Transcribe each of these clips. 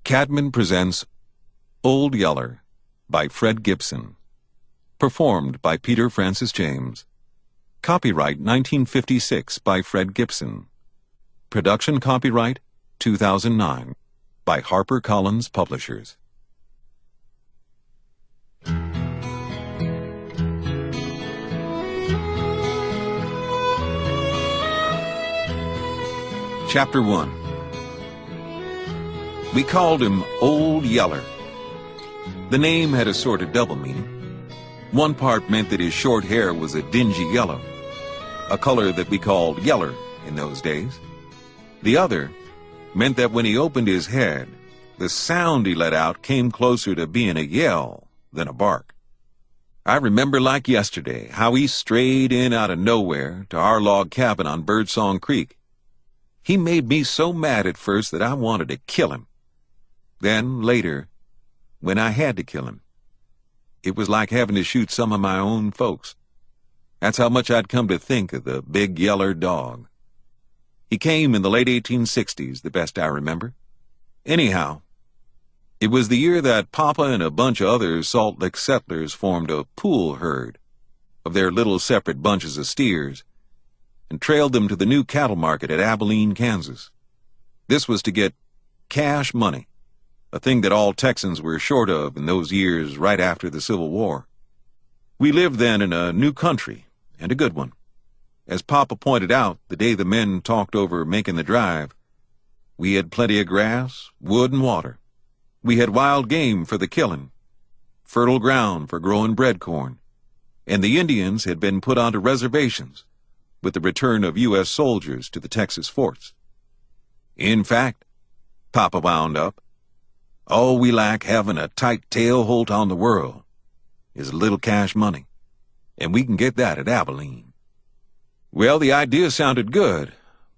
Cadman presents Old Yeller by Fred Gibson. Performed by Peter Francis James. Copyright 1956 by Fred Gibson. Production copyright 2009 by HarperCollins Publishers. Chapter 1. We called him Old Yeller. The name had a sort of double meaning. One part meant that his short hair was a dingy yellow, a color that we called yeller in those days. The other meant that when he opened his head, the sound he let out came closer to being a yell than a bark. I remember like yesterday how he strayed in out of nowhere to our log cabin on Birdsong Creek. He made me so mad at first that I wanted to kill him. Then, later, when I had to kill him, it was like having to shoot some of my own folks. That's how much I'd come to think of the big yeller dog. He came in the late 1860s, the best I remember. Anyhow, it was the year that Papa and a bunch of other Salt Lick settlers formed a pool herd of their little separate bunches of steers and trailed them to the new cattle market at Abilene, Kansas. This was to get cash money, a thing that all Texans were short of in those years right after the Civil War. We lived then in a new country, and a good one. As Papa pointed out the day the men talked over making the drive, we had plenty of grass, wood, and water. We had wild game for the killing, fertile ground for growing bread corn, and the Indians had been put onto reservations with the return of U.S. soldiers to the Texas forts. In fact, Papa wound up, all we lack having a tight tail-holt on the world is a little cash money, and we can get that at Abilene. Well, the idea sounded good,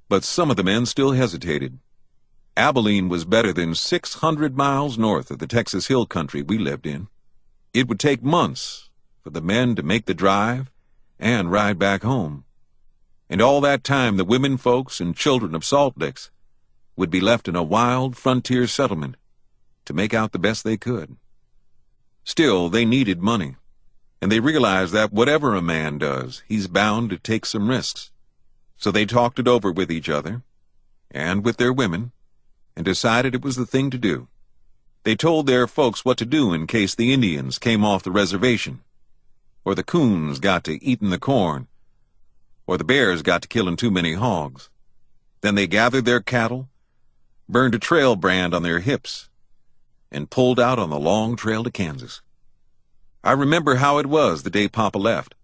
but some of the men still hesitated. Abilene was better than 600 miles north of the Texas hill country we lived in. It would take months for the men to make the drive and ride back home. And all that time the women folks and children of Salt Licks would be left in a wild frontier settlement to make out the best they could. Still, they needed money, and they realized that whatever a man does, he's bound to take some risks. So they talked it over with each other, and with their women, and decided it was the thing to do. They told their folks what to do in case the Indians came off the reservation, or the coons got to eating the corn, or the bears got to killing too many hogs. Then they gathered their cattle, burned a trail brand on their hips, and pulled out on the long trail to Kansas. I remember how it was the day Papa left.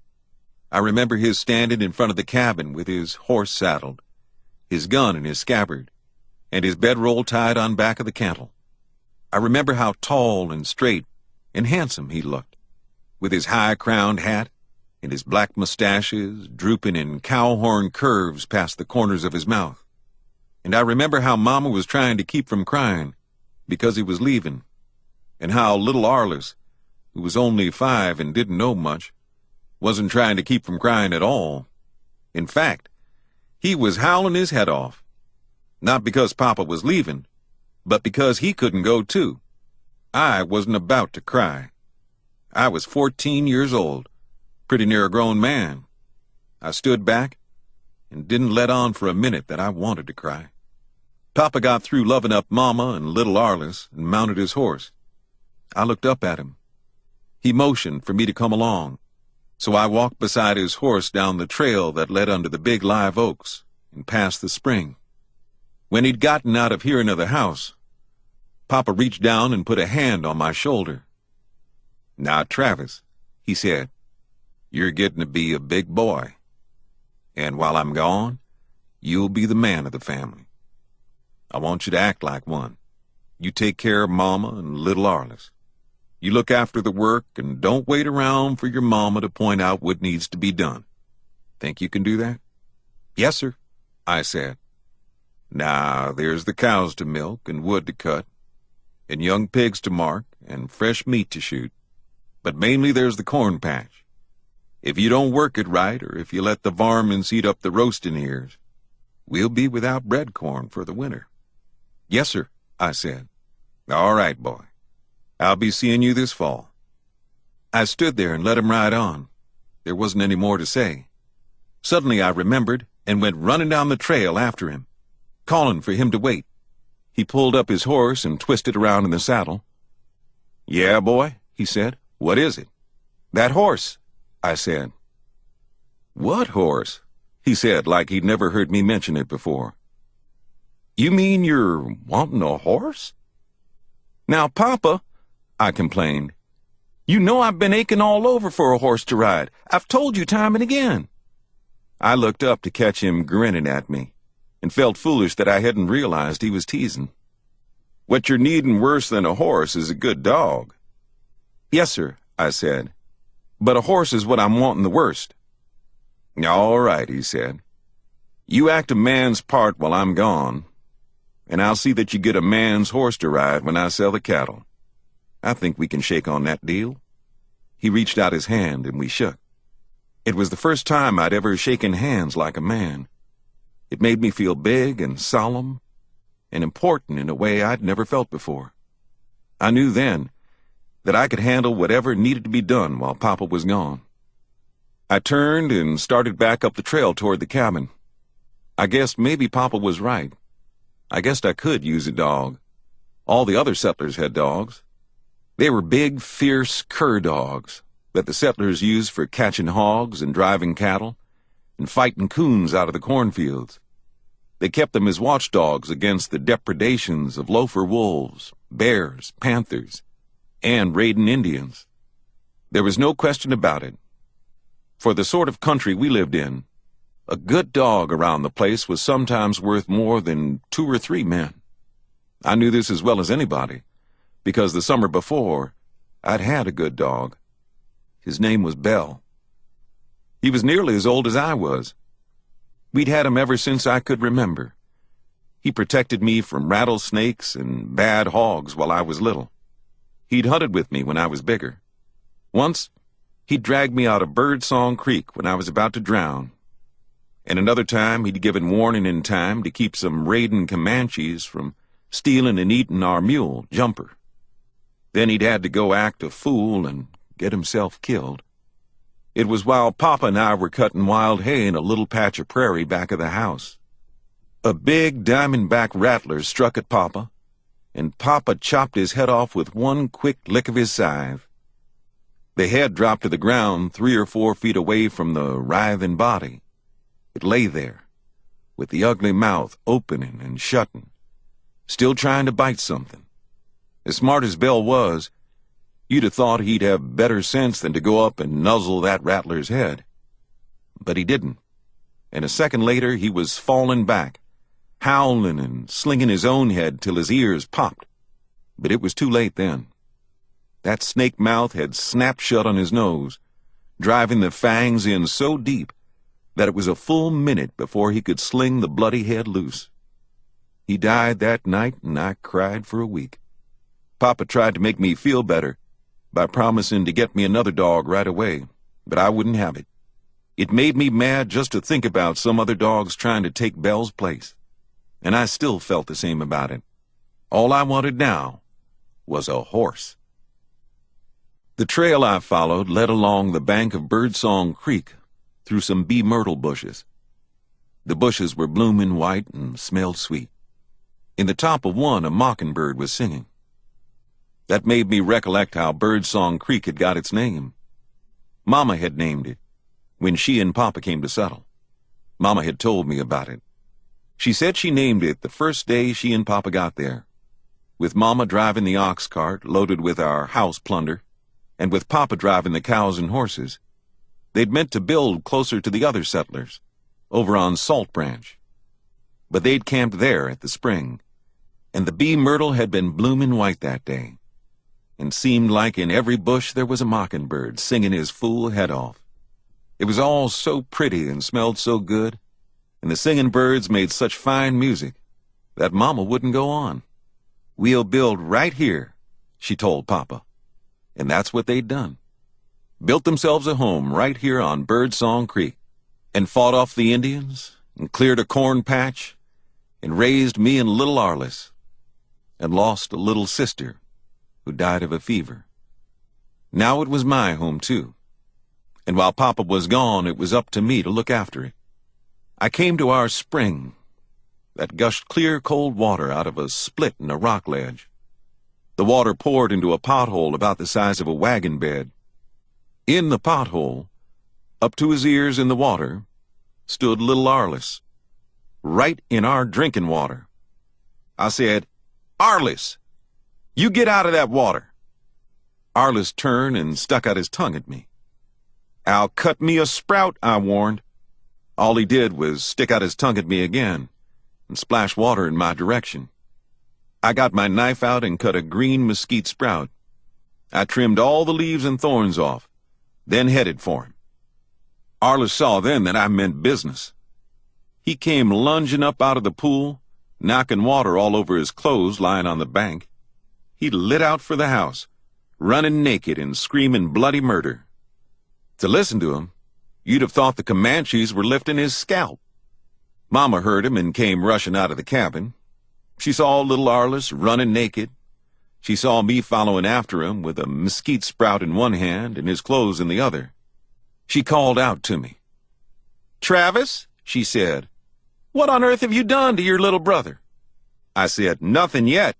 I remember his standing in front of the cabin with his horse saddled, his gun in his scabbard, and his bedroll tied on back of the cantle. I remember how tall and straight and handsome he looked, with his high-crowned hat and his black mustaches drooping in cow-horn curves past the corners of his mouth. And I remember how Mama was trying to keep from crying because he was leaving, and how little Arliss, who was only 5 and didn't know much, wasn't trying to keep from crying at all. In fact, he was howling his head off, not because Papa was leaving, but because he couldn't go too. I wasn't about to cry. I was 14 years old, pretty near a grown man. I stood back and didn't let on for a minute that I wanted to cry. Papa got through loving up Mama and little Arliss and mounted his horse. I looked up at him. He motioned for me to come along, so I walked beside his horse down the trail that led under the big live oaks and past the spring. When he'd gotten out of hearing of the house, Papa reached down and put a hand on my shoulder. "Now, Travis," he said, "you're getting to be a big boy, and while I'm gone, you'll be the man of the family. I want you to act like one. You take care of Mama and little Arliss. You look after the work and don't wait around for your Mama to point out what needs to be done. Think you can do that?" "Yes, sir," I said. "Now, there's the cows to milk and wood to cut, and young pigs to mark and fresh meat to shoot. But mainly there's the corn patch. If you don't work it right, or if you let the varmints eat up the roasting ears, we'll be without bread corn for the winter." "Yes, sir," I said. All right, boy. I'll be seeing you this fall. I stood there and let him ride on. There wasn't any more to say. Suddenly I remembered and went running down the trail after him, calling for him to wait. He pulled up his horse and twisted around in the saddle. "Yeah, boy," he said. "What is it?" "That horse," I said. "What horse?" he said, like he'd never heard me mention it before. "You mean you're wanting a horse?" "Now, Papa," I complained, "you know I've been aching all over for a horse to ride. I've told you time and again." I looked up to catch him grinning at me and felt foolish that I hadn't realized he was teasing. "What you're needing worse than a horse is a good dog." "Yes, sir," I said, "but a horse is what I'm wanting the worst." "All right," he said. "You act a man's part while I'm gone, and I'll see that you get a man's horse to ride when I sell the cattle. I think we can shake on that deal." He reached out his hand and we shook. It was the first time I'd ever shaken hands like a man. It made me feel big and solemn and important in a way I'd never felt before. I knew then that I could handle whatever needed to be done while Papa was gone. I turned and started back up the trail toward the cabin. I guessed maybe Papa was right. I guessed I could use a dog. All the other settlers had dogs. They were big, fierce cur dogs that the settlers used for catching hogs and driving cattle and fighting coons out of the cornfields. They kept them as watchdogs against the depredations of loafer wolves, bears, panthers, and raiding Indians. There was no question about it. For the sort of country we lived in, a good dog around the place was sometimes worth more than 2 or 3 men. I knew this as well as anybody, because the summer before, I'd had a good dog. His name was Bell. He was nearly as old as I was. We'd had him ever since I could remember. He protected me from rattlesnakes and bad hogs while I was little. He'd hunted with me when I was bigger. Once, he'd dragged me out of Birdsong Creek when I was about to drown. And another time, he'd given warning in time to keep some raiding Comanches from stealing and eating our mule, Jumper. Then he'd had to go act a fool and get himself killed. It was while Papa and I were cutting wild hay in a little patch of prairie back of the house. A big diamondback rattler struck at Papa, and Papa chopped his head off with one quick lick of his scythe. The head dropped to the ground 3 or 4 feet away from the writhing body. It lay there, with the ugly mouth opening and shutting, still trying to bite something. As smart as Bell was, you'd have thought he'd have better sense than to go up and nuzzle that rattler's head. But he didn't, and a second later he was falling back, howling and slinging his own head till his ears popped. But it was too late then. That snake mouth had snapped shut on his nose, driving the fangs in so deep that it was a full minute before he could sling the bloody head loose. He died that night, and I cried for a week. Papa tried to make me feel better by promising to get me another dog right away, but I wouldn't have it. It made me mad just to think about some other dogs trying to take Bell's place, and I still felt the same about it. All I wanted now was a horse. The trail I followed led along the bank of Birdsong Creek through some bee myrtle bushes. The bushes were blooming white and smelled sweet. In the top of one, a mockingbird was singing. That made me recollect how Birdsong Creek had got its name. Mama had named it when she and Papa came to settle. Mama had told me about it. She said she named it the first day she and Papa got there, with Mama driving the ox cart loaded with our house plunder, and with Papa driving the cows and horses. They'd meant to build closer to the other settlers, over on Salt Branch. But they'd camped there at the spring, and the bee myrtle had been blooming white that day, and seemed like in every bush there was a mockingbird singing his fool head off. It was all so pretty and smelled so good, and the singing birds made such fine music that Mama wouldn't go on. "We'll build right here," she told Papa. And that's what they'd done. Built themselves a home right here on Birdsong Creek, and fought off the Indians, and cleared a corn patch, and raised me and little Arliss. and lost a little sister who died of a fever. Now it was my home, too. And while Papa was gone, it was up to me to look after it. I came to our spring that gushed clear, cold water out of a split in a rock ledge. The water poured into a pothole about the size of a wagon bed. In the pothole, up to his ears in the water, stood little Arliss, right in our drinking water. I said, "Arliss, you get out of that water." Arliss turned and stuck out his tongue at me. "I'll cut me a sprout," I warned. All he did was stick out his tongue at me again and splash water in my direction. I got my knife out and cut a green mesquite sprout. I trimmed all the leaves and thorns off, then headed for him. Arliss saw then that I meant business. He came lunging up out of the pool, knocking water all over his clothes lying on the bank. He lit out for the house, running naked and screaming bloody murder. To listen to him, you'd have thought the Comanches were lifting his scalp. Mama heard him and came rushing out of the cabin. She saw little Arliss running naked. She saw me following after him with a mesquite sprout in one hand and his clothes in the other. She called out to me. "Travis," she said, "what on earth have you done to your little brother?" I said, "Nothing yet.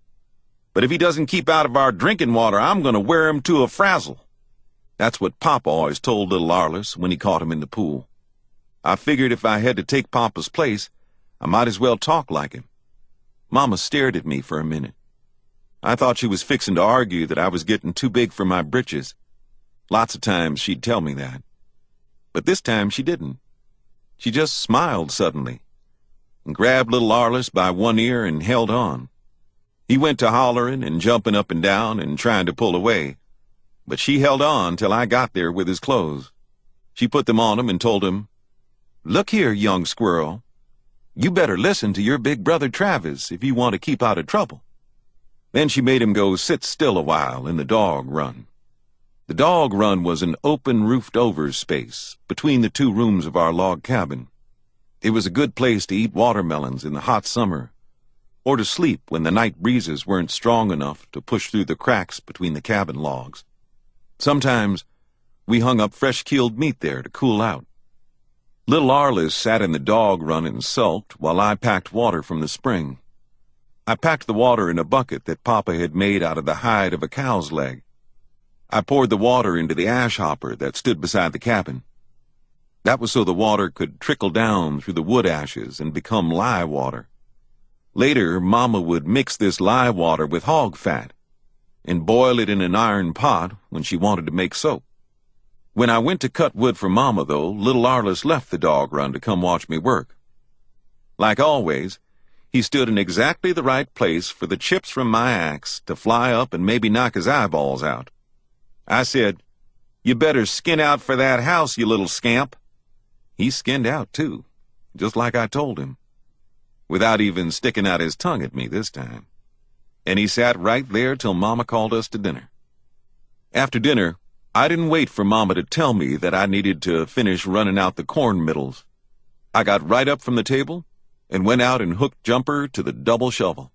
But if he doesn't keep out of our drinking water, I'm going to wear him to a frazzle." That's what Papa always told little Arliss when he caught him in the pool. I figured if I had to take Papa's place, I might as well talk like him. Mama stared at me for a minute. I thought she was fixing to argue that I was getting too big for my britches. Lots of times she'd tell me that. But this time she didn't. She just smiled suddenly and grabbed little Arliss by one ear and held on. He went to hollering and jumping up and down and trying to pull away, but she held on till I got there with his clothes. She put them on him and told him, "Look here, young squirrel, you better listen to your big brother Travis if you want to keep out of trouble." Then she made him go sit still a while in the dog run. The dog run was an open roofed-over space between the two rooms of our log cabin. It was a good place to eat watermelons in the hot summer, or to sleep when the night breezes weren't strong enough to push through the cracks between the cabin logs. Sometimes we hung up fresh-killed meat there to cool out. Little Arliss sat in the dog run and sulked while I packed water from the spring. I packed the water in a bucket that Papa had made out of the hide of a cow's leg. I poured the water into the ash hopper that stood beside the cabin. That was so the water could trickle down through the wood ashes and become lye water. Later, Mama would mix this lye water with hog fat and boil it in an iron pot when she wanted to make soap. When I went to cut wood for Mama, though, little Arliss left the dog run to come watch me work. Like always, he stood in exactly the right place for the chips from my axe to fly up and maybe knock his eyeballs out. I said, "You better skin out for that house, you little scamp." He skinned out, too, just like I told him, without even sticking out his tongue at me this time. And he sat right there till Mama called us to dinner. After dinner, I didn't wait for Mama to tell me that I needed to finish running out the corn middles. I got right up from the table and went out and hooked Jumper to the double shovel.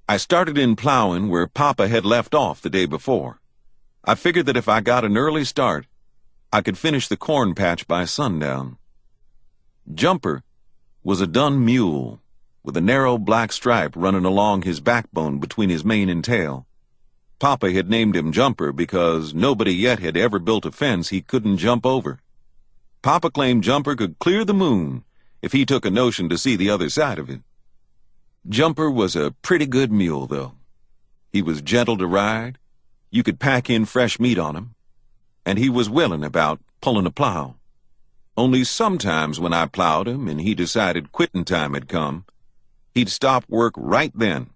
I started in plowing where Papa had left off the day before. I figured that if I got an early start, I could finish the corn patch by sundown. Jumper was a dun mule with a narrow black stripe running along his backbone between his mane and tail. Papa had named him Jumper because nobody yet had ever built a fence he couldn't jump over. Papa claimed Jumper could clear the moon if he took a notion to see the other side of it. Jumper was a pretty good mule, though. He was gentle to ride, you could pack in fresh meat on him, and he was willing about pulling a plow. Only sometimes when I plowed him and he decided quitting time had come, he'd stop work right then.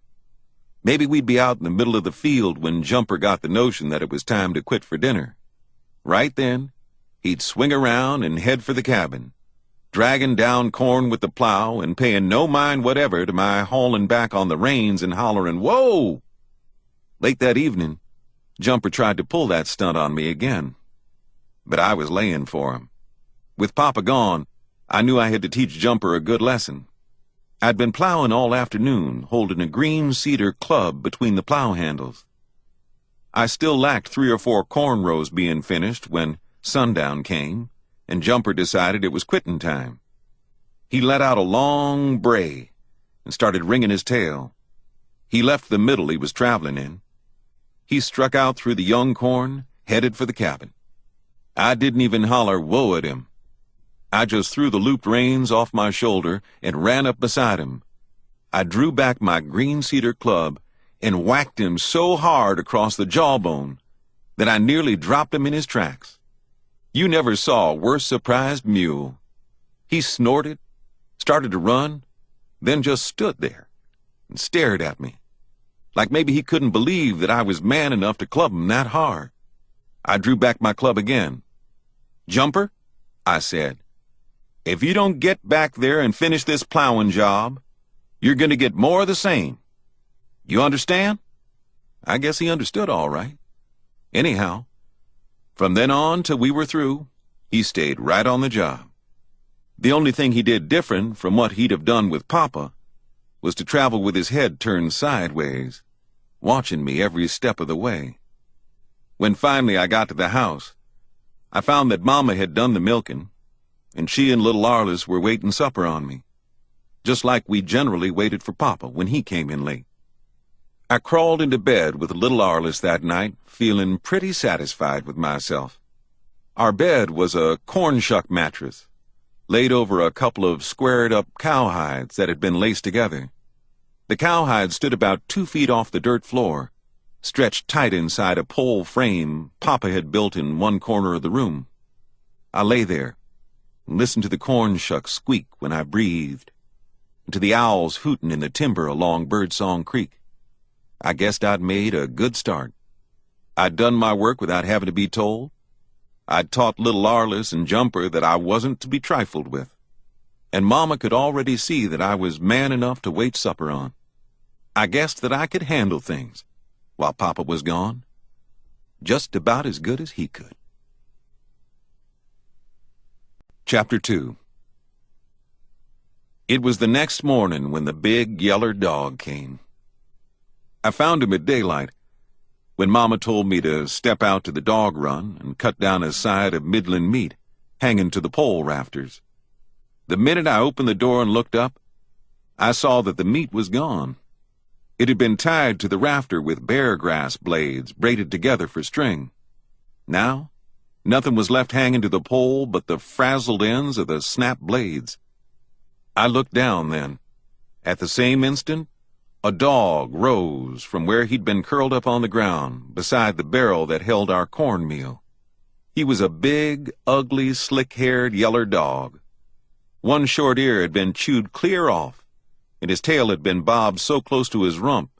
Maybe we'd be out in the middle of the field when Jumper got the notion that it was time to quit for dinner. Right then, he'd swing around and head for the cabin, dragging down corn with the plow and paying no mind whatever to my hauling back on the reins and hollering, "Whoa!" Late that evening, Jumper tried to pull that stunt on me again. But I was laying for him. With Papa gone, I knew I had to teach Jumper a good lesson. I'd been plowing all afternoon, holding a green cedar club between the plow handles. I still lacked 3 or 4 corn rows being finished when sundown came, and Jumper decided it was quitting time. He let out a long bray and started wringing his tail. He left the middle he was traveling in. He struck out through the young corn, headed for the cabin. I didn't even holler whoa at him. I just threw the looped reins off my shoulder and ran up beside him. I drew back my green cedar club and whacked him so hard across the jawbone that I nearly dropped him in his tracks. You never saw a worse surprised mule. He snorted, started to run, then just stood there and stared at me, like maybe he couldn't believe that I was man enough to club him that hard. I drew back my club again. "Jumper," I said, "if you don't get back there and finish this plowing job, you're going to get more of the same. You understand?" I guess he understood all right. Anyhow, from then on till we were through, he stayed right on the job. The only thing he did different from what he'd have done with Papa was to travel with his head turned sideways, watching me every step of the way. When finally I got to the house, I found that Mama had done the milking, and she and little Arliss were waiting supper on me, just like we generally waited for Papa when he came in late. I crawled into bed with little Arliss that night, feeling pretty satisfied with myself. Our bed was a corn shuck mattress, laid over a couple of squared-up cowhides that had been laced together. The cowhide stood about 2 feet off the dirt floor, stretched tight inside a pole frame Papa had built in one corner of the room. I lay there and listened to the corn shucks squeak when I breathed, and to the owls hooting in the timber along Birdsong Creek. I guessed I'd made a good start. I'd done my work without having to be told. I'd taught little Arliss and Jumper that I wasn't to be trifled with, and Mama could already see that I was man enough to wait supper on. I guessed that I could handle things while Papa was gone, just about as good as he could. Chapter 2. It was the next morning when the big Yeller dog came. I found him at daylight, when Mama told me to step out to the dog run and cut down a side of middling meat hanging to the pole rafters. The minute I opened the door and looked up, I saw that the meat was gone. It had been tied to the rafter with bear grass blades braided together for string. Now, nothing was left hanging to the pole but the frazzled ends of the snapped blades. I looked down then. At the same instant, a dog rose from where he'd been curled up on the ground beside the barrel that held our cornmeal. He was a big, ugly, slick-haired Yeller dog. One short ear had been chewed clear off, and his tail had been bobbed so close to his rump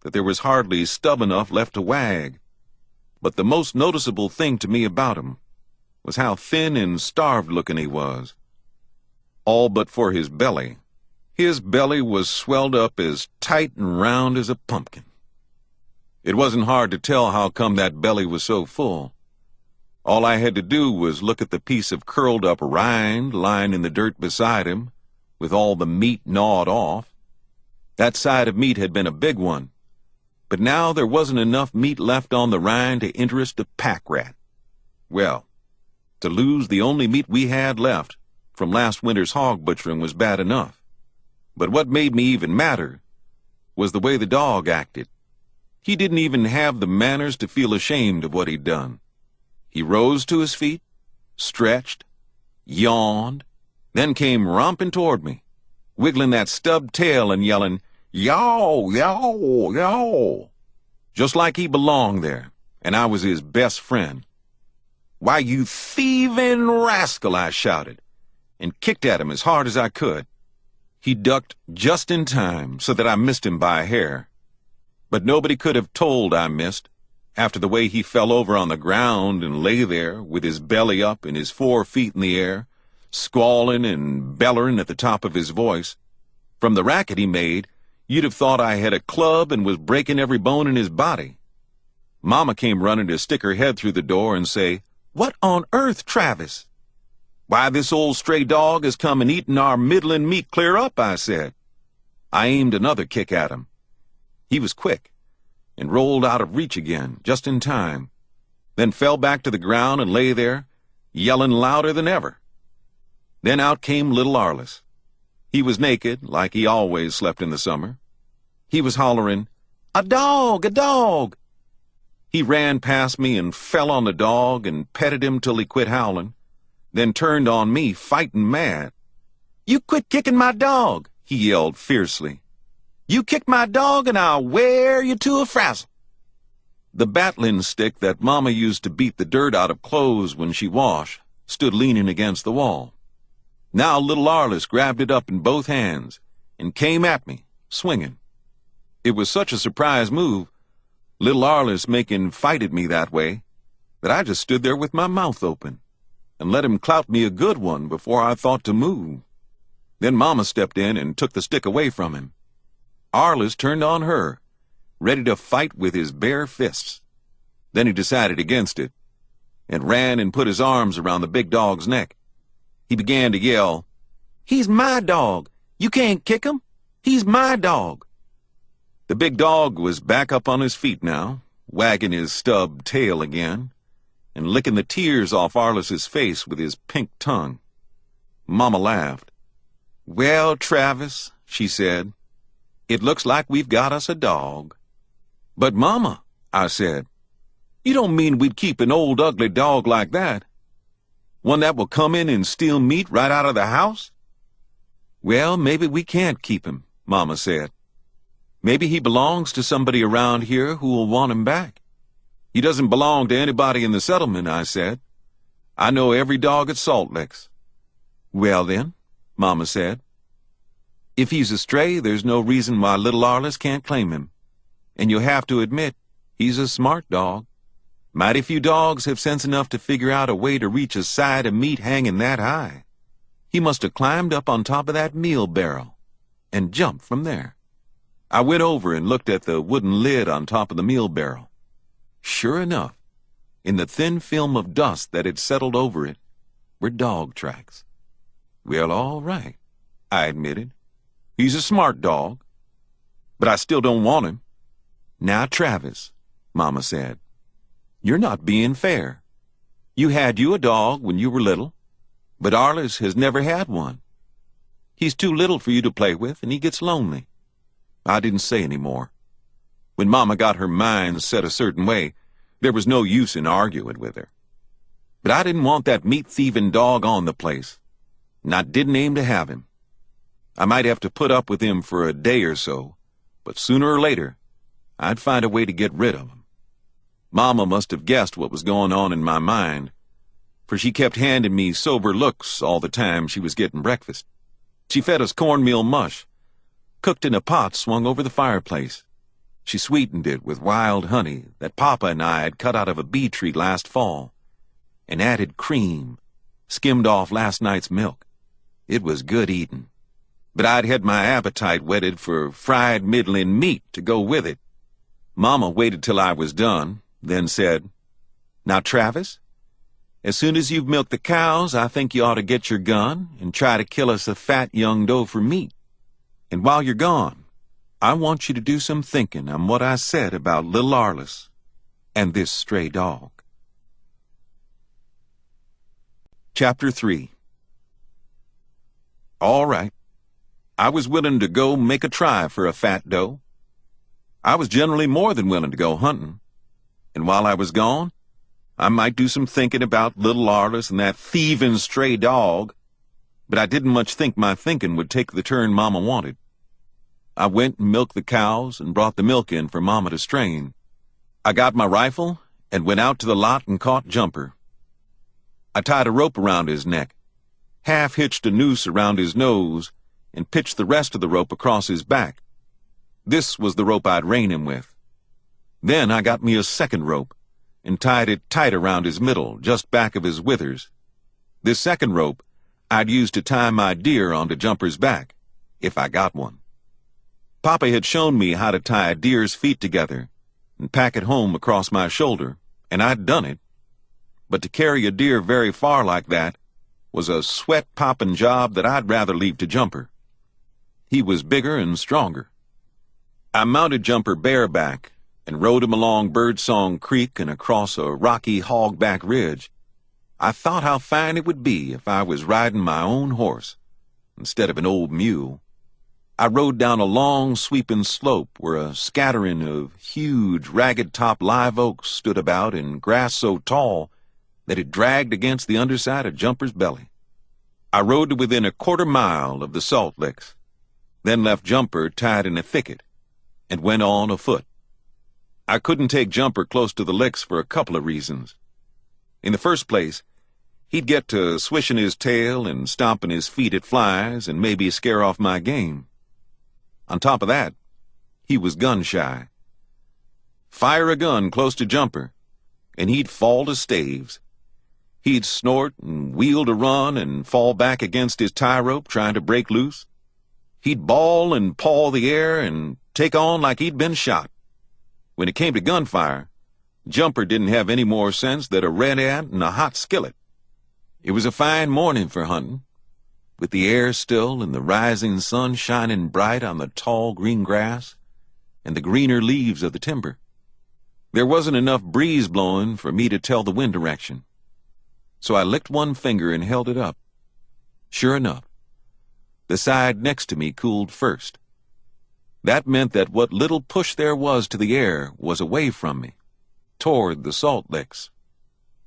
that there was hardly stub enough left to wag. But the most noticeable thing to me about him was how thin and starved-looking he was. All but for his belly. His belly was swelled up as tight and round as a pumpkin. It wasn't hard to tell how come that belly was so full. All I had to do was look at the piece of curled-up rind lying in the dirt beside him, with all the meat gnawed off. That side of meat had been a big one, but now there wasn't enough meat left on the rind to interest a pack rat. Well, to lose the only meat we had left from last winter's hog butchering was bad enough. But what made me even madder was the way the dog acted. He didn't even have the manners to feel ashamed of what he'd done. He rose to his feet, stretched, yawned, then came romping toward me, wiggling that stubbed tail and yelling, "Yaw, yaw, yaw," just like he belonged there, and I was his best friend. "Why, you thieving rascal," I shouted, and kicked at him as hard as I could. He ducked just in time so that I missed him by a hair. But nobody could have told I missed, after the way he fell over on the ground and lay there with his belly up and his 4 feet in the air, squalling and bellering at the top of his voice. From the racket he made, you'd have thought I had a club and was breaking every bone in his body. Mama came running to stick her head through the door and say, "What on earth, Travis?" "Why, this old stray dog has come and eaten our middling meat clear up," I said. I aimed another kick at him. He was quick and rolled out of reach again, just in time, then fell back to the ground and lay there, yelling louder than ever. Then out came little Arliss. He was naked, like he always slept in the summer. He was hollering, "A dog! A dog!" He ran past me and fell on the dog and petted him till he quit howling, then turned on me, fighting mad. "You quit kicking my dog!" he yelled fiercely. "You kick my dog and I'll wear you to a frazzle." The battling stick that Mama used to beat the dirt out of clothes when she washed stood leaning against the wall. Now little Arliss grabbed it up in both hands and came at me, swinging. It was such a surprise move, little Arliss making fight at me that way, that I just stood there with my mouth open and let him clout me a good one before I thought to move. Then Mama stepped in and took the stick away from him. Arliss turned on her, ready to fight with his bare fists. Then he decided against it and ran and put his arms around the big dog's neck. He began to yell, "He's my dog! You can't kick him! He's my dog!" The big dog was back up on his feet now, wagging his stubbed tail again, and licking the tears off Arliss's face with his pink tongue. Mama laughed. "Well, Travis," she said, "it looks like we've got us a dog." "But, Mama," I said, "you don't mean we'd keep an old ugly dog like that? One that will come in and steal meat right out of the house?" "Well, maybe we can't keep him," Mama said. "Maybe he belongs to somebody around here who will want him back." "He doesn't belong to anybody in the settlement," I said. "I know every dog at Salt Licks." "Well then," Mama said, "if he's a stray, there's no reason why little Arliss can't claim him. And you'll have to admit, he's a smart dog. Mighty few dogs have sense enough to figure out a way to reach a side of meat hanging that high. He must have climbed up on top of that meal barrel and jumped from there." I went over and looked at the wooden lid on top of the meal barrel. Sure enough, in the thin film of dust that had settled over it were dog tracks. "Well, all right," I admitted. "He's a smart dog, but I still don't want him." "Now, Travis," Mama said, "you're not being fair. You had you a dog when you were little, but Arliss has never had one. He's too little for you to play with, and he gets lonely." I didn't say any more. When Mama got her mind set a certain way, there was no use in arguing with her. But I didn't want that meat-thieving dog on the place, and I didn't aim to have him. I might have to put up with him for a day or so, but sooner or later, I'd find a way to get rid of him. Mama must have guessed what was going on in my mind, for she kept handing me sober looks all the time she was getting breakfast. She fed us cornmeal mush, cooked in a pot swung over the fireplace. She sweetened it with wild honey that Papa and I had cut out of a bee tree last fall, and added cream, skimmed off last night's milk. It was good eating, but I'd had my appetite whetted for fried middling meat to go with it. Mama waited till I was done, then said, "Now, Travis, as soon as you've milked the cows, I think you ought to get your gun and try to kill us a fat young doe for meat. And while you're gone, I want you to do some thinking on what I said about little Arliss and this stray dog." Chapter 3. All right. I was willing to go make a try for a fat doe. I was generally more than willing to go hunting. And while I was gone, I might do some thinking about little Arliss and that thieving stray dog, but I didn't much think my thinking would take the turn Mama wanted. I went and milked the cows and brought the milk in for Mama to strain. I got my rifle and went out to the lot and caught Jumper. I tied a rope around his neck, half-hitched a noose around his nose, and pitched the rest of the rope across his back. This was the rope I'd rein him with. Then I got me a second rope and tied it tight around his middle, just back of his withers. This second rope I'd use to tie my deer onto Jumper's back, if I got one. Papa had shown me how to tie a deer's feet together and pack it home across my shoulder, and I'd done it. But to carry a deer very far like that was a sweat-popping job that I'd rather leave to Jumper. He was bigger and stronger. I mounted Jumper bareback and rode him along Birdsong Creek and across a rocky hogback ridge. I thought how fine it would be if I was riding my own horse instead of an old mule. I rode down a long sweeping slope where a scattering of huge ragged-topped live oaks stood about in grass so tall that it dragged against the underside of Jumper's belly. I rode to within a quarter-mile of the salt licks, then left Jumper tied in a thicket and went on afoot. I couldn't take Jumper close to the licks for a couple of reasons. In the first place, he'd get to swishing his tail and stomping his feet at flies and maybe scare off my game. On top of that, he was gun-shy. Fire a gun close to Jumper, and he'd fall to staves. He'd snort and wheel to run and fall back against his tie rope trying to break loose. He'd bawl and paw the air and take on like he'd been shot. When it came to gunfire, Jumper didn't have any more sense than a red ant in a hot skillet. It was a fine morning for hunting, with the air still and the rising sun shining bright on the tall green grass and the greener leaves of the timber. There wasn't enough breeze blowing for me to tell the wind direction, so I licked one finger and held it up. Sure enough, the side next to me cooled first. That meant that what little push there was to the air was away from me, toward the salt licks,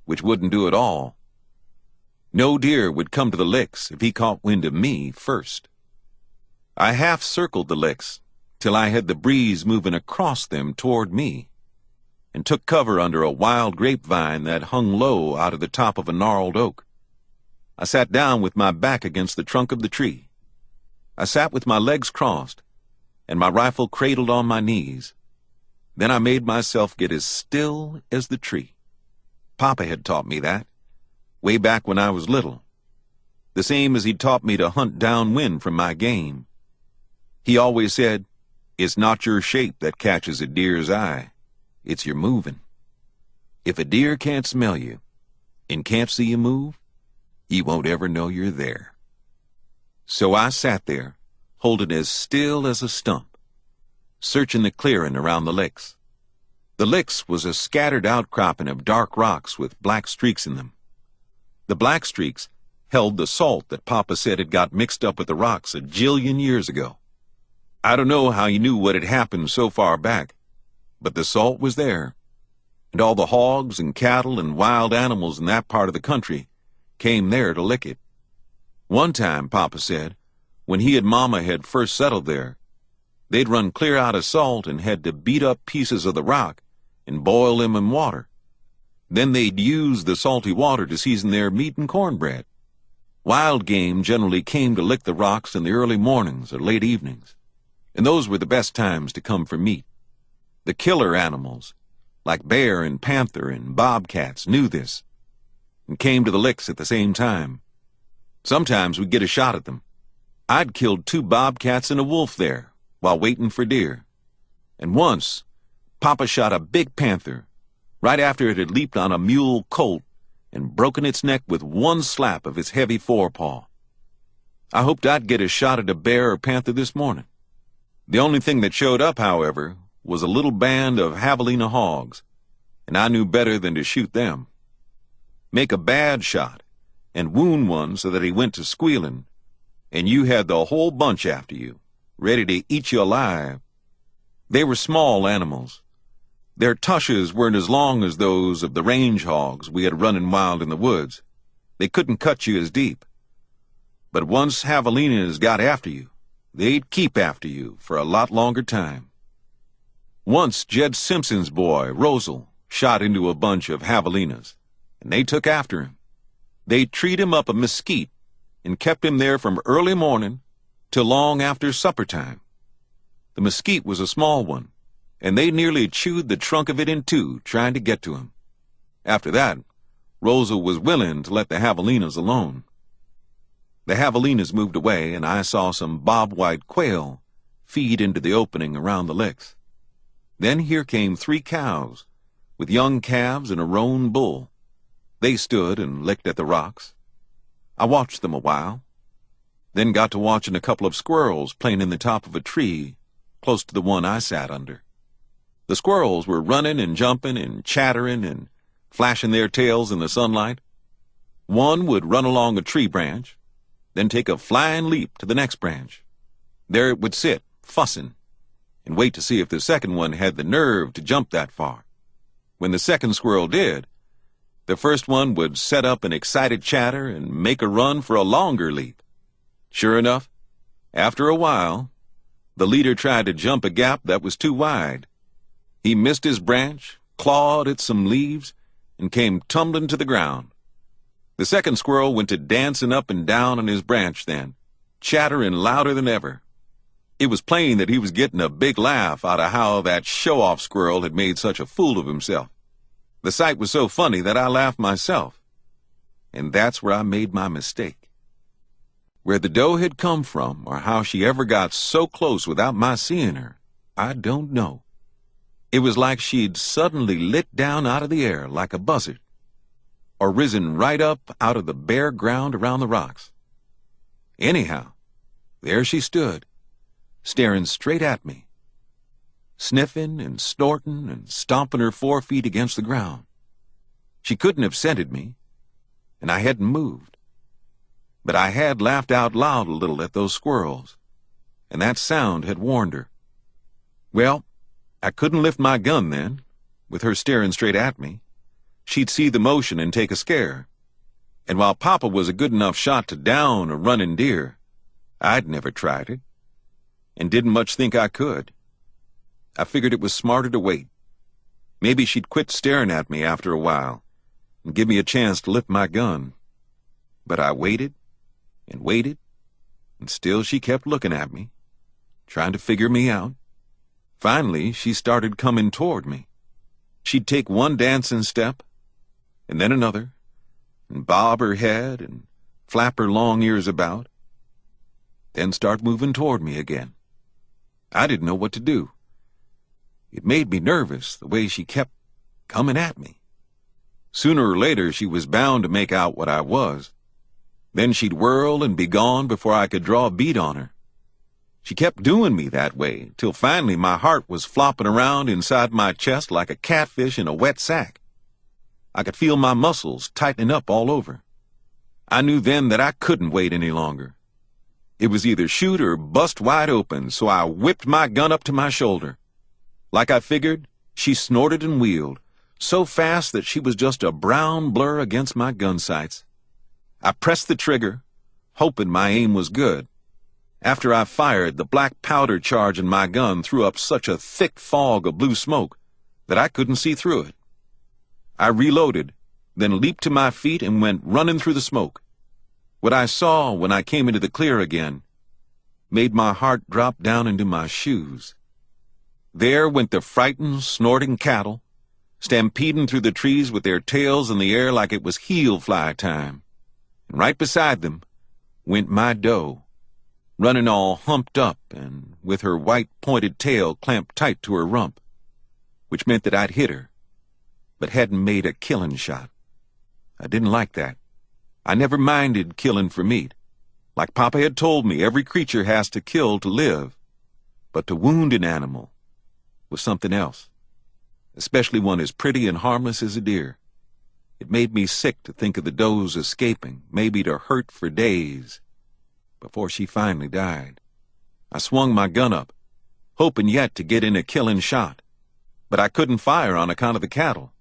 which wouldn't do at all. No deer would come to the licks if he caught wind of me first. I half-circled the licks till I had the breeze moving across them toward me, and took cover under a wild grapevine that hung low out of the top of a gnarled oak. I sat down with my back against the trunk of the tree. I sat with my legs crossed and my rifle cradled on my knees. Then I made myself get as still as the tree. Papa had taught me that, way back when I was little, the same as he taught me to hunt downwind from my game. He always said, "It's not your shape that catches a deer's eye, it's your moving. If a deer can't smell you and can't see you move, he won't ever know you're there." So I sat there, holding as still as a stump, searching the clearing around the licks. The licks was a scattered outcropping of dark rocks with black streaks in them. The black streaks held the salt that Papa said had got mixed up with the rocks a jillion years ago. I don't know how he knew what had happened so far back, but the salt was there, and all the hogs and cattle and wild animals in that part of the country came there to lick it. One time, Papa said, when he and Mama had first settled there, they'd run clear out of salt and had to beat up pieces of the rock and boil them in water. Then they'd use the salty water to season their meat and cornbread. Wild game generally came to lick the rocks in the early mornings or late evenings, and those were the best times to come for meat. The killer animals, like bear and panther and bobcats, knew this and came to the licks at the same time. Sometimes we'd get a shot at them. I'd killed 2 bobcats and a wolf there while waiting for deer. And once, Papa shot a big panther right after it had leaped on a mule colt and broken its neck with one slap of its heavy forepaw. I hoped I'd get a shot at a bear or panther this morning. The only thing that showed up, however, was a little band of javelina hogs, and I knew better than to shoot them. Make a bad shot and wound one so that he went to squealing, and you had the whole bunch after you, ready to eat you alive. They were small animals. Their tushes weren't as long as those of the range hogs we had running wild in the woods. They couldn't cut you as deep. But once javelinas got after you, they'd keep after you for a lot longer time. Once Jed Simpson's boy, Rosal, shot into a bunch of javelinas, and they took after him. They treed him up a mesquite and kept him there from early morning till long after supper time. The mesquite was a small one, and they nearly chewed the trunk of it in 2 trying to get to him. After that, Rosa was willing to let the javelinas alone. The javelinas moved away, and I saw some bob-white quail feed into the opening around the licks. Then here came 3 cows, with young calves and a roan bull. They stood and licked at the rocks. I watched them a while. Then got to watching a couple of squirrels playing in the top of a tree close to the one I sat under. The squirrels were running and jumping and chattering and flashing their tails in the sunlight. One would run along a tree branch, then take a flying leap to the next branch. There it would sit, fussing, and wait to see if the second one had the nerve to jump that far. When the second squirrel did, the first one would set up an excited chatter and make a run for a longer leap. Sure enough, after a while, the leader tried to jump a gap that was too wide. He missed his branch, clawed at some leaves, and came tumbling to the ground. The second squirrel went to dancing up and down on his branch then, chattering louder than ever. It was plain that he was getting a big laugh out of how that show-off squirrel had made such a fool of himself. The sight was so funny that I laughed myself. And that's where I made my mistake. Where the doe had come from, or how she ever got so close without my seeing her, I don't know. It was like she'd suddenly lit down out of the air like a buzzard, or risen right up out of the bare ground around the rocks. Anyhow, there she stood, staring straight at me, sniffing and snorting and stomping her 4 feet against the ground. She couldn't have scented me, and I hadn't moved. But I had laughed out loud a little at those squirrels, and that sound had warned her. Well, I couldn't lift my gun then, with her staring straight at me. She'd see the motion and take a scare. And while Papa was a good enough shot to down a running deer, I'd never tried it, and didn't much think I could. I figured it was smarter to wait. Maybe she'd quit staring at me after a while and give me a chance to lift my gun. But I waited and waited, and still she kept looking at me, trying to figure me out. Finally, she started coming toward me. She'd take one dancing step, and then another, and bob her head and flap her long ears about, then start moving toward me again. I didn't know what to do. It made me nervous, the way she kept coming at me. Sooner or later, she was bound to make out what I was. Then she'd whirl and be gone before I could draw a bead on her. She kept doing me that way, till finally my heart was flopping around inside my chest like a catfish in a wet sack. I could feel my muscles tightening up all over. I knew then that I couldn't wait any longer. It was either shoot or bust wide open, so I whipped my gun up to my shoulder. Like I figured, she snorted and wheeled, so fast that she was just a brown blur against my gun sights. I pressed the trigger, hoping my aim was good. After I fired, the black powder charge in my gun threw up such a thick fog of blue smoke that I couldn't see through it. I reloaded, then leaped to my feet and went running through the smoke. What I saw when I came into the clear again made my heart drop down into my shoes. There went the frightened, snorting cattle, stampeding through the trees with their tails in the air like it was heel fly time. And right beside them went my doe, running all humped up and with her white pointed tail clamped tight to her rump, which meant that I'd hit her, but hadn't made a killing shot. I didn't like that. I never minded killing for meat. Like Papa had told me, every creature has to kill to live. But to wound an animal was something else, especially one as pretty and harmless as a deer. It made me sick to think of the does escaping, maybe to hurt for days, before she finally died. I swung my gun up, hoping yet to get in a killing shot, but I couldn't fire on account of the cattle.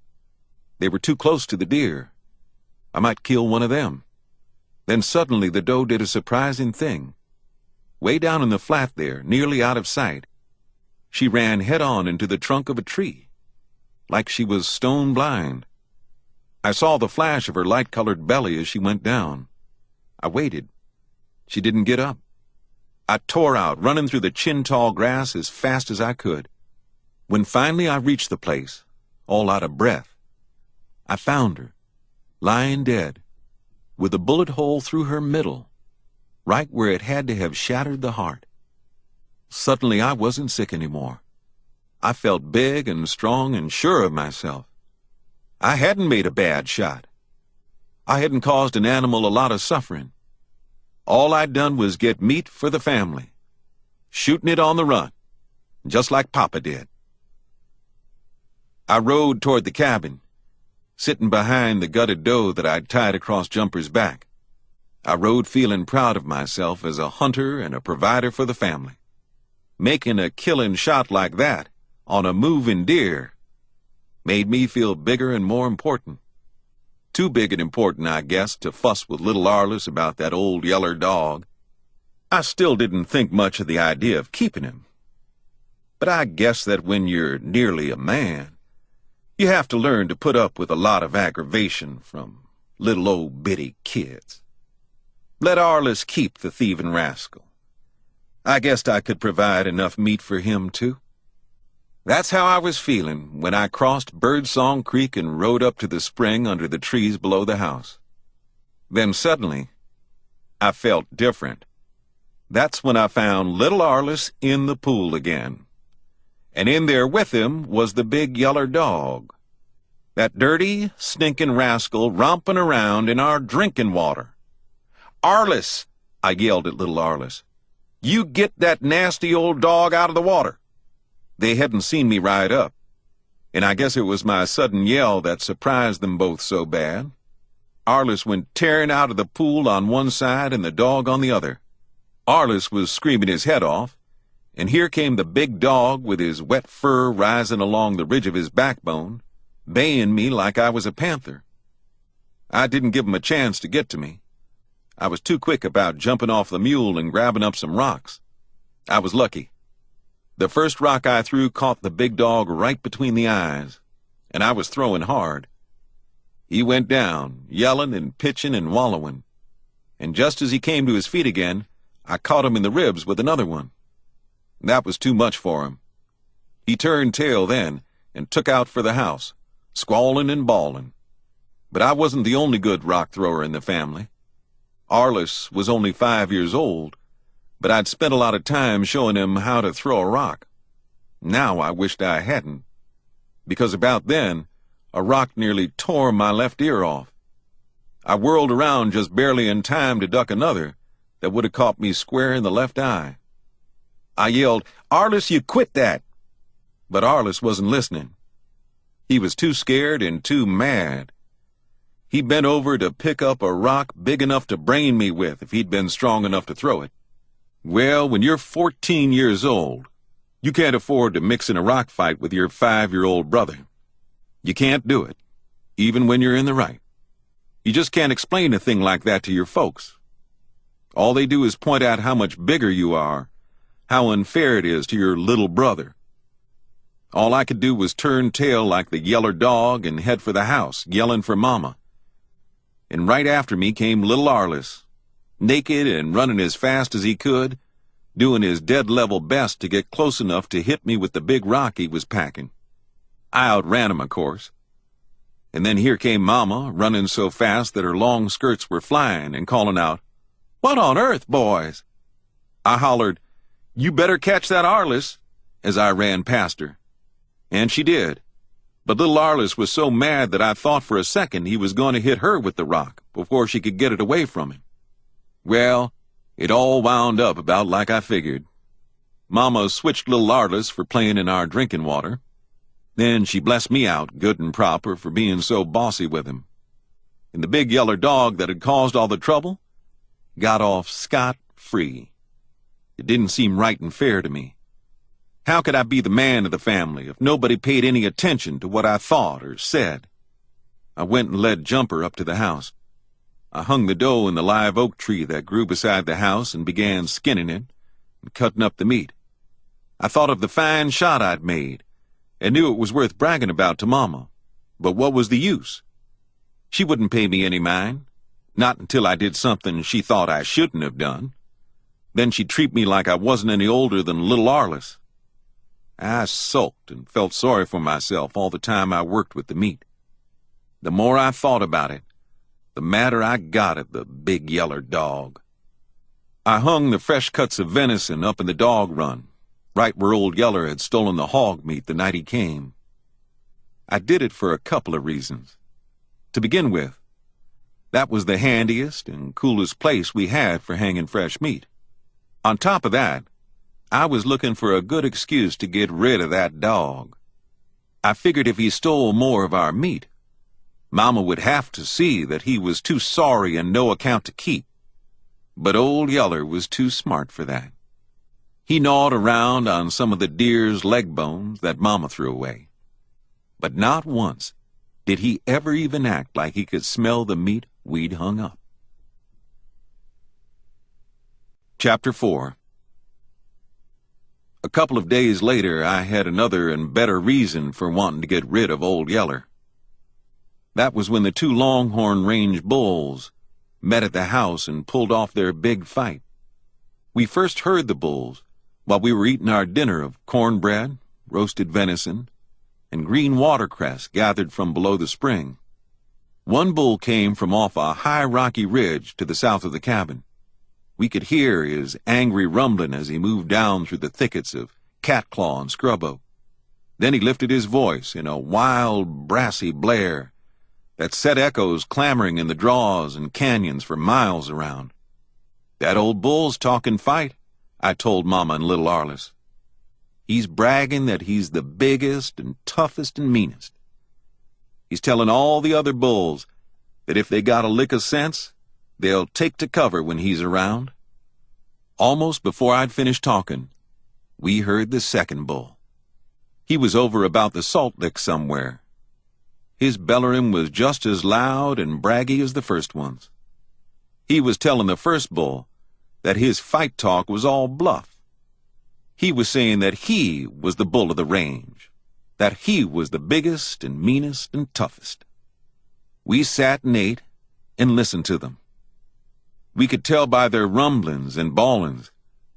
They were too close to the deer. I might kill one of them. Then suddenly the doe did a surprising thing. Way down in the flat there, nearly out of sight, she ran head-on into the trunk of a tree, like she was stone blind. I saw the flash of her light-colored belly as she went down. I waited. She didn't get up. I tore out, running through the chin-tall grass as fast as I could. When finally I reached the place, all out of breath, I found her, lying dead, with a bullet hole through her middle, right where it had to have shattered the heart. Suddenly I wasn't sick anymore. I felt big and strong and sure of myself. I hadn't made a bad shot. I hadn't caused an animal a lot of suffering. All I'd done was get meat for the family, shooting it on the run, just like Papa did. I rode toward the cabin, sitting behind the gutted doe that I'd tied across Jumper's back. I rode feeling proud of myself as a hunter and a provider for the family. Making a killing shot like that on a moving deer made me feel bigger and more important. Too big and important, I guess, to fuss with little Arliss about that old Yeller dog. I still didn't think much of the idea of keeping him. But I guess that when you're nearly a man, you have to learn to put up with a lot of aggravation from little old bitty kids. Let Arliss keep the thieving rascal. I guessed I could provide enough meat for him, too. That's how I was feeling when I crossed Birdsong Creek and rode up to the spring under the trees below the house. Then suddenly, I felt different. That's when I found little Arliss in the pool again. And in there with him was the big Yeller dog. That dirty, stinking rascal romping around in our drinking water. "Arliss!" I yelled at little Arliss. "You get that nasty old dog out of the water." They hadn't seen me ride up, and I guess it was my sudden yell that surprised them both so bad. Arliss went tearing out of the pool on one side and the dog on the other. Arliss was screaming his head off, and here came the big dog with his wet fur rising along the ridge of his backbone, baying me like I was a panther. I didn't give him a chance to get to me. I was too quick about jumping off the mule and grabbing up some rocks. I was lucky. The first rock I threw caught the big dog right between the eyes, and I was throwing hard. He went down, yelling and pitching and wallowing, and just as he came to his feet again, I caught him in the ribs with another one. That was too much for him. He turned tail then and took out for the house, squalling and bawling. But I wasn't the only good rock thrower in the family. Arliss was only 5 years old, but I'd spent a lot of time showing him how to throw a rock. Now I wished I hadn't, because about then, a rock nearly tore my left ear off. I whirled around just barely in time to duck another that would have caught me square in the left eye. I yelled, "Arliss, you quit that!" But Arliss wasn't listening. He was too scared and too mad. He bent over to pick up a rock big enough to brain me with if he'd been strong enough to throw it. Well, when you're 14 years old, you can't afford to mix in a rock fight with your 5-year-old brother. You can't do it, even when you're in the right. You just can't explain a thing like that to your folks. All they do is point out how much bigger you are, how unfair it is to your little brother. All I could do was turn tail like the Yeller dog and head for the house, yelling for Mama. And right after me came little Arliss, naked and running as fast as he could, doing his dead-level best to get close enough to hit me with the big rock he was packing. I outran him, of course. And then here came Mama, running so fast that her long skirts were flying and calling out, "What on earth, boys?" I hollered, "You better catch that Arliss," as I ran past her. And she did. But little Arliss was so mad that I thought for a second he was going to hit her with the rock before she could get it away from him. Well, it all wound up about like I figured. Mama switched little Arliss for playing in our drinking water. Then she blessed me out good and proper for being so bossy with him. And the big Yeller dog that had caused all the trouble got off scot-free. It didn't seem right and fair to me. How could I be the man of the family if nobody paid any attention to what I thought or said? I went and led Jumper up to the house. I hung the doe in the live oak tree that grew beside the house and began skinning it and cutting up the meat. I thought of the fine shot I'd made and knew it was worth bragging about to Mama. But what was the use? She wouldn't pay me any mind, not until I did something she thought I shouldn't have done. Then she'd treat me like I wasn't any older than little Arliss. I sulked and felt sorry for myself all the time I worked with the meat. The more I thought about it, the madder I got at the big Yeller dog. I hung the fresh cuts of venison up in the dog run, right where old Yeller had stolen the hog meat the night he came. I did it for a couple of reasons. To begin with, That was the handiest and coolest place we had for hanging fresh meat. On top of that, I was looking for a good excuse to get rid of that dog. I figured if he stole more of our meat, Mama would have to see that he was too sorry and no account to keep. But old Yeller was too smart for that. He gnawed around on some of the deer's leg bones that Mama threw away. But not once did he ever even act like he could smell the meat we'd hung up. Chapter 4. A couple of days later, I had another and better reason for wanting to get rid of old Yeller. That was when the two Longhorn Range bulls met at the house and pulled off their big fight. We first heard the bulls while we were eating our dinner of cornbread, roasted venison, and green watercress gathered from below the spring. One bull came from off a high rocky ridge to the south of the cabin. We could hear his angry rumbling as he moved down through the thickets of catclaw and scrub oak. Then he lifted his voice in a wild, brassy blare that set echoes clamoring in the draws and canyons for miles around. "That old bull's talking fight," I told Mama and little Arliss. "He's bragging that he's the biggest and toughest and meanest. He's telling all the other bulls that if they got a lick of sense, they'll take to cover when he's around." Almost before I'd finished talking, we heard the second bull. He was over about the Salt Lick somewhere. His bellering was just as loud and braggy as the first one's. He was telling the first bull that his fight talk was all bluff. He was saying that he was the bull of the range, that he was the biggest and meanest and toughest. We sat and ate and listened to them. We could tell by their rumblings and bawlings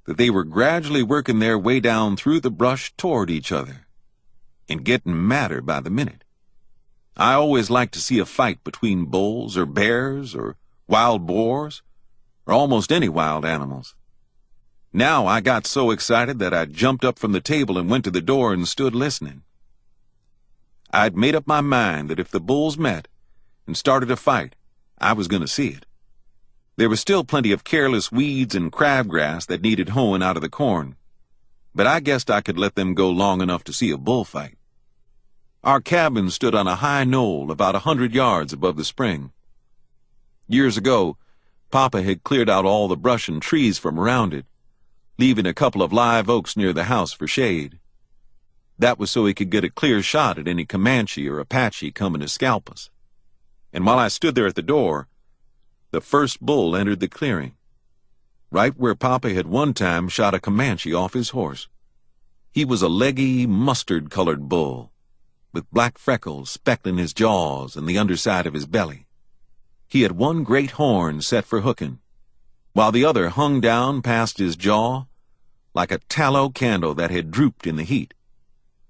that they were gradually working their way down through the brush toward each other and getting madder by the minute. I always liked to see a fight between bulls or bears or wild boars or almost any wild animals. Now I got so excited that I jumped up from the table and went to the door and stood listening. I'd made up my mind that if the bulls met and started a fight, I was going to see it. There was still plenty of careless weeds and crabgrass that needed hoeing out of the corn, but I guessed I could let them go long enough to see a bullfight. Our cabin stood on a high knoll about 100 yards above the spring. Years ago, Papa had cleared out all the brush and trees from around it, leaving a couple of live oaks near the house for shade. That was so he could get a clear shot at any Comanche or Apache coming to scalp us. And while I stood there at the door, the first bull entered the clearing, right where Papa had one time shot a Comanche off his horse. He was a leggy, mustard-colored bull, with black freckles speckling his jaws and the underside of his belly. He had one great horn set for hooking, while the other hung down past his jaw like a tallow candle that had drooped in the heat.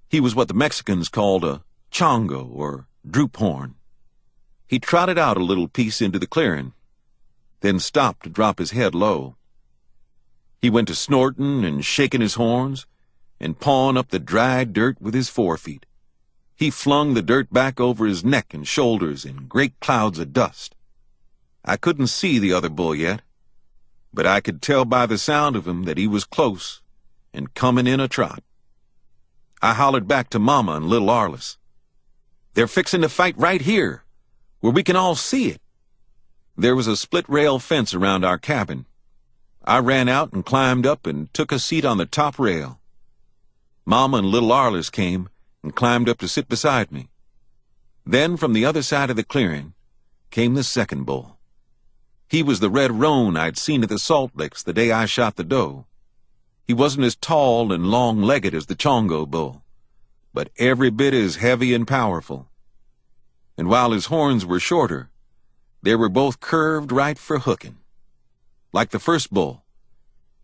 He was what the Mexicans called a chongo, or droop horn. He trotted out a little piece into the clearing, then stopped to drop his head low. He went to snorting and shaking his horns and pawing up the dry dirt with his forefeet. He flung the dirt back over his neck and shoulders in great clouds of dust. I couldn't see the other bull yet, but I could tell by the sound of him that he was close and coming in a trot. I hollered back to Mama and little Arliss, "They're fixing to fight right here, where we can all see it." There was a split-rail fence around our cabin. I ran out and climbed up and took a seat on the top rail. Mama and little Arliss came and climbed up to sit beside me. Then from the other side of the clearing came the second bull. He was the red roan I'd seen at the Salt Licks the day I shot the doe. He wasn't as tall and long-legged as the Chongo bull, but every bit as heavy and powerful. And while his horns were shorter, they were both curved right for hooking. Like the first bull,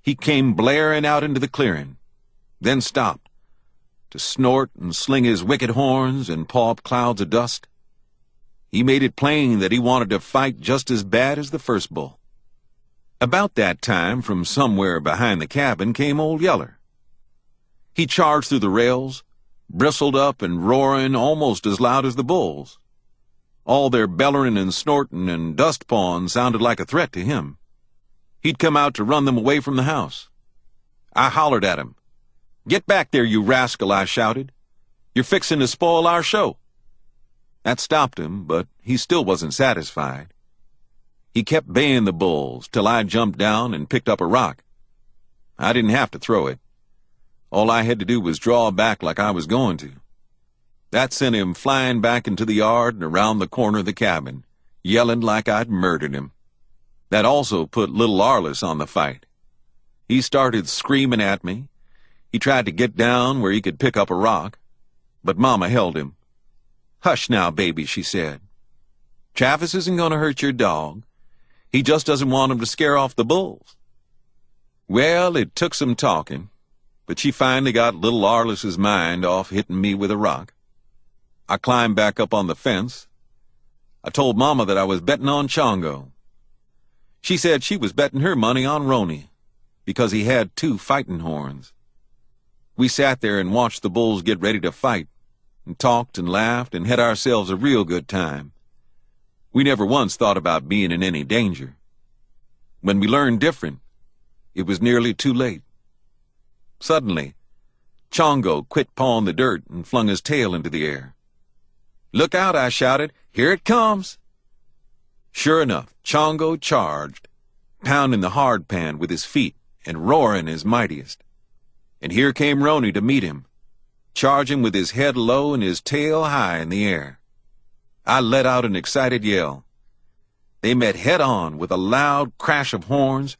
he came blaring out into the clearing, then stopped to snort and sling his wicked horns and paw up clouds of dust. He made it plain that he wanted to fight just as bad as the first bull. About that time, from somewhere behind the cabin, came old Yeller. He charged through the rails, bristled up and roaring almost as loud as the bulls. All their bellering and snorting and dust pawing sounded like a threat to him. He'd come out to run them away from the house. I hollered at him. "Get back there, you rascal," I shouted. "You're fixing to spoil our show." That stopped him, but he still wasn't satisfied. He kept baying the bulls till I jumped down and picked up a rock. I didn't have to throw it. All I had to do was draw back like I was going to. That sent him flying back into the yard and around the corner of the cabin, yelling like I'd murdered him. That also put little Arliss on the fight. He started screaming at me. He tried to get down where he could pick up a rock, but Mama held him. "Hush now, baby," she said. "Travis isn't going to hurt your dog. He just doesn't want him to scare off the bulls." Well, it took some talking, but she finally got little Arliss's mind off hitting me with a rock. I climbed back up on the fence. I told Mama that I was betting on Chongo. She said she was betting her money on Roni, because he had 2 fighting horns. We sat there and watched the bulls get ready to fight, and talked and laughed and had ourselves a real good time. We never once thought about being in any danger. When we learned different, it was nearly too late. Suddenly, Chongo quit pawing the dirt and flung his tail into the air. "Look out," I shouted. "Here it comes." Sure enough, Chongo charged, pounding the hard pan with his feet and roaring his mightiest. And here came Roni to meet him, charging with his head low and his tail high in the air. I let out an excited yell. They met head-on with a loud crash of horns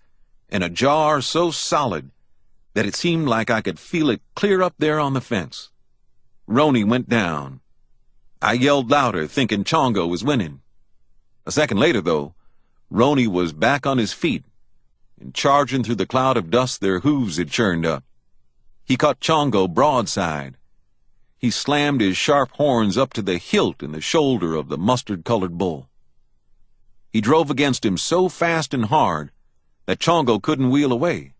and a jar so solid that it seemed like I could feel it clear up there on the fence. Roni went down. I yelled louder, thinking Chongo was winning. A second later, though, Roni was back on his feet and charging through the cloud of dust their hooves had churned up. He caught Chongo broadside. He slammed his sharp horns up to the hilt in the shoulder of the mustard-colored bull. He drove against him so fast and hard that Chongo couldn't wheel away.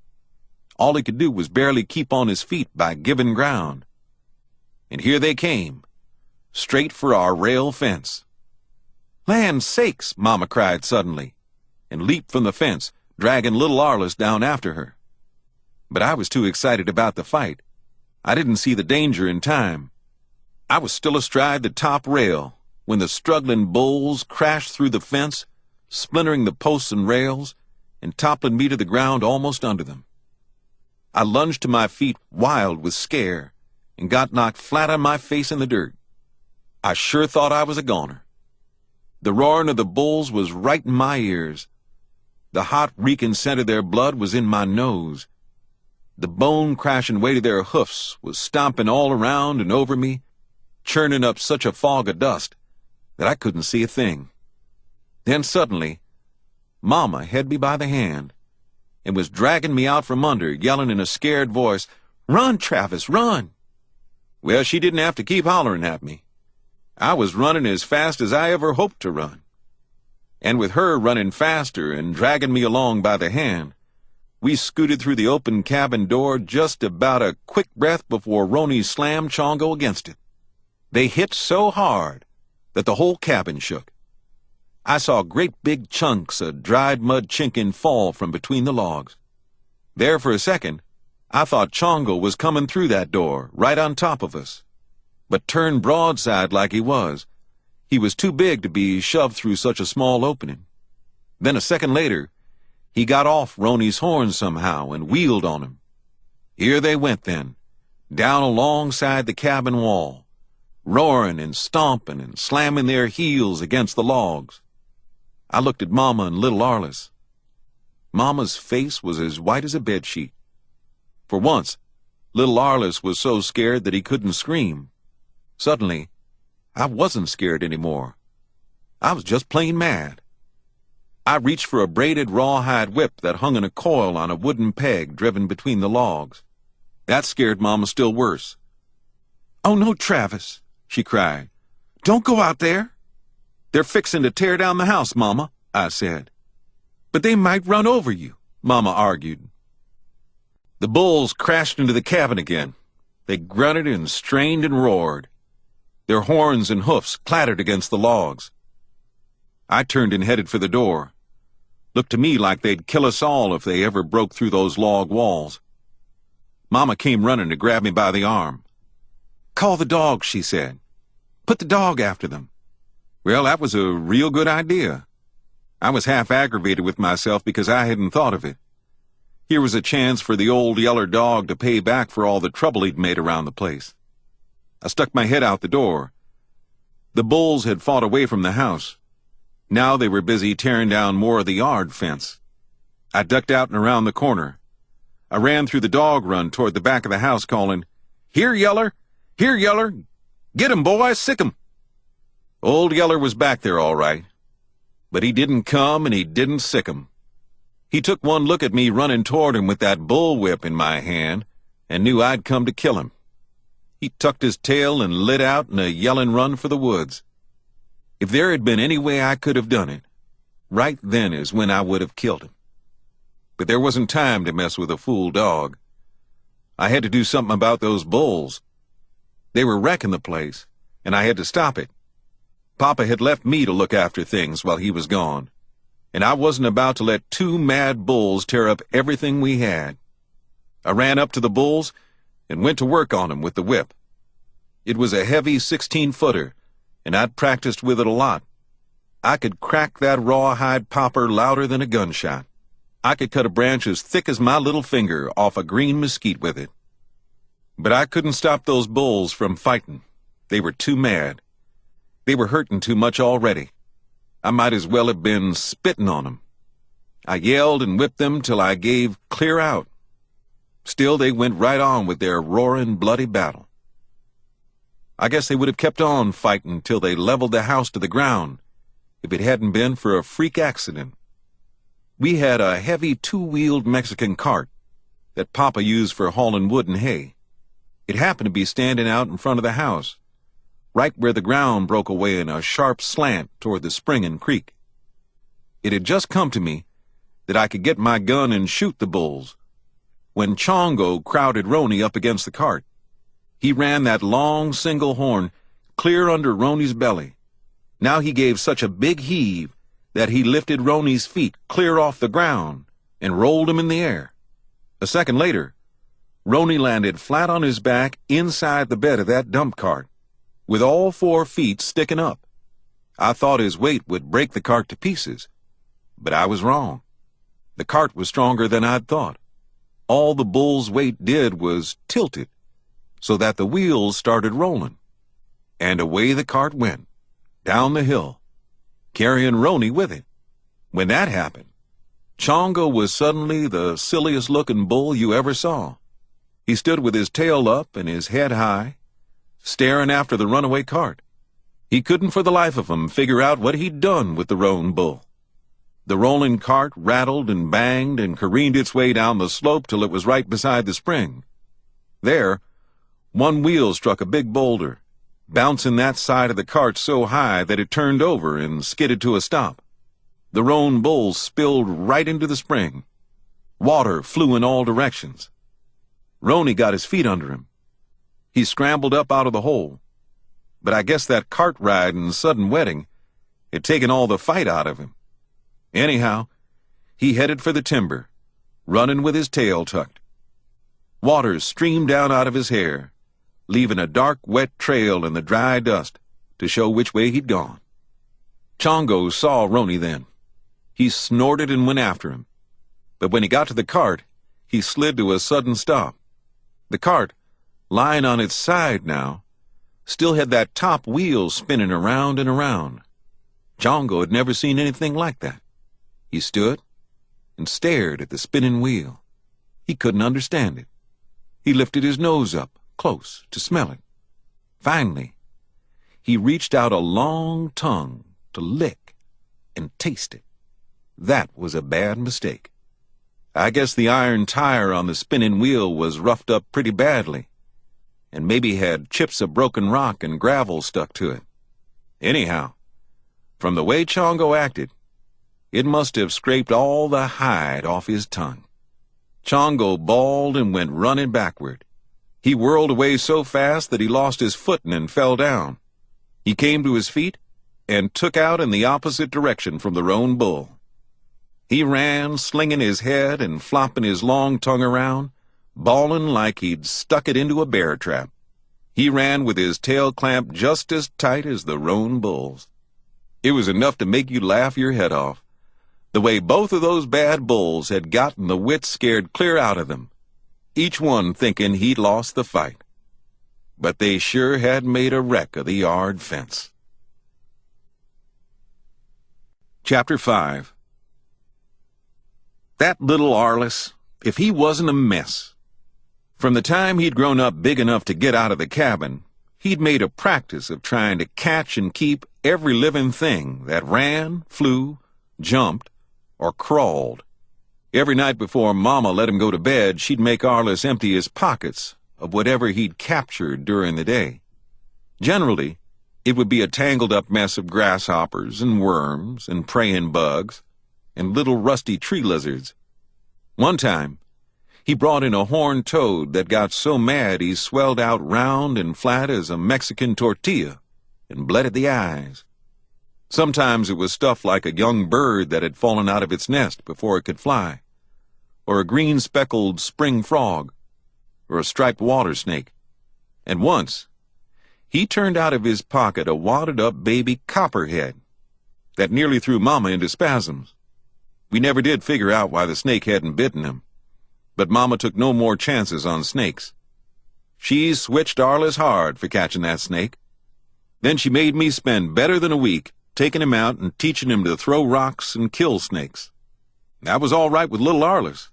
All he could do was barely keep on his feet by giving ground. And here they came, straight for our rail fence. "Land sakes!" Mama cried suddenly, and leaped from the fence, dragging little Arliss down after her. But I was too excited about the fight. I didn't see the danger in time. I was still astride the top rail when the struggling bulls crashed through the fence, splintering the posts and rails, and toppling me to the ground almost under them. I lunged to my feet, wild with scare, and got knocked flat on my face in the dirt. I sure thought I was a goner. The roaring of the bulls was right in my ears. The hot, reeking scent of their blood was in my nose. The bone-crashing weight of their hoofs was stomping all around and over me, churning up such a fog of dust that I couldn't see a thing. Then suddenly, Mama had me by the hand and was dragging me out from under, yelling in a scared voice, "Run, Travis, run!" Well, she didn't have to keep hollering at me. I was running as fast as I ever hoped to run. And with her running faster and dragging me along by the hand, we scooted through the open cabin door just about a quick breath before Roni slammed Chongo against it. They hit so hard that the whole cabin shook. I saw great big chunks of dried mud chinking fall from between the logs. There for a second, I thought Chongo was coming through that door, right on top of us. But turned broadside like he was too big to be shoved through such a small opening. Then a second later, he got off Roni's horns somehow and wheeled on him. Here they went then, down alongside the cabin wall, roaring and stomping and slamming their heels against the logs. I looked at Mama and little Arliss. Mama's face was as white as a bedsheet. For once, little Arliss was so scared that he couldn't scream. Suddenly, I wasn't scared anymore. I was just plain mad. I reached for a braided rawhide whip that hung in a coil on a wooden peg driven between the logs. That scared Mama still worse. "Oh, no, Travis," she cried. "Don't go out there." "They're fixing to tear down the house, Mama," I said. "But they might run over you," Mama argued. The bulls crashed into the cabin again. They grunted and strained and roared. Their horns and hoofs clattered against the logs. I turned and headed for the door. Looked to me like they'd kill us all if they ever broke through those log walls. Mama came running to grab me by the arm. "Call the dog," she said. "Put the dog after them." Well, that was a real good idea. I was half aggravated with myself because I hadn't thought of it. Here was a chance for the old Yeller dog to pay back for all the trouble he'd made around the place. I stuck my head out the door. The bulls had fought away from the house. Now they were busy tearing down more of the yard fence. I ducked out and around the corner. I ran through the dog run toward the back of the house calling, "Here, Yeller! Here, Yeller! Get 'em, boys! Sick 'em!" Old Yeller was back there all right, but he didn't come and he didn't sick 'em. He took one look at me running toward him with that bullwhip in my hand and knew I'd come to kill him. He tucked his tail and lit out in a yelling run for the woods. If there had been any way I could have done it, right then is when I would have killed him. But there wasn't time to mess with a fool dog. I had to do something about those bulls. They were wrecking the place, and I had to stop it. Papa had left me to look after things while he was gone, and I wasn't about to let two mad bulls tear up everything we had. I ran up to the bulls and went to work on them with the whip. It was a heavy 16-footer, and I'd practiced with it a lot. I could crack that rawhide popper louder than a gunshot. I could cut a branch as thick as my little finger off a green mesquite with it. But I couldn't stop those bulls from fighting. They were too mad. They were hurting too much already. I might as well have been spitting on them. I yelled and whipped them till I gave clear out. Still, they went right on with their roaring, bloody battle. I guess they would have kept on fighting till they leveled the house to the ground if it hadn't been for a freak accident. We had a heavy two-wheeled Mexican cart that Papa used for hauling wood and hay. It happened to be standing out in front of the house, right where the ground broke away in a sharp slant toward the spring and creek. It had just come to me that I could get my gun and shoot the bulls when Chongo crowded Roni up against the cart. He ran that long single horn clear under Roni's belly. Now he gave such a big heave that he lifted Roni's feet clear off the ground and rolled him in the air. A second later, Roni landed flat on his back inside the bed of that dump cart, with all 4 feet sticking up. I thought his weight would break the cart to pieces, but I was wrong. The cart was stronger than I'd thought. All the bull's weight did was tilt it, so that the wheels started rolling. And away the cart went, down the hill, carrying Roni with it. When that happened, Chongo was suddenly the silliest-looking bull you ever saw. He stood with his tail up and his head high, staring after the runaway cart. He couldn't for the life of him figure out what he'd done with the roan bull. The rolling cart rattled and banged and careened its way down the slope till it was right beside the spring. There, one wheel struck a big boulder, bouncing that side of the cart so high that it turned over and skidded to a stop. The roan bull spilled right into the spring. Water flew in all directions. Roni got his feet under him. He scrambled up out of the hole, but I guess that cart ride and sudden wetting had taken all the fight out of him. Anyhow, he headed for the timber, running with his tail tucked. Water streamed down out of his hair, leaving a dark, wet trail in the dry dust to show which way he'd gone. Chongo saw Roni then. He snorted and went after him, but when he got to the cart, he slid to a sudden stop. The cart, lying on its side now, still had that top wheel spinning around and around. Chongo had never seen anything like that. He stood and stared at the spinning wheel. He couldn't understand it. He lifted his nose up close to smell it. Finally, he reached out a long tongue to lick and taste it. That was a bad mistake. I guess the iron tire on the spinning wheel was roughed up pretty badly, and maybe had chips of broken rock and gravel stuck to it. Anyhow, from the way Chongo acted, it must have scraped all the hide off his tongue. Chongo bawled and went running backward. He whirled away so fast that he lost his footing and fell down. He came to his feet and took out in the opposite direction from the roan bull. He ran, slinging his head and flopping his long tongue around, bawling like he'd stuck it into a bear trap. He ran with his tail clamped just as tight as the roan bull's. It was enough to make you laugh your head off, the way both of those bad bulls had gotten the wits scared clear out of them, each one thinking he'd lost the fight. But they sure had made a wreck of the yard fence. Chapter 5. That little Arliss, if he wasn't a mess. From the time he'd grown up big enough to get out of the cabin, he'd made a practice of trying to catch and keep every living thing that ran, flew, jumped, or crawled. Every night before Mama let him go to bed, she'd make Arliss empty his pockets of whatever he'd captured during the day. Generally, it would be a tangled-up mess of grasshoppers and worms and praying bugs and little rusty tree lizards. One time, he brought in a horned toad that got so mad he swelled out round and flat as a Mexican tortilla and bled at the eyes. Sometimes it was stuff like a young bird that had fallen out of its nest before it could fly, or a green-speckled spring frog, or a striped water snake. And once, he turned out of his pocket a wadded-up baby copperhead that nearly threw Mama into spasms. We never did figure out why the snake hadn't bitten him, but Mama took no more chances on snakes. She switched Arliss hard for catching that snake. Then she made me spend better than a week taking him out and teaching him to throw rocks and kill snakes. That was all right with little Arliss.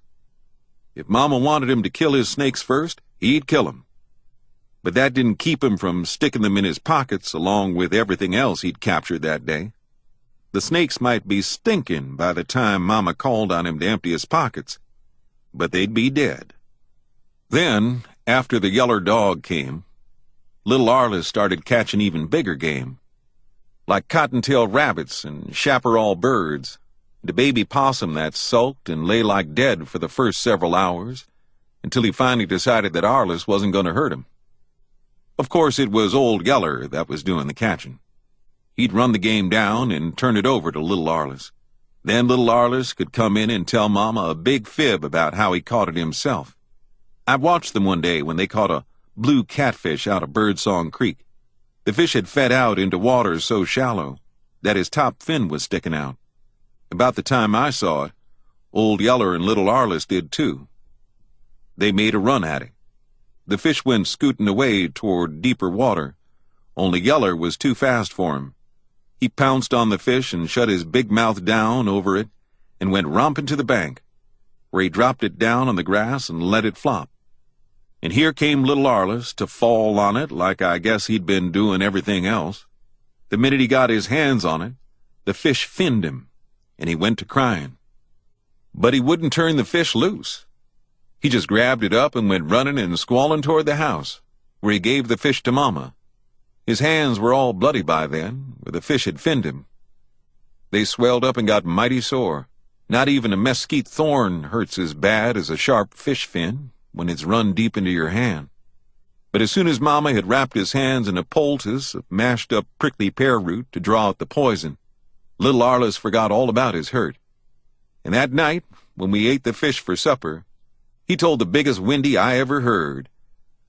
If Mama wanted him to kill his snakes first, he'd kill them. But that didn't keep him from sticking them in his pockets along with everything else he'd captured that day. The snakes might be stinking by the time Mama called on him to empty his pockets, but they'd be dead. Then, after the Yeller dog came, little Arliss started catching even bigger game, like cottontail rabbits and chaparral birds, and a baby possum that sulked and lay like dead for the first several hours, until he finally decided that Arliss wasn't going to hurt him. Of course, it was old Yeller that was doing the catching. He'd run the game down and turn it over to little Arliss. Then little Arliss could come in and tell Mama a big fib about how he caught it himself. I watched them one day when they caught a blue catfish out of Birdsong Creek. The fish had fed out into waters so shallow that his top fin was sticking out. About the time I saw it, old Yeller and little Arliss did too. They made a run at it. The fish went scooting away toward deeper water, only Yeller was too fast for him. He pounced on the fish and shut his big mouth down over it and went romping to the bank, where he dropped it down on the grass and let it flop. And here came little Arliss to fall on it like I guess he'd been doing everything else. The minute he got his hands on it, the fish finned him, and he went to crying. But he wouldn't turn the fish loose. He just grabbed it up and went running and squalling toward the house, where he gave the fish to Mama. His hands were all bloody by then, where the fish had finned him. They swelled up and got mighty sore. Not even a mesquite thorn hurts as bad as a sharp fish fin when it's run deep into your hand. But as soon as Mama had wrapped his hands in a poultice of mashed-up prickly pear root to draw out the poison, little Arliss forgot all about his hurt. And that night, when we ate the fish for supper, he told the biggest windy I ever heard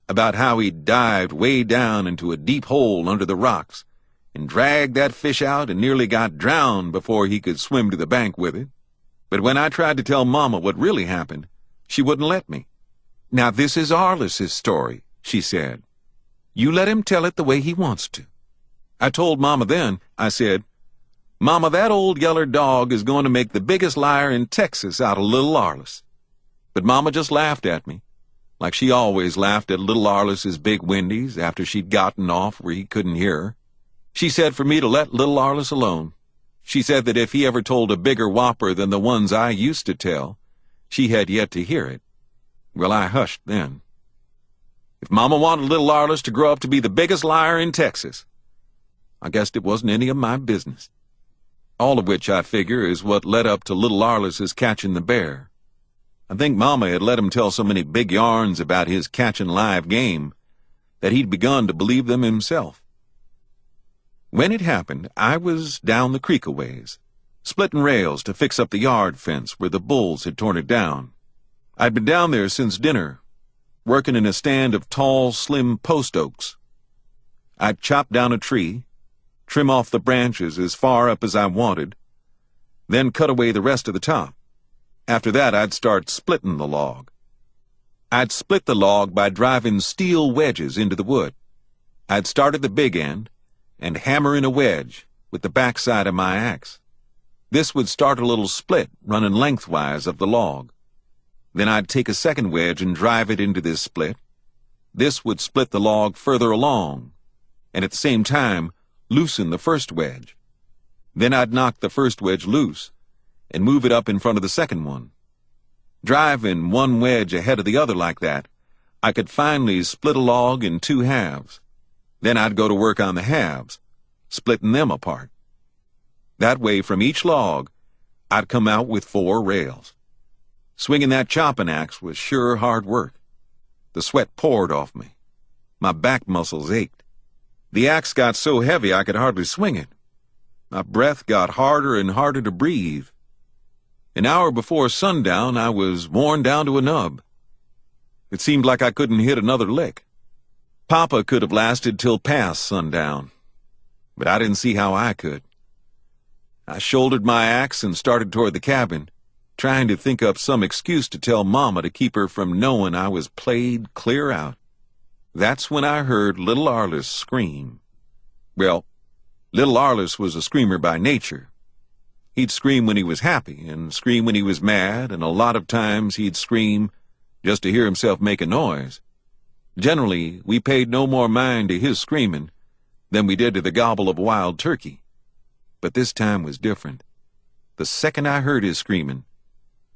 about how he dived way down into a deep hole under the rocks and dragged that fish out and nearly got drowned before he could swim to the bank with it. But when I tried to tell Mama what really happened, she wouldn't let me. "Now this is Arliss's story," she said. "You let him tell it the way he wants to." I told Mama then, I said, "Mama, that old Yeller dog is going to make the biggest liar in Texas out of little Arliss." But Mama just laughed at me, like she always laughed at little Arliss's big windies after she'd gotten off where he couldn't hear her. She said for me to let little Arliss alone. She said that if he ever told a bigger whopper than the ones I used to tell, she had yet to hear it. Well, I hushed then. If Mama wanted little Arliss to grow up to be the biggest liar in Texas, I guessed it wasn't any of my business. All of which, I figure, is what led up to little Arliss's catching the bear. I think Mama had let him tell so many big yarns about his catching live game that he'd begun to believe them himself. When it happened, I was down the creek a ways, splitting rails to fix up the yard fence where the bulls had torn it down. I'd been down there since dinner, working in a stand of tall, slim post oaks. I'd chop down a tree, trim off the branches as far up as I wanted, then cut away the rest of the top. After that, I'd start splitting the log. I'd split the log by driving steel wedges into the wood. I'd start at the big end and hammer in a wedge with the backside of my axe. This would start a little split running lengthwise of the log. Then I'd take a second wedge and drive it into this split. This would split the log further along, and at the same time loosen the first wedge. Then I'd knock the first wedge loose and move it up in front of the second one. Driving one wedge ahead of the other like that, I could finally split a log in two halves. Then I'd go to work on the halves, splitting them apart. That way, from each log, I'd come out with 4 rails. Swinging that chopping axe was sure hard work. The sweat poured off me. My back muscles ached. The axe got so heavy I could hardly swing it. My breath got harder and harder to breathe. An hour before sundown, I was worn down to a nub. It seemed like I couldn't hit another lick. Papa could have lasted till past sundown, but I didn't see how I could. I shouldered my axe and started toward the cabin, trying to think up some excuse to tell Mama to keep her from knowing I was played clear out. That's when I heard little Arliss scream. Well, little Arliss was a screamer by nature. He'd scream when he was happy and scream when he was mad, and a lot of times he'd scream just to hear himself make a noise. Generally, we paid no more mind to his screaming than we did to the gobble of a wild turkey. But this time was different. The second I heard his screaming,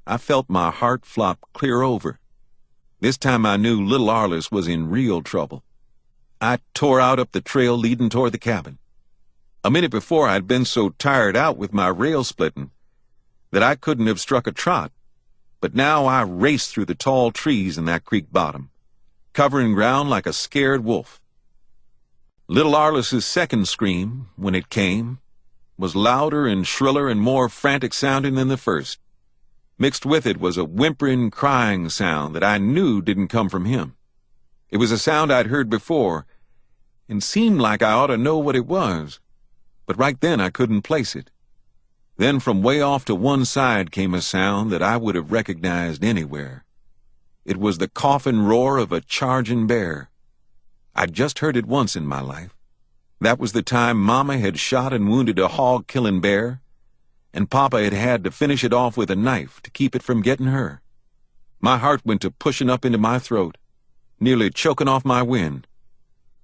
I felt my heart flop clear over. This time I knew little Arliss was in real trouble. I tore out up the trail leading toward the cabin. A minute before I'd been so tired out with my rail splitting that I couldn't have struck a trot, but now I raced through the tall trees in that creek bottom, covering ground like a scared wolf. Little Arliss's second scream, when it came, was louder and shriller and more frantic sounding than the first. Mixed with it was a whimpering, crying sound that I knew didn't come from him. It was a sound I'd heard before, and seemed like I ought to know what it was, but right then I couldn't place it. Then from way off to one side came a sound that I would have recognized anywhere. It was the coughing roar of a charging bear. I'd just heard it once in my life. That was the time Mama had shot and wounded a hog-killing bear, and Papa had had to finish it off with a knife to keep it from getting her. My heart went to pushing up into my throat, nearly choking off my wind.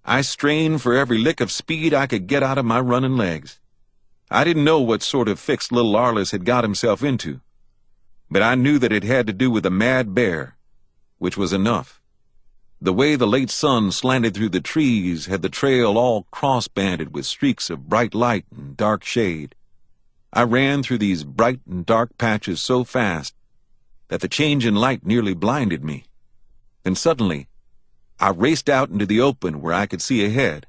I strained for every lick of speed I could get out of my running legs. I didn't know what sort of fix little Arliss had got himself into, but I knew that it had to do with a mad bear, which was enough. The way the late sun slanted through the trees had the trail all cross-banded with streaks of bright light and dark shade. I ran through these bright and dark patches so fast that the change in light nearly blinded me. Then suddenly, I raced out into the open where I could see ahead,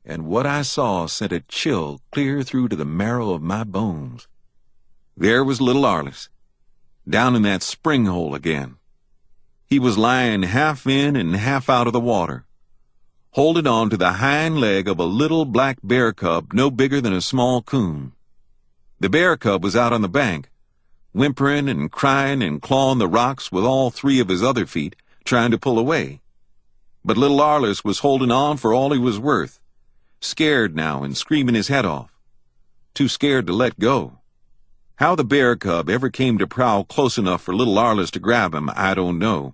and what I saw sent a chill clear through to the marrow of my bones. There was little Arliss, down in that spring hole again. He was lying half in and half out of the water, holding on to the hind leg of a little black bear cub no bigger than a small coon. The bear cub was out on the bank, whimpering and crying and clawing the rocks with all 3 of his other feet, trying to pull away. But little Arliss was holding on for all he was worth, scared now and screaming his head off, too scared to let go. How the bear cub ever came to prowl close enough for little Arliss to grab him, I don't know.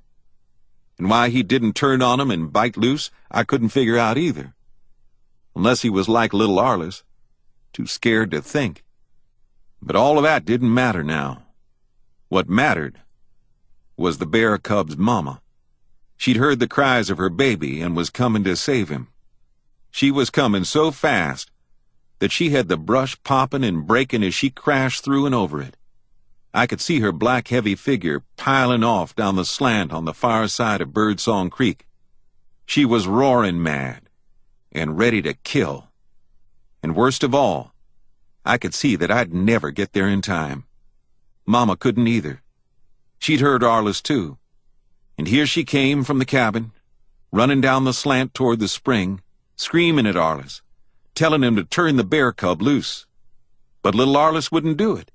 And why he didn't turn on him and bite loose, I couldn't figure out either. Unless he was like little Arliss, too scared to think. But all of that didn't matter now. What mattered was the bear cub's mama. She'd heard the cries of her baby and was coming to save him. She was coming so fast that she had the brush popping and breaking as she crashed through and over it. I could see her black heavy figure piling off down the slant on the far side of Birdsong Creek. She was roaring mad and ready to kill. And worst of all, I could see that I'd never get there in time. Mama couldn't either. She'd heard Arliss too. And here she came from the cabin, running down the slant toward the spring, screaming at Arliss, telling him to turn the bear cub loose. But little Arliss wouldn't do it.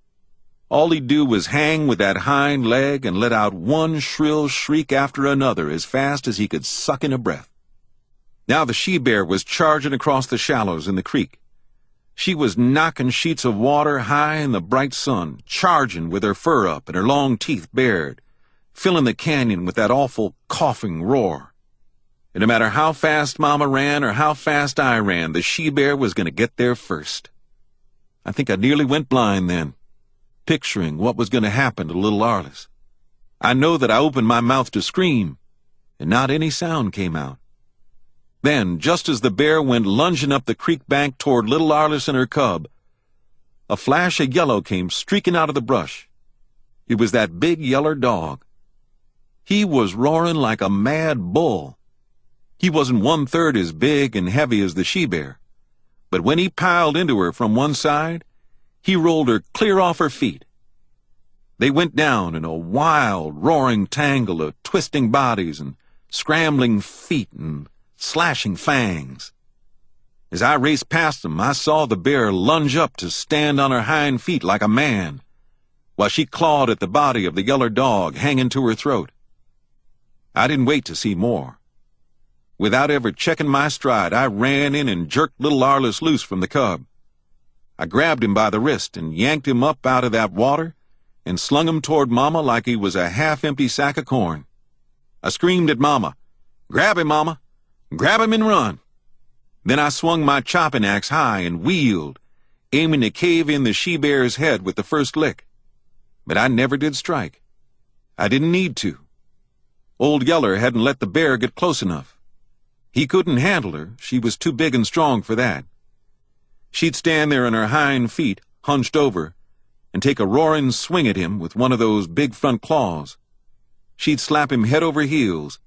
All he'd do was hang with that hind leg and let out one shrill shriek after another as fast as he could suck in a breath. Now the she-bear was charging across the shallows in the creek. She was knocking sheets of water high in the bright sun, charging with her fur up and her long teeth bared, filling the canyon with that awful coughing roar. And no matter how fast Mama ran or how fast I ran, the she-bear was going to get there first. I think I nearly went blind then, picturing what was going to happen to little Arliss. I know that I opened my mouth to scream, and not any sound came out. Then, just as the bear went lunging up the creek bank toward little Arliss and her cub, a flash of yellow came streaking out of the brush. It was that big Yeller dog. He was roaring like a mad bull. He wasn't 1/3 as big and heavy as the she-bear, but when he piled into her from one side, he rolled her clear off her feet. They went down in a wild, roaring tangle of twisting bodies and scrambling feet and slashing fangs. As I raced past them, I saw the bear lunge up to stand on her hind feet like a man, while she clawed at the body of the Yeller dog hanging to her throat. I didn't wait to see more. Without ever checking my stride, I ran in and jerked little Arliss loose from the cub. I grabbed him by the wrist and yanked him up out of that water and slung him toward Mama like he was a half-empty sack of corn. I screamed at Mama, "Grab him, Mama! Grab him and run!" Then I swung my chopping axe high and wheeled, aiming to cave in the she-bear's head with the first lick. But I never did strike. I didn't need to. Old Yeller hadn't let the bear get close enough. He couldn't handle her. She was too big and strong for that. She'd stand there on her hind feet, hunched over, and take a roaring swing at him with one of those big front claws. She'd slap him head over heels.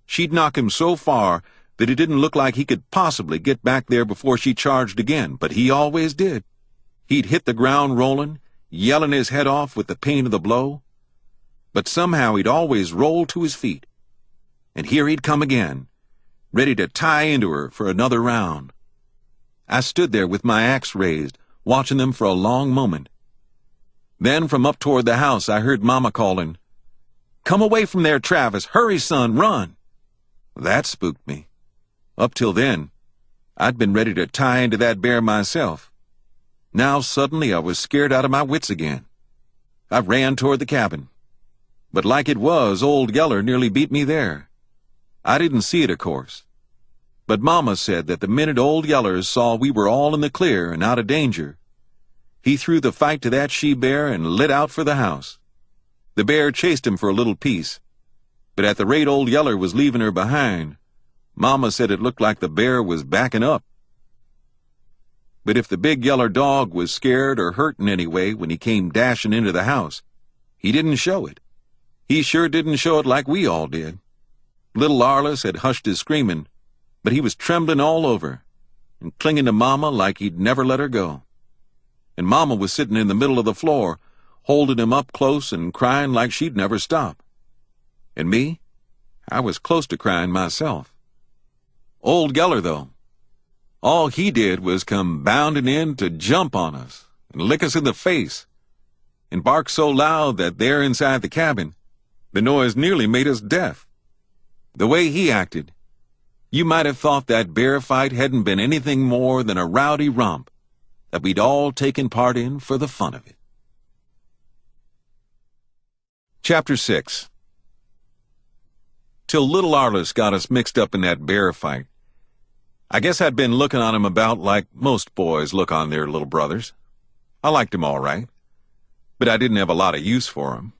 She'd knock him so far that it didn't look like he could possibly get back there before she charged again, but he always did. He'd hit the ground rolling, yelling his head off with the pain of the blow, but somehow he'd always roll to his feet. And here he'd come again, ready to tie into her for another round. I stood there with my axe raised, watching them for a long moment. Then from up toward the house I heard Mama calling, "Come away from there, Travis! Hurry, son, run!" That spooked me. Up till then, I'd been ready to tie into that bear myself. Now suddenly I was scared out of my wits again. I ran toward the cabin. But like it was, old Yeller nearly beat me there. I didn't see it, of course. But Mama said that the minute old Yeller saw we were all in the clear and out of danger, he threw the fight to that she-bear and lit out for the house. The bear chased him for a little piece, but at the rate old Yeller was leaving her behind, Mama said it looked like the bear was backing up. But if the big Yeller dog was scared or hurt in any way when he came dashing into the house, he didn't show it. He sure didn't show it like we all did. Little Arliss had hushed his screaming, but he was trembling all over and clinging to Mama like he'd never let her go. And Mama was sitting in the middle of the floor, holding him up close and crying like she'd never stop. And me, I was close to crying myself. Old Yeller, though, all he did was come bounding in to jump on us and lick us in the face and bark so loud that there inside the cabin, the noise nearly made us deaf. The way he acted, you might have thought that bear fight hadn't been anything more than a rowdy romp that we'd all taken part in for the fun of it. Chapter 6. Till little Arliss got us mixed up in that bear fight, I guess I'd been looking on him about like most boys look on their little brothers. I liked him all right, but I didn't have a lot of use for him.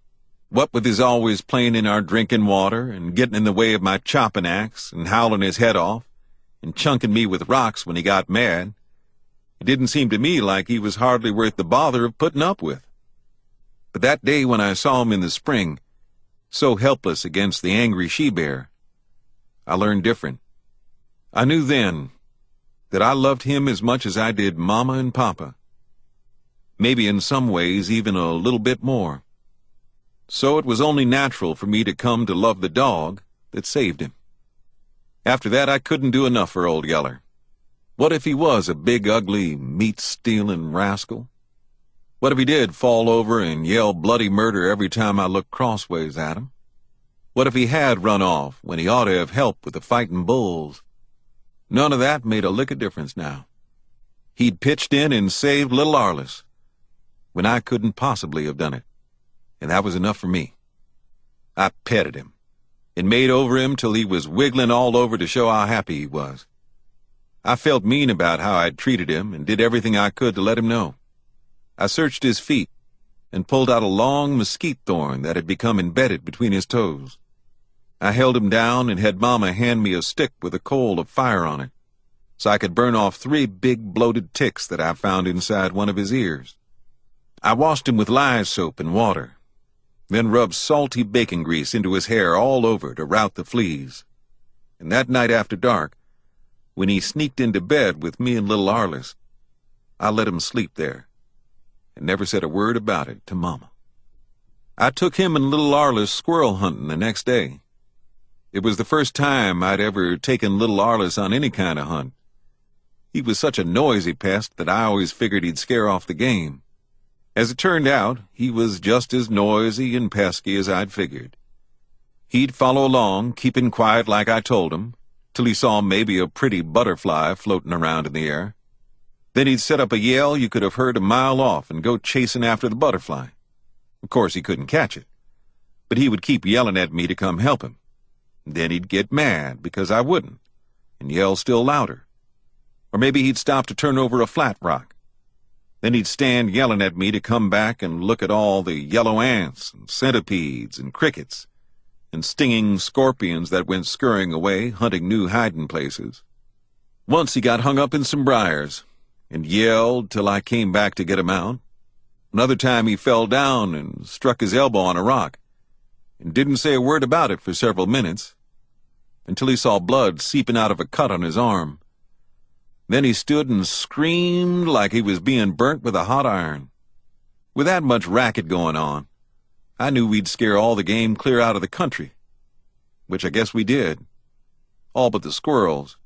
What with his always playing in our drinking water and getting in the way of my chopping axe and howling his head off and chunking me with rocks when he got mad, it didn't seem to me like he was hardly worth the bother of putting up with. But that day when I saw him in the spring, so helpless against the angry she-bear, I learned different. I knew then that I loved him as much as I did Mama and Papa. Maybe in some ways even a little bit more. So it was only natural for me to come to love the dog that saved him. After that, I couldn't do enough for old Yeller. What if he was a big, ugly, meat-stealing rascal? What if he did fall over and yell bloody murder every time I looked crossways at him? What if he had run off when he ought to have helped with the fighting bulls? None of that made a lick of difference now. He'd pitched in and saved little Arliss, when I couldn't possibly have done it, and that was enough for me. I petted him and made over him till he was wiggling all over to show how happy he was. I felt mean about how I'd treated him and did everything I could to let him know. I searched his feet and pulled out a long mesquite thorn that had become embedded between his toes. I held him down and had Mama hand me a stick with a coal of fire on it, so I could burn off 3 big bloated ticks that I found inside one of his ears. I washed him with lye soap and water, then rubbed salty bacon grease into his hair all over to rout the fleas. And that night after dark, when he sneaked into bed with me and little Arliss, I let him sleep there and never said a word about it to Mama. I took him and little Arliss squirrel hunting the next day. It was the first time I'd ever taken little Arliss on any kind of hunt. He was such a noisy pest that I always figured he'd scare off the game. As it turned out, he was just as noisy and pesky as I'd figured. He'd follow along, keeping quiet like I told him, till he saw maybe a pretty butterfly floating around in the air. Then he'd set up a yell you could have heard a mile off and go chasing after the butterfly. Of course, he couldn't catch it, but he would keep yelling at me to come help him. Then he'd get mad because I wouldn't, and yell still louder. Or maybe he'd stop to turn over a flat rock. Then he'd stand yelling at me to come back and look at all the yellow ants and centipedes and crickets and stinging scorpions that went scurrying away, hunting new hiding places. Once he got hung up in some briars and yelled till I came back to get him out. Another time he fell down and struck his elbow on a rock and didn't say a word about it for several minutes, until he saw blood seeping out of a cut on his arm. Then he stood and screamed like he was being burnt with a hot iron. With that much racket going on, I knew we'd scare all the game clear out of the country, which I guess we did. All but the squirrels.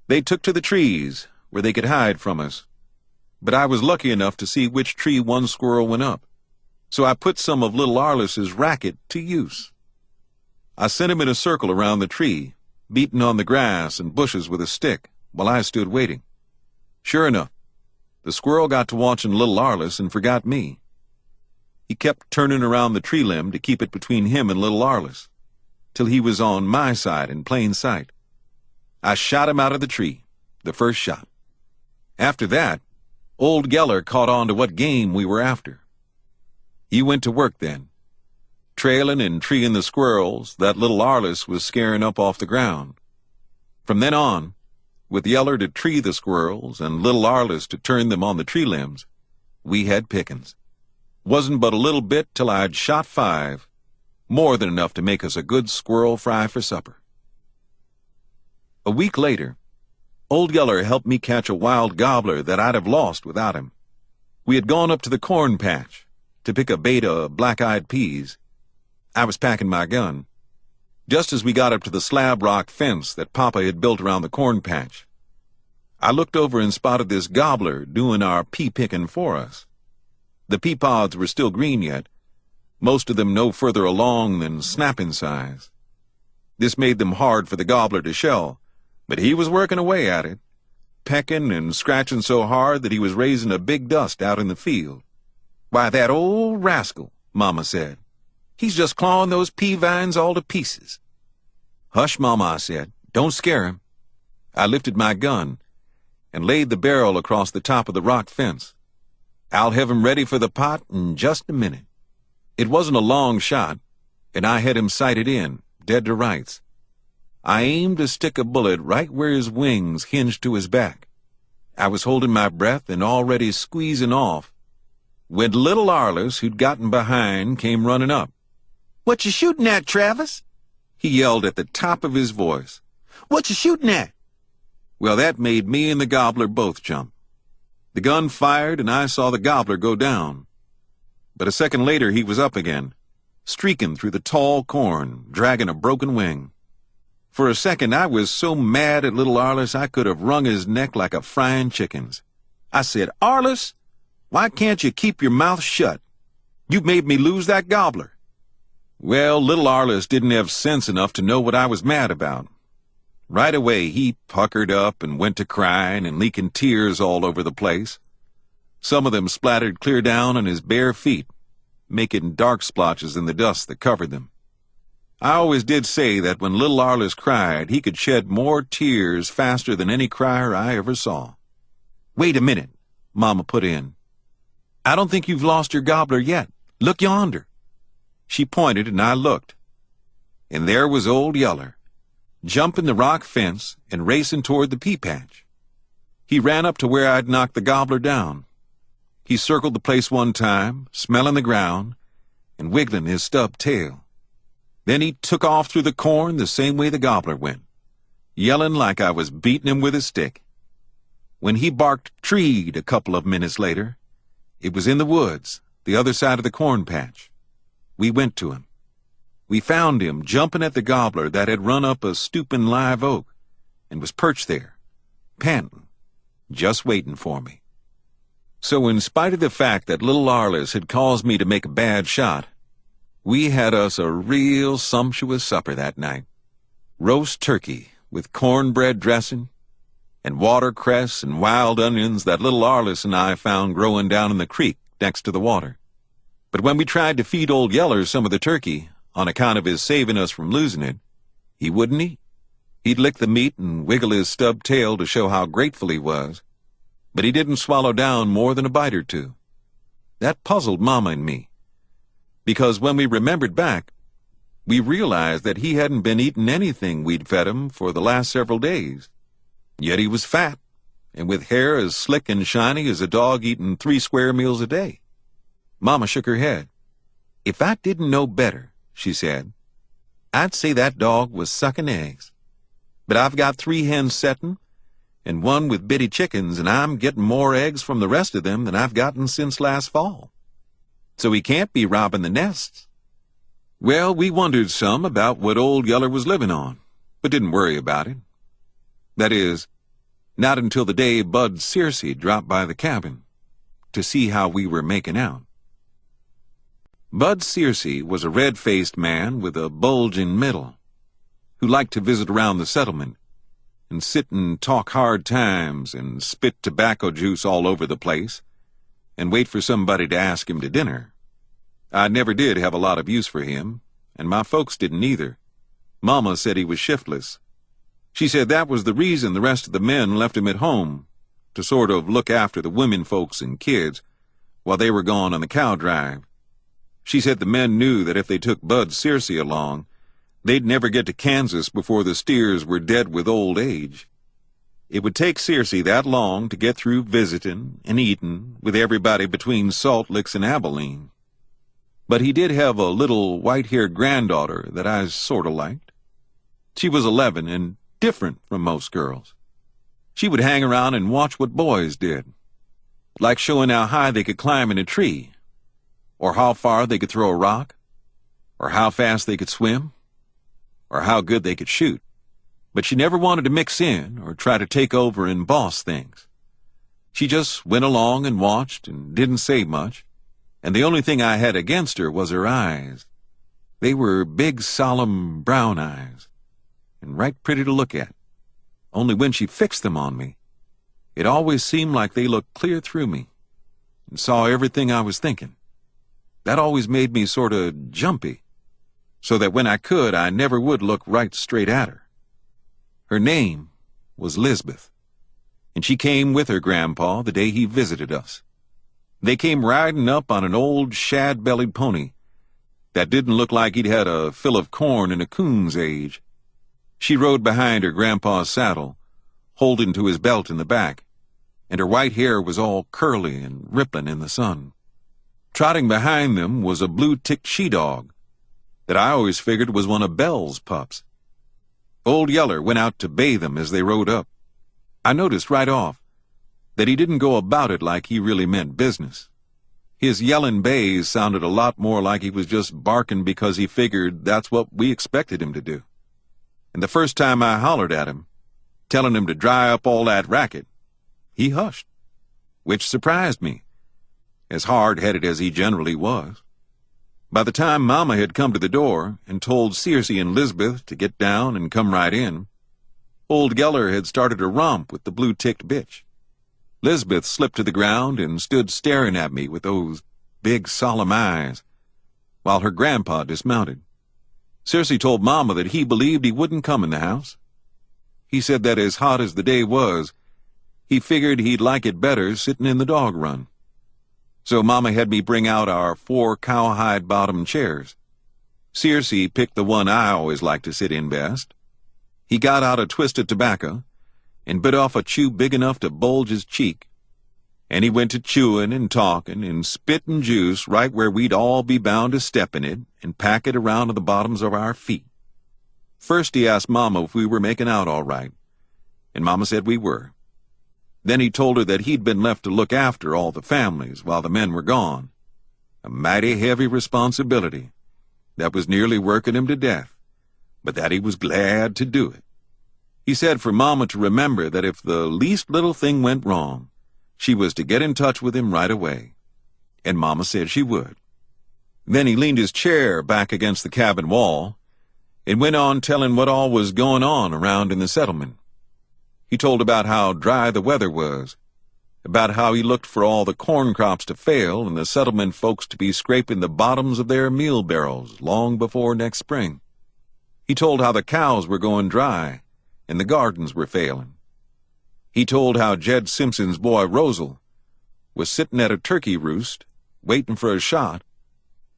They took to the trees, where they could hide from us. But I was lucky enough to see which tree one squirrel went up, so I put some of little Arliss's racket to use. I sent him in a circle around the tree, beating on the grass and bushes with a stick, while I stood waiting. Sure enough, the squirrel got to watching little Arliss and forgot me. He kept turning around the tree limb to keep it between him and little Arliss, till he was on my side in plain sight. I shot him out of the tree, the first shot. After that, old Yeller caught on to what game we were after. He went to work then, trailing and treeing the squirrels that little Arliss was scaring up off the ground. From then on, with Yeller to tree the squirrels and little Arliss to turn them on the tree limbs, we had pickings. Wasn't but a little bit till I'd shot 5, more than enough to make us a good squirrel fry for supper. A week later, old Yeller helped me catch a wild gobbler that I'd have lost without him. We had gone up to the corn patch to pick a bait of black-eyed peas. I was packing my gun. Just as we got up to the slab rock fence that Papa had built around the corn patch, I looked over and spotted this gobbler doing our pea picking for us. The pea pods were still green yet, most of them no further along than snapping size. This made them hard for the gobbler to shell, but he was working away at it, pecking and scratching so hard that he was raising a big dust out in the field. "Why, that old rascal," Mama said. "He's just clawing those pea vines all to pieces." "Hush, Mama," I said. "Don't scare him." I lifted my gun and laid the barrel across the top of the rock fence. "I'll have him ready for the pot in just a minute." It wasn't a long shot, and I had him sighted in, dead to rights. I aimed to stick a bullet right where his wings hinged to his back. I was holding my breath and already squeezing off, when little Arliss, who'd gotten behind, came running up. "What you shooting at, Travis?" he yelled at the top of his voice. "What you shooting at?" Well, that made me and the gobbler both jump. The gun fired, and I saw the gobbler go down. But a second later, he was up again, streaking through the tall corn, dragging a broken wing. For a second, I was so mad at little Arliss I could have wrung his neck like a frying chicken's. I said, "Arliss, why can't you keep your mouth shut? You've made me lose that gobbler." Well, little Arliss didn't have sense enough to know what I was mad about. Right away, he puckered up and went to crying and leaking tears all over the place. Some of them splattered clear down on his bare feet, making dark splotches in the dust that covered them. I always did say that when little Arliss cried, he could shed more tears faster than any crier I ever saw. "Wait a minute," Mama put in. "I don't think you've lost your gobbler yet. Look yonder." She pointed, and I looked. And there was old Yeller, jumping the rock fence and racing toward the pea patch. He ran up to where I'd knocked the gobbler down. He circled the place one time, smelling the ground and wiggling his stubbed tail. Then he took off through the corn the same way the gobbler went, yelling like I was beating him with a stick. When he barked treed a couple of minutes later, it was in the woods, the other side of the corn patch. We went to him. We found him jumping at the gobbler that had run up a stooping live oak and was perched there, panting, just waiting for me. So in spite of the fact that little Arliss had caused me to make a bad shot, we had us a real sumptuous supper that night. Roast turkey with cornbread dressing and watercress and wild onions that little Arliss and I found growing down in the creek next to the water. But when we tried to feed old Yeller some of the turkey, on account of his saving us from losing it, he wouldn't eat. He'd lick the meat and wiggle his stubbed tail to show how grateful he was, but he didn't swallow down more than a bite or two. That puzzled Mama and me, because when we remembered back, we realized that he hadn't been eating anything we'd fed him for the last several days. Yet he was fat, and with hair as slick and shiny as a dog eating 3 square meals a day. Mama shook her head. "If I didn't know better," she said, "I'd say that dog was sucking eggs. But I've got 3 hens setting, and 1 with bitty chickens, and I'm getting more eggs from the rest of them than I've gotten since last fall. So he can't be robbing the nests." Well, we wondered some about what old Yeller was living on, but didn't worry about it. That is, not until the day Bud Searcy dropped by the cabin to see how we were making out. Bud Searcy was a red-faced man with a bulging middle, who liked to visit around the settlement and sit and talk hard times and spit tobacco juice all over the place and wait for somebody to ask him to dinner. I never did have a lot of use for him, and my folks didn't either. Mama said he was shiftless. She said that was the reason the rest of the men left him at home, to sort of look after the women folks and kids while they were gone on the cow drive. She said the men knew that if they took Bud Searcy along, they'd never get to Kansas before the steers were dead with old age. It would take Searcy that long to get through visiting and eating with everybody between Salt Licks and Abilene. But he did have a little white-haired granddaughter that I sort of liked. She was 11 and different from most girls. She would hang around and watch what boys did, like showing how high they could climb in a tree, or how far they could throw a rock, or how fast they could swim, or how good they could shoot. But she never wanted to mix in or try to take over and boss things. She just went along and watched and didn't say much, and the only thing I had against her was her eyes. They were big, solemn brown eyes, and right pretty to look at. Only when she fixed them on me, it always seemed like they looked clear through me and saw everything I was thinking. That always made me sort of jumpy, so that when I could, I never would look right straight at her. Her name was Lisbeth, and she came with her grandpa the day he visited us. They came riding up on an old shad-bellied pony that didn't look like he'd had a fill of corn in a coon's age. She rode behind her grandpa's saddle, holding to his belt in the back, and her white hair was all curly and rippling in the sun. Trotting behind them was a blue-ticked she-dog that I always figured was one of Belle's pups. Old Yeller went out to bathe them as they rode up. I noticed right off that he didn't go about it like he really meant business. His yelling bays sounded a lot more like he was just barking because he figured that's what we expected him to do. And the first time I hollered at him, telling him to dry up all that racket, he hushed, which surprised me, as hard-headed as he generally was. By the time Mama had come to the door and told Circe and Lisbeth to get down and come right in, old Yeller had started a romp with the blue-ticked bitch. Lisbeth slipped to the ground and stood staring at me with those big solemn eyes, while her grandpa dismounted. Circe told Mama that he believed he wouldn't come in the house. He said that as hot as the day was, he figured he'd like it better sitting in the dog run. So Mama had me bring out our 4 cowhide-bottom chairs. Circe picked the one I always liked to sit in best. He got out a twist of tobacco and bit off a chew big enough to bulge his cheek, and he went to chewing and talking and spitting juice right where we'd all be bound to step in it and pack it around to the bottoms of our feet. First he asked Mama if we were making out all right, and Mama said we were. Then he told her that he'd been left to look after all the families while the men were gone. A mighty heavy responsibility that was nearly working him to death, but that he was glad to do it. He said for Mama to remember that if the least little thing went wrong, she was to get in touch with him right away, and Mama said she would. Then he leaned his chair back against the cabin wall and went on telling what all was going on around in the settlement. He told about how dry the weather was, about how he looked for all the corn crops to fail and the settlement folks to be scraping the bottoms of their meal barrels long before next spring. He told how the cows were going dry and the gardens were failing. He told how Jed Simpson's boy Rosal was sitting at a turkey roost, waiting for a shot,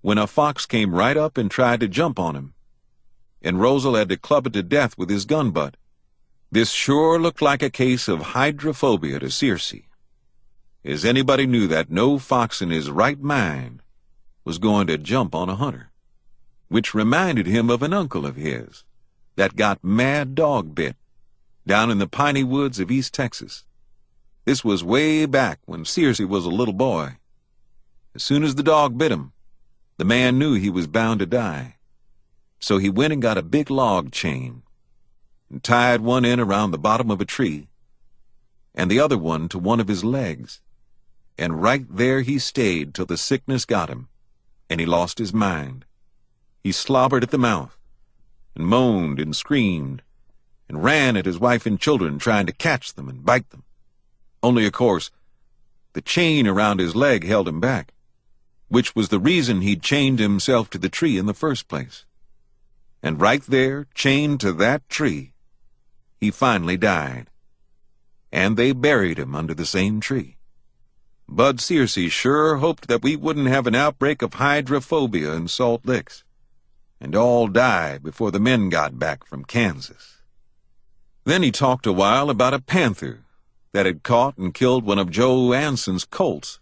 when a fox came right up and tried to jump on him, and Rosal had to club it to death with his gun butt. This sure looked like a case of hydrophobia to Circe, as anybody knew that no fox in his right mind was going to jump on a hunter, which reminded him of an uncle of his that got mad dog bit down in the piney woods of East Texas. This was way back when Circe was a little boy. As soon as the dog bit him, the man knew he was bound to die. So he went and got a big log chain and tied one end around the bottom of a tree and the other one to one of his legs. And right there he stayed till the sickness got him and he lost his mind. He slobbered at the mouth and moaned and screamed and ran at his wife and children trying to catch them and bite them. Only, of course, the chain around his leg held him back, which was the reason he'd chained himself to the tree in the first place. And right there, chained to that tree, he finally died. And they buried him under the same tree. Bud Circe sure hoped that we wouldn't have an outbreak of hydrophobia in Salt Licks and all die before the men got back from Kansas. Then he talked a while about a panther that had caught and killed one of Joe Anson's colts,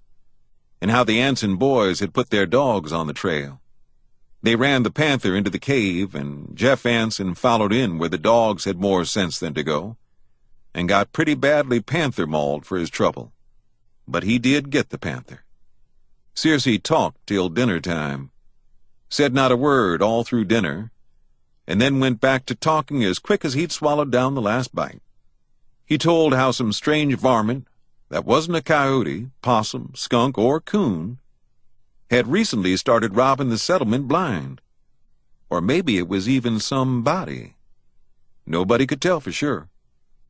and how the Anson boys had put their dogs on the trail. They ran the panther into the cave, and Jeff Anson followed in where the dogs had more sense than to go, and got pretty badly panther-mauled for his trouble. But he did get the panther. Circe talked till dinner time, said not a word all through dinner, and then went back to talking as quick as he'd swallowed down the last bite. He told how some strange varmint, that wasn't a coyote, possum, skunk, or coon, had recently started robbing the settlement blind. Or maybe it was even somebody. Nobody could tell for sure.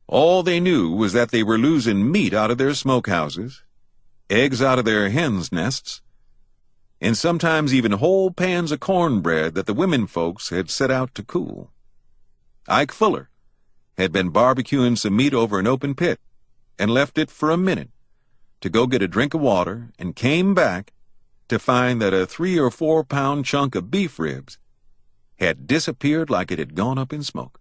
All they knew was that they were losing meat out of their smokehouses, eggs out of their hens' nests, and sometimes even whole pans of cornbread that the women folks had set out to cool. Ike Fuller had been barbecuing some meat over an open pit and left it for a minute to go get a drink of water and came back to find that a 3 or 4 pound chunk of beef ribs had disappeared like it had gone up in smoke.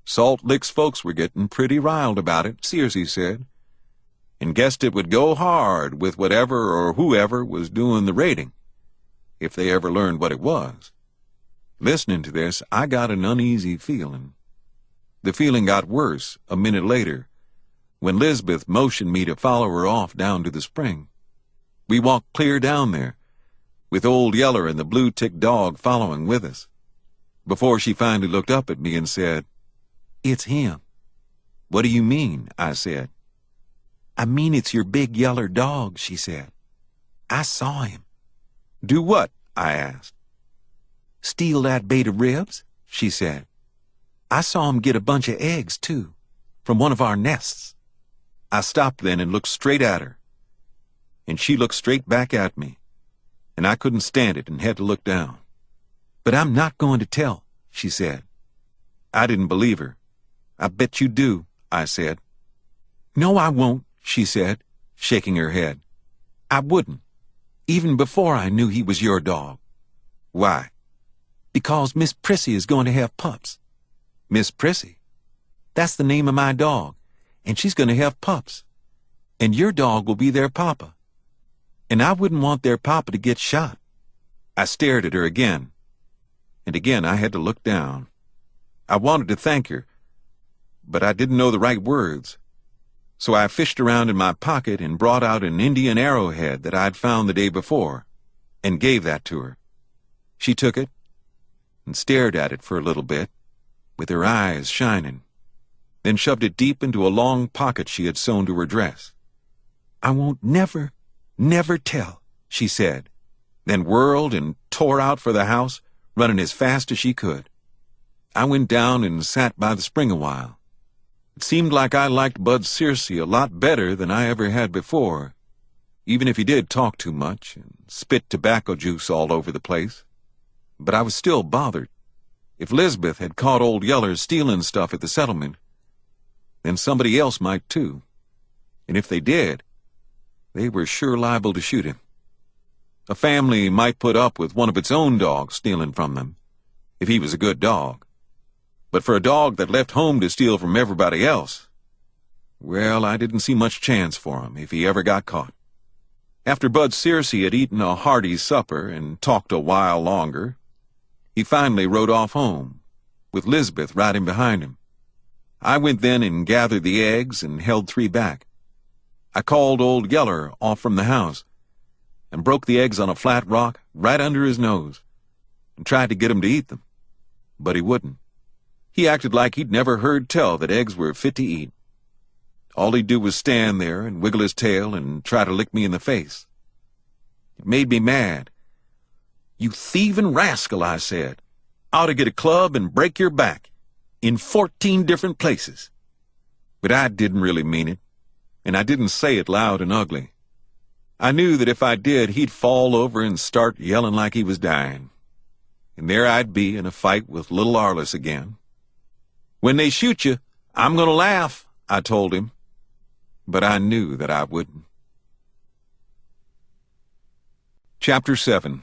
Salt Licks folks were getting pretty riled about it, Circe said, and guessed it would go hard with whatever or whoever was doing the raiding, if they ever learned what it was. Listening to this, I got an uneasy feeling. The feeling got worse a minute later when Lisbeth motioned me to follow her off down to the spring. We walked clear down there, with Old Yeller and the blue-tick dog following with us, before she finally looked up at me and said, "It's him." "What do you mean?" I said. "I mean it's your big yeller dog," she said. "I saw him." "Do what?" I asked. "Steal that bait of ribs," she said. "I saw him get a bunch of eggs, too, from one of our nests." I stopped then and looked straight at her, and she looked straight back at me, and I couldn't stand it and had to look down. "But I'm not going to tell," she said. I didn't believe her. "I bet you do," I said. "No, I won't," she said, shaking her head. "I wouldn't, even before I knew he was your dog." "Why?" "Because Miss Prissy is going to have pups." "Miss Prissy?" "That's the name of my dog, and she's going to have pups. And your dog will be their papa. And I wouldn't want their papa to get shot." I stared at her again, and again I had to look down. I wanted to thank her, but I didn't know the right words. So I fished around in my pocket and brought out an Indian arrowhead that I'd found the day before, and gave that to her. She took it and stared at it for a little bit, with her eyes shining, then shoved it deep into a long pocket she had sewn to her dress. "I won't never tell," she said, then whirled and tore out for the house, running as fast as she could. I went down and sat by the spring a while. It seemed like I liked Bud Searcy a lot better than I ever had before, even if he did talk too much and spit tobacco juice all over the place. But I was still bothered. If Lisbeth had caught Old Yeller stealing stuff at the settlement, then somebody else might too. And if they did, they were sure liable to shoot him. A family might put up with one of its own dogs stealing from them, if he was a good dog. But for a dog that left home to steal from everybody else, well, I didn't see much chance for him if he ever got caught. After Bud Searcy had eaten a hearty supper and talked a while longer, he finally rode off home, with Lisbeth riding behind him. I went then and gathered the eggs and held 3 back. I called Old Yeller off from the house and broke the eggs on a flat rock right under his nose and tried to get him to eat them, but he wouldn't. He acted like he'd never heard tell that eggs were fit to eat. All he'd do was stand there and wiggle his tail and try to lick me in the face. It made me mad. "You thieving rascal," I said. "Ought to get a club and break your back in 14 different places." But I didn't really mean it, and I didn't say it loud and ugly. I knew that if I did, he'd fall over and start yelling like he was dying. And there I'd be in a fight with little Arliss again. "When they shoot you, I'm going to laugh," I told him. But I knew that I wouldn't. Chapter 7.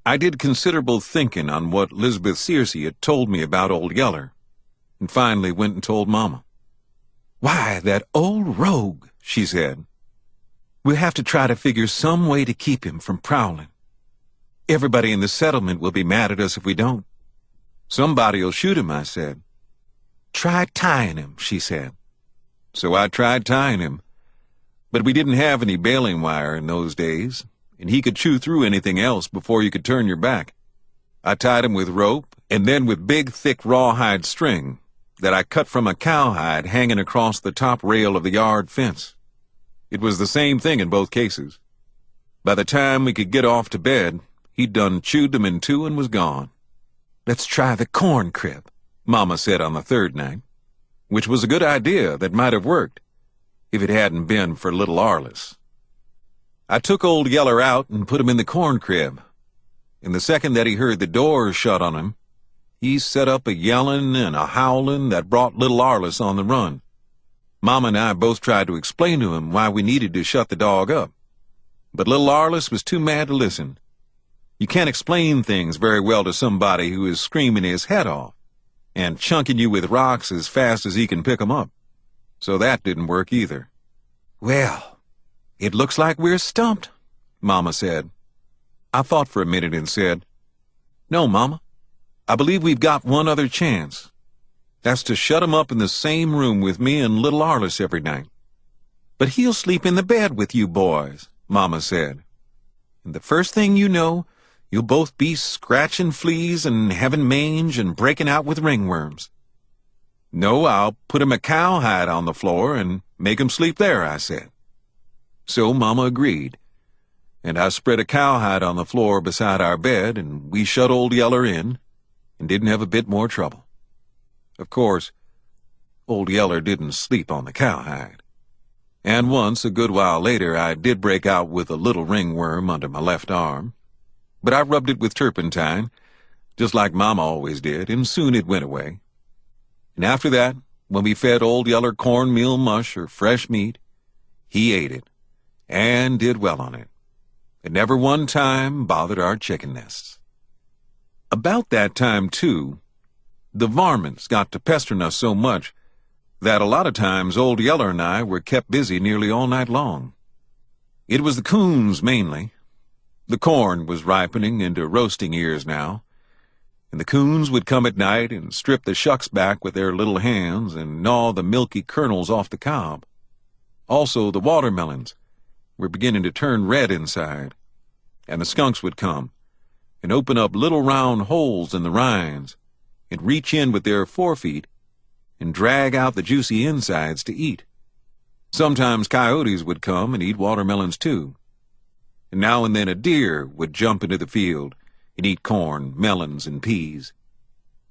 I did considerable thinking on what Lisbeth Searcy had told me about Old Yeller, and finally went and told Mama. "Why, that old rogue," she said. "We'll have to try to figure some way to keep him from prowling. Everybody in the settlement will be mad at us if we don't." "Somebody'll shoot him," I said. "Try tying him," she said. So I tried tying him, but we didn't have any baling wire in those days, and he could chew through anything else before you could turn your back. I tied him with rope, and then with big, thick rawhide string that I cut from a cowhide hanging across the top rail of the yard fence. It was the same thing in both cases. By the time we could get off to bed, he'd done chewed them in 2 and was gone. "Let's try the corn crib," Mama said on the 3rd night, which was a good idea that might have worked if it hadn't been for little Arliss. I took Old Yeller out and put him in the corn crib, and the second that he heard the door shut on him, he set up a yelling and a howling that brought little Arliss on the run. Mama and I both tried to explain to him why we needed to shut the dog up, but little Arliss was too mad to listen. You can't explain things very well to somebody who is screaming his head off and chunking you with rocks as fast as he can pick 'em up. So that didn't work either. "Well, it looks like we're stumped," Mama said. I thought for a minute and said, "No, Mama, I believe we've got one other chance. That's to shut him up in the same room with me and little Arliss every night. But he'll sleep in the bed with you boys, Mama said. And the first thing you know, you'll both be scratching fleas and having mange and breaking out with ringworms. No, I'll put him a cowhide on the floor and make him sleep there, I said. So Mama agreed, and I spread a cowhide on the floor beside our bed, and we shut old Yeller in and didn't have a bit more trouble. Of course, old Yeller didn't sleep on the cowhide. And once, a good while later, I did break out with a little ringworm under my left arm, but I rubbed it with turpentine, just like Mama always did, and soon it went away. And after that, when we fed old Yeller cornmeal mush or fresh meat, he ate it, and did well on it. It never one time bothered our chicken nests. About that time, too, the varmints got to pestering us so much that a lot of times old Yeller and I were kept busy nearly all night long. It was the coons mainly. The corn was ripening into roasting ears now, and the coons would come at night and strip the shucks back with their little hands and gnaw the milky kernels off the cob. Also, the watermelons were beginning to turn red inside, and the skunks would come and open up little round holes in the rinds and reach in with their forefeet and drag out the juicy insides to eat. Sometimes coyotes would come and eat watermelons too, and now and then a deer would jump into the field and eat corn, melons, and peas.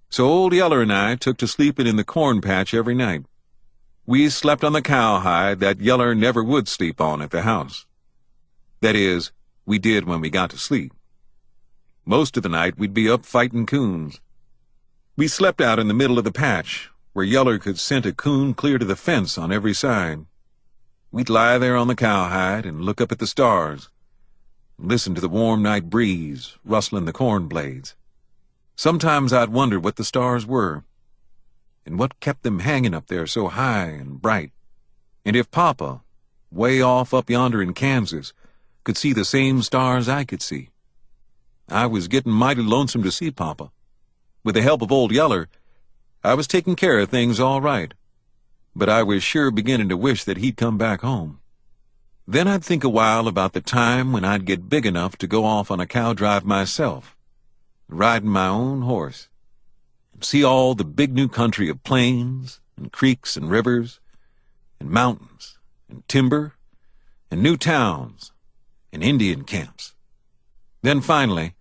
So old Yeller and I took to sleeping in the corn patch every night. We slept on the cowhide that Yeller never would sleep on at the house. That is, we did when we got to sleep. Most of the night we'd be up fighting coons. We slept out in the middle of the patch, where Yeller could scent a coon clear to the fence on every side. We'd lie there on the cowhide and look up at the stars, and listen to the warm night breeze rustling the corn blades. Sometimes I'd wonder what the stars were, and what kept them hanging up there so high and bright, and if Papa, way off up yonder in Kansas, could see the same stars I could see. I was getting mighty lonesome to see Papa. With the help of old Yeller, I was taking care of things all right, but I was sure beginning to wish that he'd come back home. Then I'd think a while about the time when I'd get big enough to go off on a cow drive myself, riding my own horse, and see all the big new country of plains and creeks and rivers and mountains and timber and new towns and Indian camps. Then finally,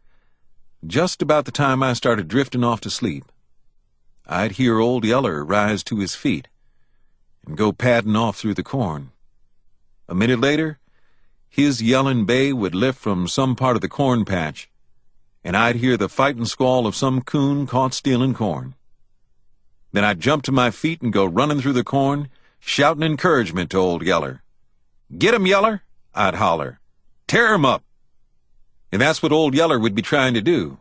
just about the time I started drifting off to sleep, I'd hear old Yeller rise to his feet and go padding off through the corn. A minute later, his yelling bay would lift from some part of the corn patch, and I'd hear the fighting squall of some coon caught stealing corn. Then I'd jump to my feet and go running through the corn, shouting encouragement to old Yeller. "Get 'em, Yeller!" I'd holler. "Tear 'em up!" And that's what old Yeller would be trying to do.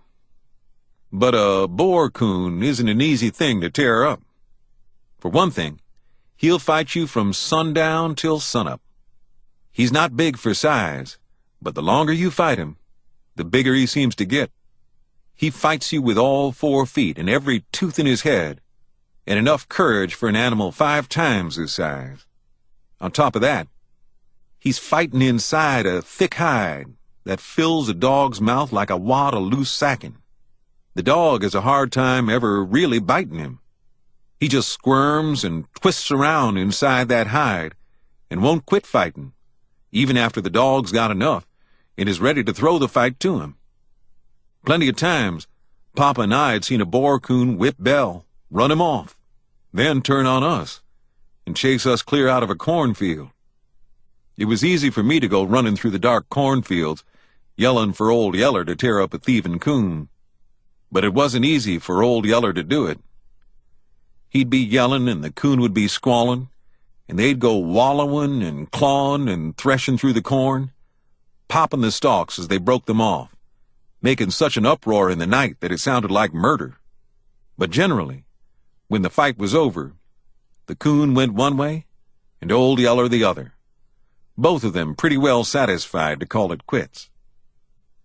But a boar coon isn't an easy thing to tear up. For one thing, he'll fight you from sundown till sunup. He's not big for size, but the longer you fight him, the bigger he seems to get. He fights you with all 4 feet and every tooth in his head, and enough courage for an animal 5 times his size. On top of that, he's fighting inside a thick hide that fills a dog's mouth like a wad of loose sacking. The dog has a hard time ever really biting him. He just squirms and twists around inside that hide and won't quit fighting, even after the dog's got enough and is ready to throw the fight to him. Plenty of times, Papa and I had seen a boar coon whip Bell, run him off, then turn on us and chase us clear out of a cornfield. It was easy for me to go running through the dark cornfields, yelling for old Yeller to tear up a thieving coon. But it wasn't easy for old Yeller to do it. He'd be yelling and the coon would be squalling, and they'd go wallowing and clawing and threshing through the corn, popping the stalks as they broke them off, making such an uproar in the night that it sounded like murder. But generally, when the fight was over, the coon went one way and old Yeller the other, both of them pretty well satisfied to call it quits.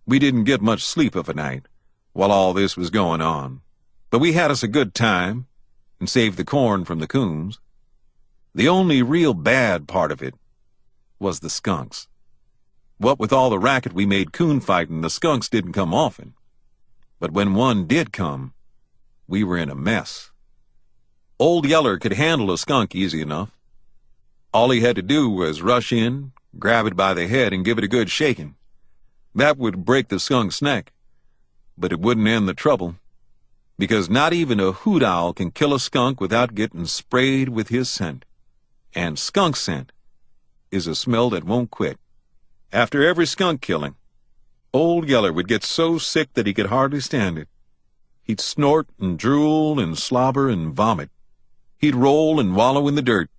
We didn't get much sleep of a night while all this was going on, but we had us a good time, and saved the corn from the coons. The only real bad part of it was the skunks. What with all the racket we made coon fighting, the skunks didn't come often. But when one did come, we were in a mess. Old Yeller could handle a skunk easy enough. All he had to do was rush in, grab it by the head, and give it a good shaking. That would break the skunk's neck, but it wouldn't end the trouble, because not even a hoot owl can kill a skunk without getting sprayed with his scent. And skunk scent is a smell that won't quit. After every skunk killing, Old Yeller would get so sick that he could hardly stand it. He'd snort and drool and slobber and vomit. He'd roll and wallow in the dirt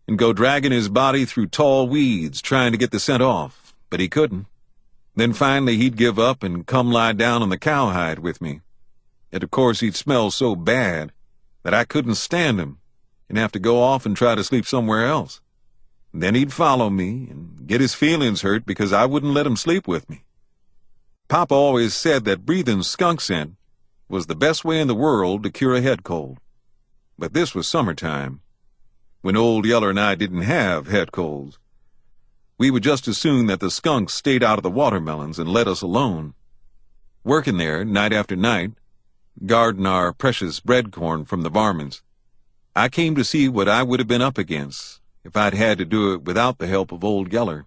and go dragging his body through tall weeds trying to get the scent off, but he couldn't. Then finally he'd give up and come lie down on the cowhide with me. And of course he'd smell so bad that I couldn't stand him and have to go off and try to sleep somewhere else. Then he'd follow me and get his feelings hurt because I wouldn't let him sleep with me. Papa always said that breathing skunk scent was the best way in the world to cure a head cold. But this was summertime, when Old Yeller and I didn't have head colds. We would just as soon that the skunks stayed out of the watermelons and let us alone. Working there night after night, guarding our precious bread corn from the varmints, I came to see what I would have been up against if I'd had to do it without the help of Old Yeller.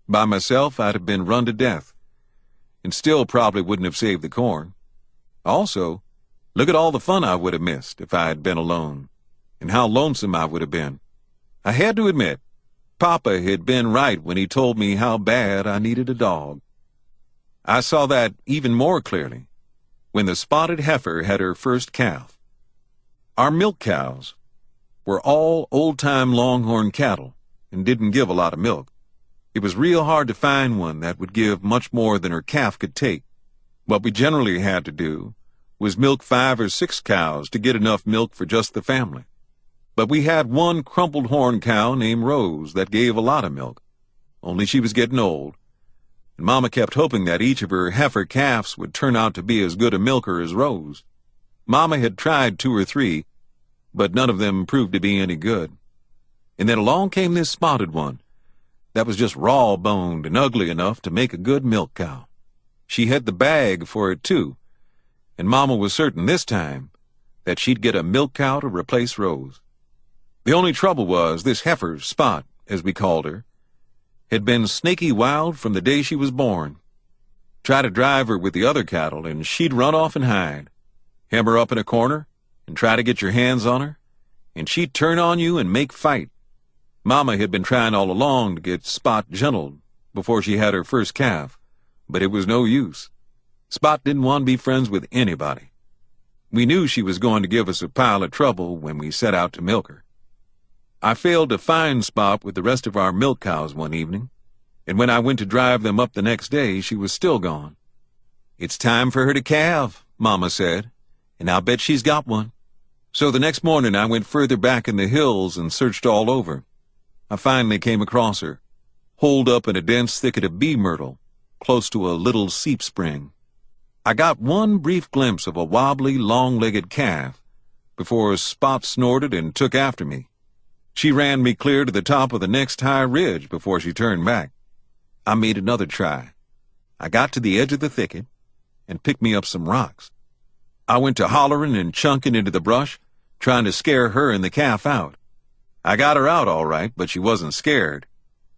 By myself, I'd have been run to death, and still probably wouldn't have saved the corn. Also, look at all the fun I would have missed if I had been alone, and how lonesome I would have been. I had to admit, Papa had been right when he told me how bad I needed a dog. I saw that even more clearly when the spotted heifer had her first calf. Our milk cows were all old-time longhorn cattle and didn't give a lot of milk. It was real hard to find one that would give much more than her calf could take. What we generally had to do was milk 5 or 6 cows to get enough milk for just the family. But we had one crumpled horn cow named Rose that gave a lot of milk, only she was getting old, and Mama kept hoping that each of her heifer calves would turn out to be as good a milker as Rose. Mama had tried 2 or 3, but none of them proved to be any good. And then along came this spotted one that was just raw-boned and ugly enough to make a good milk cow. She had the bag for it, too, and Mama was certain this time that she'd get a milk cow to replace Rose. The only trouble was this heifer, Spot, as we called her, had been snaky wild from the day she was born. Try to drive her with the other cattle, and she'd run off and hide. Hem her up in a corner, and try to get your hands on her, and she'd turn on you and make fight. Mama had been trying all along to get Spot gentled before she had her first calf, but it was no use. Spot didn't want to be friends with anybody. We knew she was going to give us a pile of trouble when we set out to milk her. I failed to find Spot with the rest of our milk cows one evening, and when I went to drive them up the next day, she was still gone. "It's time for her to calve," Mama said, "and I'll bet she's got one." So the next morning I went further back in the hills and searched all over. I finally came across her, holed up in a dense thicket of bee myrtle, close to a little seep spring. I got one brief glimpse of a wobbly, long-legged calf before Spot snorted and took after me. She ran me clear to the top of the next high ridge before she turned back. I made another try. I got to the edge of the thicket and picked me up some rocks. I went to hollering and chunking into the brush, trying to scare her and the calf out. I got her out all right, but she wasn't scared.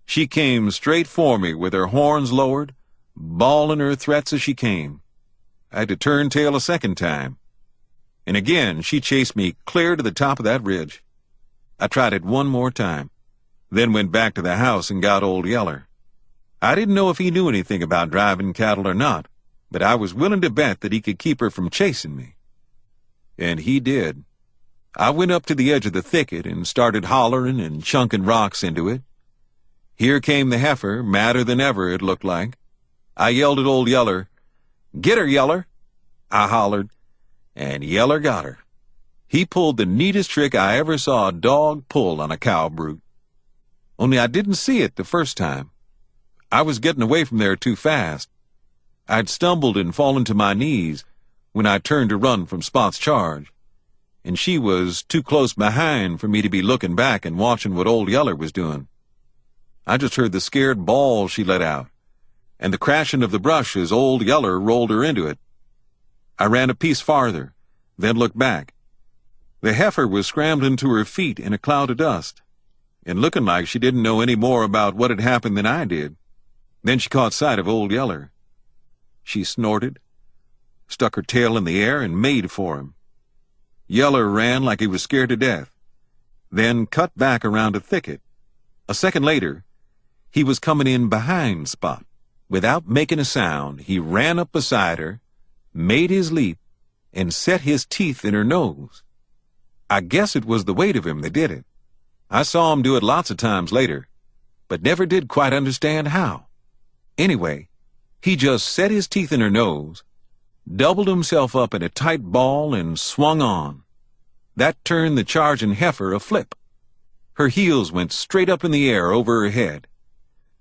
She came straight for me with her horns lowered, bawling her threats as she came. I had to turn tail a second time, and again she chased me clear to the top of that ridge. I tried it one more time, then went back to the house and got Old Yeller. I didn't know if he knew anything about driving cattle or not, but I was willing to bet that he could keep her from chasing me. And he did. I went up to the edge of the thicket and started hollering and chunking rocks into it. Here came the heifer, madder than ever, it looked like. I yelled at Old Yeller, "Get her, Yeller!" I hollered, and Yeller got her. He pulled the neatest trick I ever saw a dog pull on a cow brute. Only I didn't see it the first time. I was getting away from there too fast. I'd stumbled and fallen to my knees when I turned to run from Spot's charge. and she was too close behind for me to be looking back and watching what old Yeller was doing. I just heard the scared bawl she let out, and the crashing of the brush as old Yeller rolled her into it. I ran a piece farther, then looked back. The heifer was scrambling to her feet in a cloud of dust, and looking like she didn't know any more about what had happened than I did. Then she caught sight of old Yeller. She snorted, stuck her tail in the air, and made for him. Yeller ran like he was scared to death, then cut back around a thicket. A second later, he was coming in behind Spot. Without making a sound, he ran up beside her, made his leap, and set his teeth in her nose. I guess it was the weight of him that did it. I saw him do it lots of times later, but never did quite understand how. Anyway, he just set his teeth in her nose, doubled himself up in a tight ball, and swung on. That turned the charging heifer a flip. Her heels went straight up in the air over her head.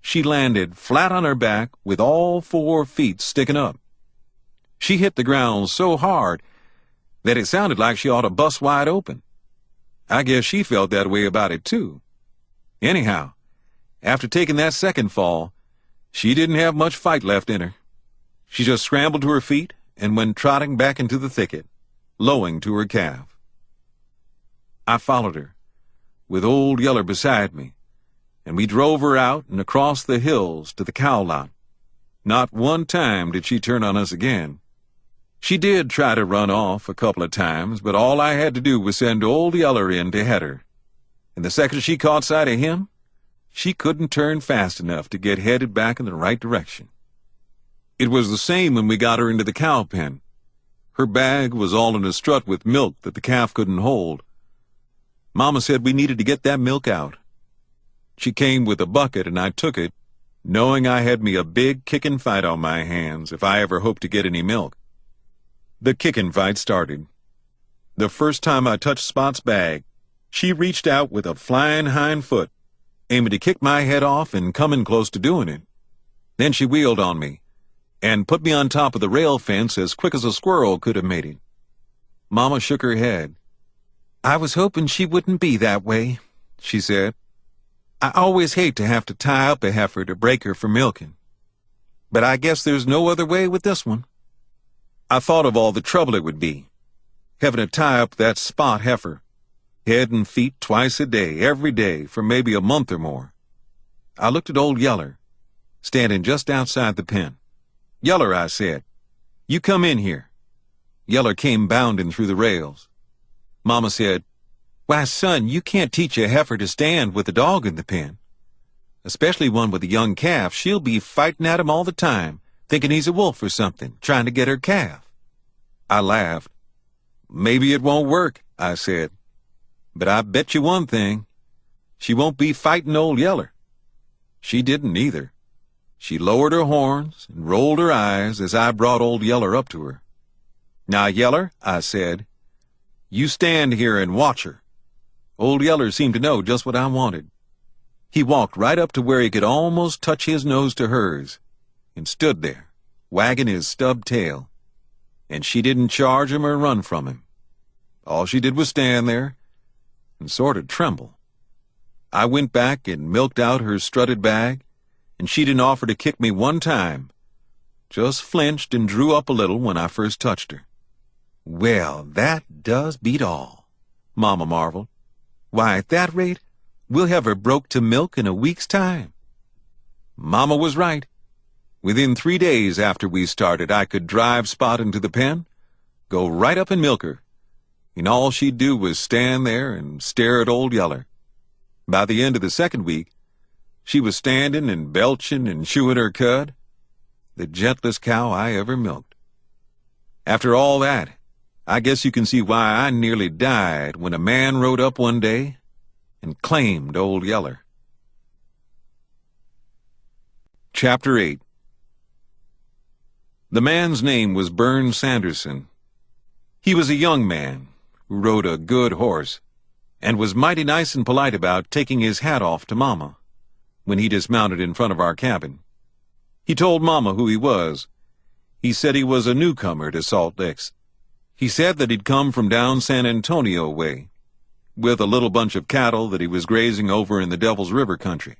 She landed flat on her back with all 4 feet sticking up. She hit the ground so hard that it sounded like she ought to bust wide open. I guess she felt that way about it too. Anyhow, after taking that second fall, she didn't have much fight left in her. She just scrambled to her feet and went trotting back into the thicket, lowing to her calf. I followed her, with old Yeller beside me, and we drove her out and across the hills to the cow lot. Not one time did she turn on us again. She did try to run off a couple of times, but all I had to do was send old Yeller in to head her. And the second she caught sight of him, she couldn't turn fast enough to get headed back in the right direction. It was the same when we got her into the cow pen. Her bag was all in a strut with milk that the calf couldn't hold. Mama said we needed to get that milk out. She came with a bucket, and I took it, knowing I had me a big kicking fight on my hands if I ever hoped to get any milk. The kicking fight started. The first time I touched Spot's bag, she reached out with a flying hind foot, aiming to kick my head off and coming close to doing it. Then she wheeled on me and put me on top of the rail fence as quick as a squirrel could have made it. Mama shook her head. "I was hoping she wouldn't be that way," she said. "I always hate to have to tie up a heifer to break her for milking. But I guess there's no other way with this one." I thought of all the trouble it would be, having to tie up that Spot heifer, head and feet twice a day, every day, for maybe a month or more. I looked at old Yeller, standing just outside the pen. "Yeller," I said, "you come in here." Yeller came bounding through the rails. Mama said, "Why, son, you can't teach a heifer to stand with a dog in the pen. Especially one with a young calf. She'll be fighting at him all the time, thinking he's a wolf or something, trying to get her calf." I laughed. "Maybe it won't work," I said. "But I bet you one thing, she won't be fighting old Yeller." She didn't either. She lowered her horns and rolled her eyes as I brought old Yeller up to her. "Now, Yeller," I said, "you stand here and watch her." Old Yeller seemed to know just what I wanted. He walked right up to where he could almost touch his nose to hers, and stood there, wagging his stubbed tail. And she didn't charge him or run from him. All she did was stand there and sort of tremble. I went back and milked out her strutted bag, and she didn't offer to kick me one time, just flinched and drew up a little when I first touched her. "Well, that does beat all," Mama marveled. "Why, at that rate, we'll have her broke to milk in a week's time." Mama was right. Within 3 days after we started, I could drive Spot into the pen, go right up and milk her, and all she'd do was stand there and stare at old Yeller. By the end of the second week, she was standing and belching and chewing her cud, the gentlest cow I ever milked. After all that, I guess you can see why I nearly died when a man rode up one day and claimed old Yeller. Chapter 8. The man's name was Burns Sanderson. He was a young man who rode a good horse and was mighty nice and polite about taking his hat off to Mama when he dismounted in front of our cabin. He told Mama who he was. He said he was a newcomer to Salt Licks. He said that he'd come from down San Antonio way, with a little bunch of cattle that he was grazing over in the Devil's River country.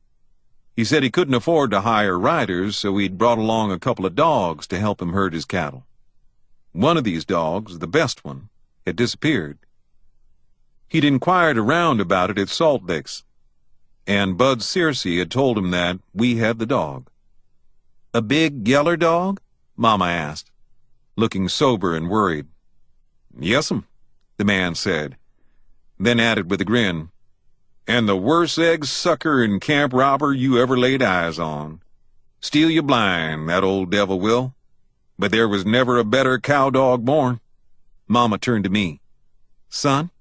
He said he couldn't afford to hire riders, so he'd brought along a couple of dogs to help him herd his cattle. One of these dogs, the best one, had disappeared. He'd inquired around about it at Salt Licks, and Bud Searcy had told him that we had the dog. "A big Yeller dog?" Mama asked, looking sober and worried. "Yes'm," the man said, then added with a grin, "And the worst egg sucker and camp robber you ever laid eyes on. Steal you blind, that old devil will. But there was never a better cow dog born." Mama turned to me. "Son,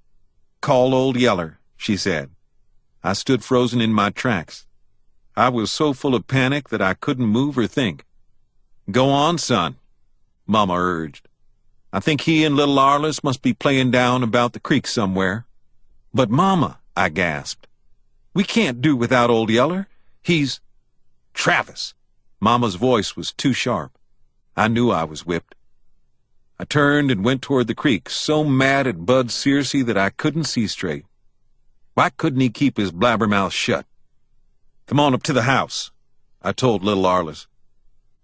call old Yeller," she said. I stood frozen in my tracks. I was so full of panic that I couldn't move or think. "Go on, son," Mama urged. "I think he and little Arliss must be playing down about the creek somewhere." "But, Mama," I gasped, "we can't do without old Yeller. He's—" "Travis!" Mama's voice was too sharp. I knew I was whipped. I turned and went toward the creek, so mad at Bud Searcy that I couldn't see straight. Why couldn't he keep his blabbermouth shut? "Come on up to the house," I told little Arliss.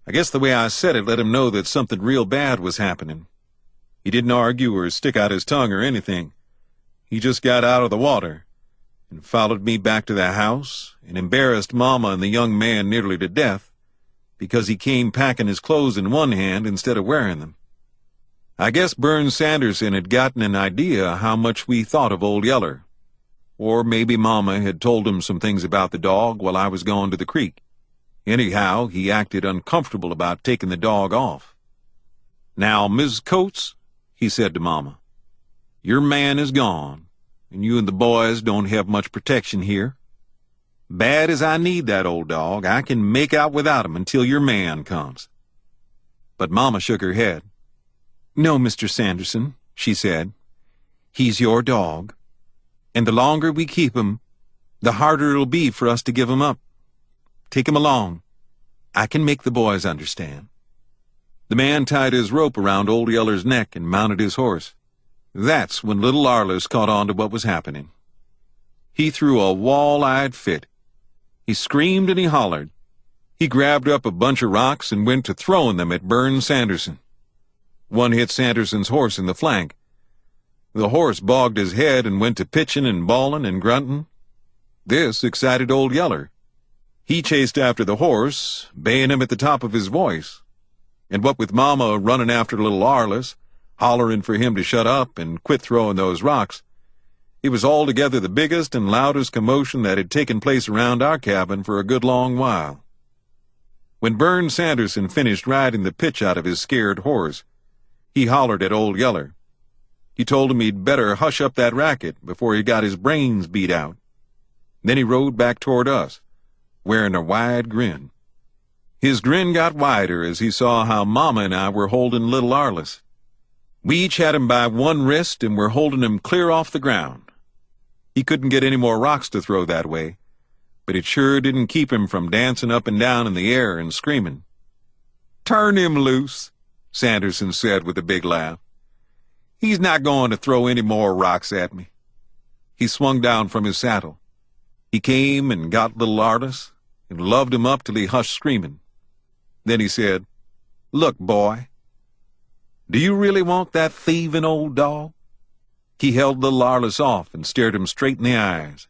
I guess the way I said it let him know that something real bad was happening. He didn't argue or stick out his tongue or anything. He just got out of the water and followed me back to the house and embarrassed Mama and the young man nearly to death because he came packing his clothes in one hand instead of wearing them. I guess Burns Sanderson had gotten an idea how much we thought of old Yeller. Or maybe Mama had told him some things about the dog while I was going to the creek. Anyhow, he acted uncomfortable about taking the dog off. "Now, Mrs. Coates," he said to Mama, "your man is gone, and you and the boys don't have much protection here. Bad as I need that old dog, I can make out without him until your man comes." But Mama shook her head. "No, Mr. Sanderson," she said. "He's your dog, and the longer we keep him, the harder it'll be for us to give him up. Take him along. I can make the boys understand." The man tied his rope around old Yeller's neck and mounted his horse. That's when little Arliss caught on to what was happening. He threw a wall-eyed fit. He screamed and he hollered. He grabbed up a bunch of rocks and went to throwing them at Burns Sanderson. One hit Sanderson's horse in the flank. The horse bogged his head and went to pitching and bawling and grunting. This excited old Yeller. He chased after the horse, baying him at the top of his voice. And what with Mama running after little Arliss, hollering for him to shut up and quit throwing those rocks, it was altogether the biggest and loudest commotion that had taken place around our cabin for a good long while. When Burns Sanderson finished riding the pitch out of his scared horse, he hollered at old Yeller. He told him he'd better hush up that racket before he got his brains beat out. Then he rode back toward us, wearing a wide grin. His grin got wider as he saw how Mama and I were holding little Arliss. We each had him by one wrist and were holding him clear off the ground. He couldn't get any more rocks to throw that way, but it sure didn't keep him from dancing up and down in the air and screaming. "Turn him loose," Sanderson said with a big laugh. "He's not going to throw any more rocks at me." He swung down from his saddle. He came and got little Arliss and loved him up till he hushed screaming. Then he said, "Look, boy, do you really want that thieving old dog?" He held little Arliss off and stared him straight in the eyes,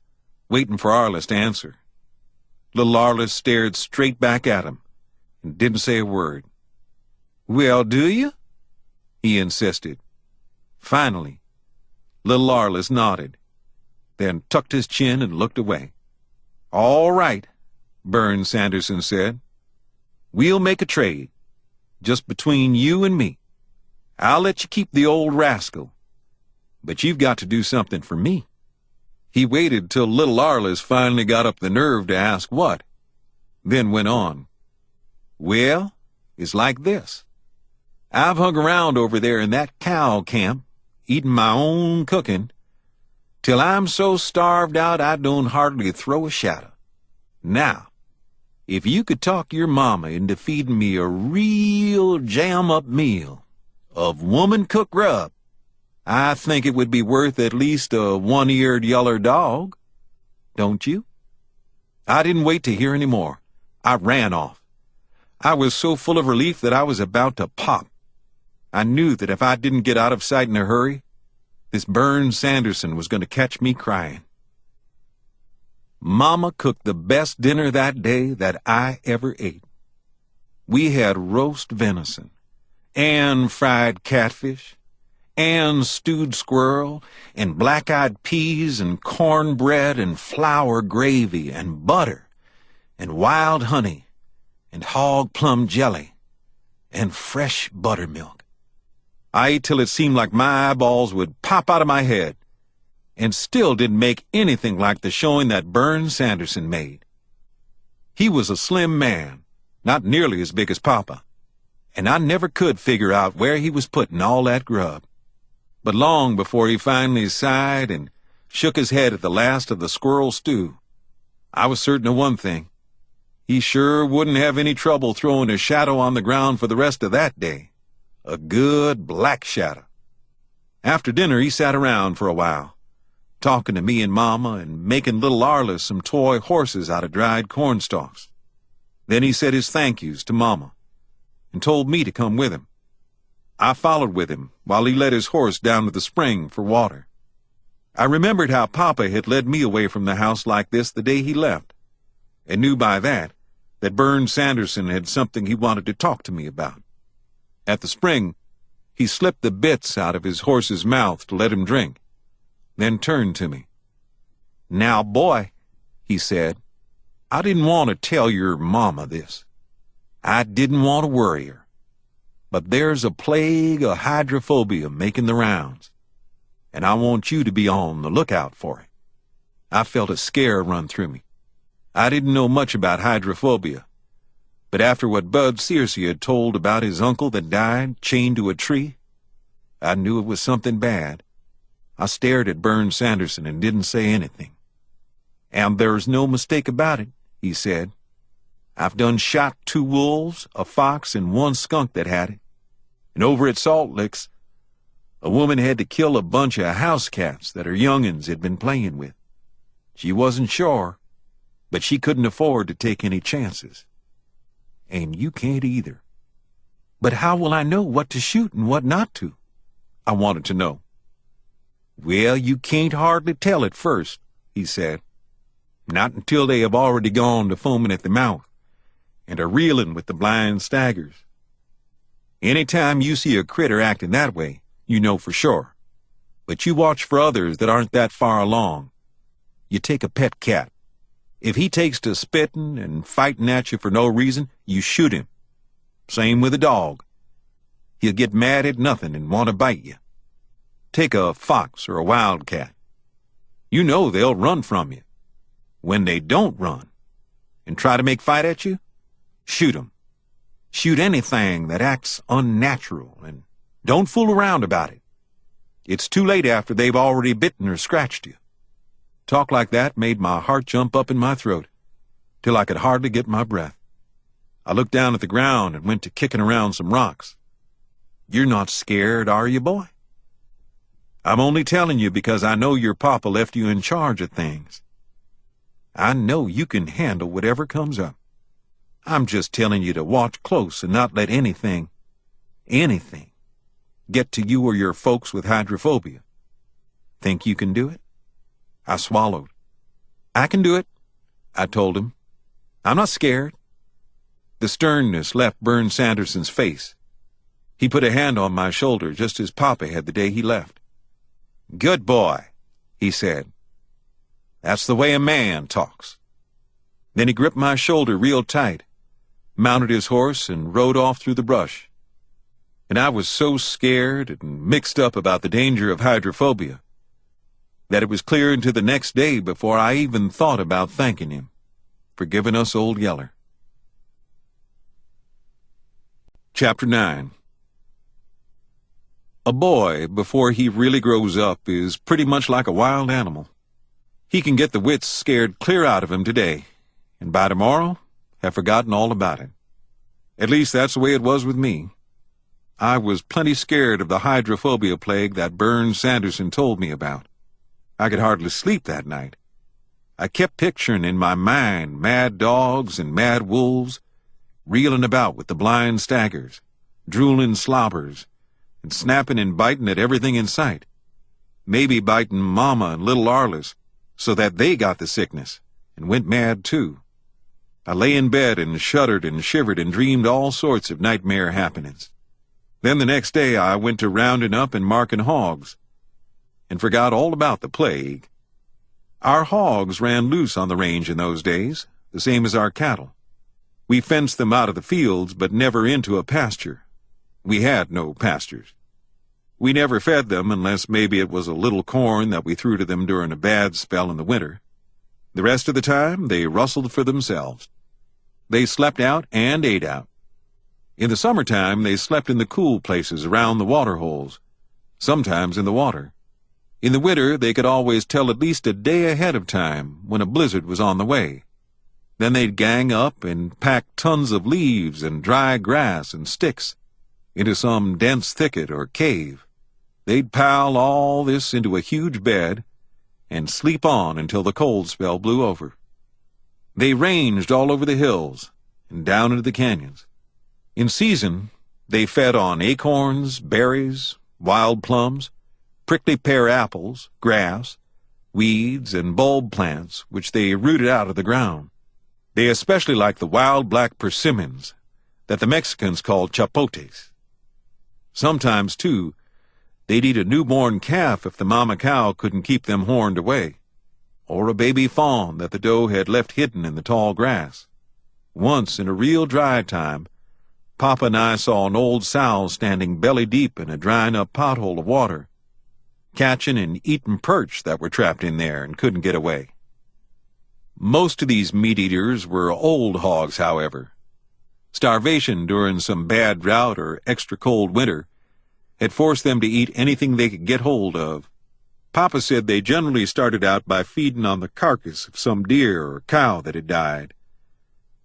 waiting for Arliss to answer. Little Arliss stared straight back at him and didn't say a word. "Well, do you?" he insisted. Finally, little Arliss nodded, then tucked his chin and looked away. "All right," Burns Sanderson said. "We'll make a trade, just between you and me. I'll let you keep the old rascal, but you've got to do something for me." He waited till little Arliss finally got up the nerve to ask what, then went on. "Well, it's like this. I've hung around over there in that cow camp, eating my own cooking, till I'm so starved out I don't hardly throw a shadow. Now, if you could talk your mama into feeding me a real jam-up meal of woman-cooked grub, I think it would be worth at least a one-eared yeller dog. Don't you? I didn't wait to hear any more. I ran off. I was so full of relief that I was about to pop. I knew that if I didn't get out of sight in a hurry, this Burns Sanderson was going to catch me crying. Mama cooked the best dinner that day that I ever ate. We had roast venison, and fried catfish, and stewed squirrel, and black-eyed peas, and cornbread, and flour gravy, and butter, and wild honey, and hog plum jelly, and fresh buttermilk. I ate till it seemed like my eyeballs would pop out of my head, and still didn't make anything like the showing that Burns Sanderson made. He was a slim man, not nearly as big as Papa, and I never could figure out where he was putting all that grub. But long before he finally sighed and shook his head at the last of the squirrel stew, I was certain of one thing. He sure wouldn't have any trouble throwing a shadow on the ground for the rest of that day. A good black shadow. After dinner, he sat around for a while, talking to me and Mama and making little Arliss some toy horses out of dried corn stalks. Then he said his thank yous to Mama and told me to come with him. I followed with him while he led his horse down to the spring for water. I remembered how Papa had led me away from the house like this the day he left, and knew by that Burns Sanderson had something he wanted to talk to me about. At the spring, he slipped the bits out of his horse's mouth to let him drink, then turned to me. "Now, boy," he said, "I didn't want to tell your Mama this. I didn't want to worry her. But there's a plague of hydrophobia making the rounds, and I want you to be on the lookout for it." I felt a scare run through me. I didn't know much about hydrophobia, but after what Bud Searcy had told about his uncle that died chained to a tree, I knew it was something bad. I stared at Burns Sanderson and didn't say anything. "And there's no mistake about it," he said. "I've done shot 2 wolves, a fox, and 1 skunk that had it. And over at Salt Licks, a woman had to kill a bunch of house cats that her young'uns had been playing with. She wasn't sure, but she couldn't afford to take any chances. And you can't either." "But how will I know what to shoot and what not to?" I wanted to know. "Well, you can't hardly tell at first," he said. "Not until they have already gone to foaming at the mouth and are reeling with the blind staggers. Any time you see a critter acting that way, you know for sure. But you watch for others that aren't that far along. You take a pet cat. If he takes to spitting and fighting at you for no reason, you shoot him. Same with a dog. He'll get mad at nothing and want to bite you. Take a fox or a wildcat. You know they'll run from you. When they don't run and try to make fight at you, shoot 'em. Shoot anything that acts unnatural, and don't fool around about it. It's too late after they've already bitten or scratched you." Talk like that made my heart jump up in my throat, till I could hardly get my breath. I looked down at the ground and went to kicking around some rocks. "You're not scared, are you, boy?" "I'm only telling you because I know your papa left you in charge of things. I know you can handle whatever comes up. I'm just telling you to watch close and not let anything get to you or your folks with hydrophobia. Think you can do it?" I swallowed. "I can do it," I told him. "I'm not scared." The sternness left Burns Sanderson's face. He put a hand on my shoulder just as Papa had the day he left. "Good boy," he said. "That's the way a man talks." Then he gripped my shoulder real tight, mounted his horse, and rode off through the brush. And I was so scared and mixed up about the danger of hydrophobia that it was clear into the next day before I even thought about thanking him for giving us Old Yeller. Chapter 9. A boy, before he really grows up, is pretty much like a wild animal. He can get the wits scared clear out of him today, and by tomorrow have forgotten all about it. At least that's the way it was with me. I was plenty scared of the hydrophobia plague that Burns Sanderson told me about. I could hardly sleep that night. I kept picturing in my mind mad dogs and mad wolves reeling about with the blind staggers, drooling slobbers, and snapping and biting at everything in sight. Maybe biting Mama and little Arliss so that they got the sickness and went mad too. I lay in bed and shuddered and shivered and dreamed all sorts of nightmare happenings. Then the next day I went to rounding up and marking hogs and forgot all about the plague. Our hogs ran loose on the range in those days, the same as our cattle. We fenced them out of the fields, but never into a pasture. We had no pastures. We never fed them unless maybe it was a little corn that we threw to them during a bad spell in the winter. The rest of the time, they rustled for themselves. They slept out and ate out. In the summertime, they slept in the cool places around the water holes, sometimes in the water. In the winter, they could always tell at least a day ahead of time when a blizzard was on the way. Then they'd gang up and pack tons of leaves and dry grass and sticks into some dense thicket or cave. They'd pile all this into a huge bed and sleep on until the cold spell blew over. They ranged all over the hills and down into the canyons. In season, they fed on acorns, berries, wild plums, prickly pear apples, grass, weeds, and bulb plants, which they rooted out of the ground. They especially liked the wild black persimmons that the Mexicans called chapotes. Sometimes, too, they'd eat a newborn calf if the mama cow couldn't keep them horned away, or a baby fawn that the doe had left hidden in the tall grass. Once, in a real dry time, Papa and I saw an old sow standing belly deep in a drying-up pothole of water, catching and eating perch that were trapped in there and couldn't get away. Most of these meat-eaters were old hogs, however. Starvation during some bad drought or extra cold winter had forced them to eat anything they could get hold of. Papa said they generally started out by feeding on the carcass of some deer or cow that had died,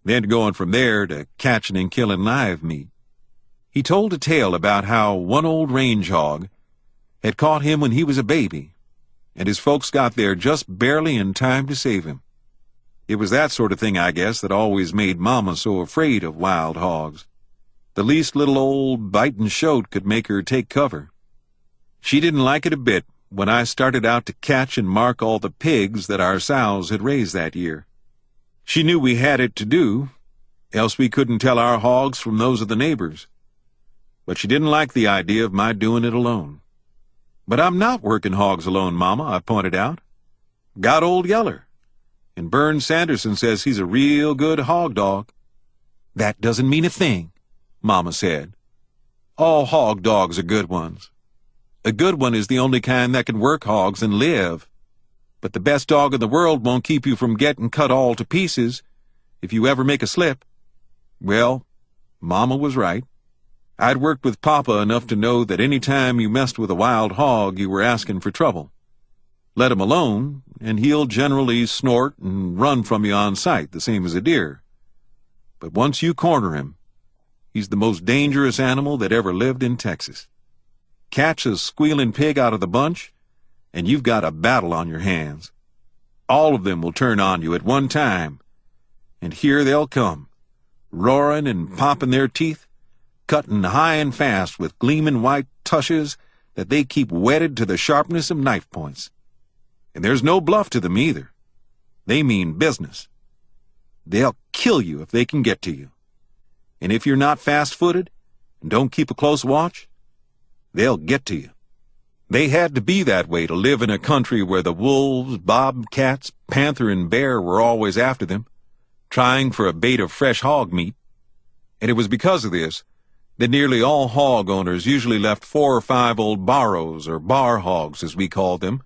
then going from there to catching and killing live meat. He told a tale about how one old range hog had caught him when he was a baby, and his folks got there just barely in time to save him. It was that sort of thing, I guess, that always made Mama so afraid of wild hogs. The least little old biting shote could make her take cover. She didn't like it a bit when I started out to catch and mark all the pigs that our sows had raised that year. She knew we had it to do, else we couldn't tell our hogs from those of the neighbors. But she didn't like the idea of my doing it alone. "But I'm not working hogs alone, Mama," I pointed out. "Got old Yeller, and Burns Sanderson says he's a real good hog dog." "That doesn't mean a thing," Mama said. "All hog dogs are good ones. A good one is the only kind that can work hogs and live. But the best dog in the world won't keep you from getting cut all to pieces if you ever make a slip." Well, Mama was right. I'd worked with Papa enough to know that any time you messed with a wild hog, you were asking for trouble. Let him alone, and he'll generally snort and run from you on sight, the same as a deer. But once you corner him, he's the most dangerous animal that ever lived in Texas. Catch a squealing pig out of the bunch, and you've got a battle on your hands. All of them will turn on you at one time, and here they'll come, roaring and popping their teeth, cutting high and fast with gleaming white tushes that they keep whetted to the sharpness of knife points. And there's no bluff to them either. They mean business. They'll kill you if they can get to you. And if you're not fast-footed and don't keep a close watch, they'll get to you. They had to be that way to live in a country where the wolves, bobcats, panther, and bear were always after them, trying for a bait of fresh hog meat. And it was because of this that nearly all hog owners usually left 4 or 5 old barrows, or bar hogs as we called them,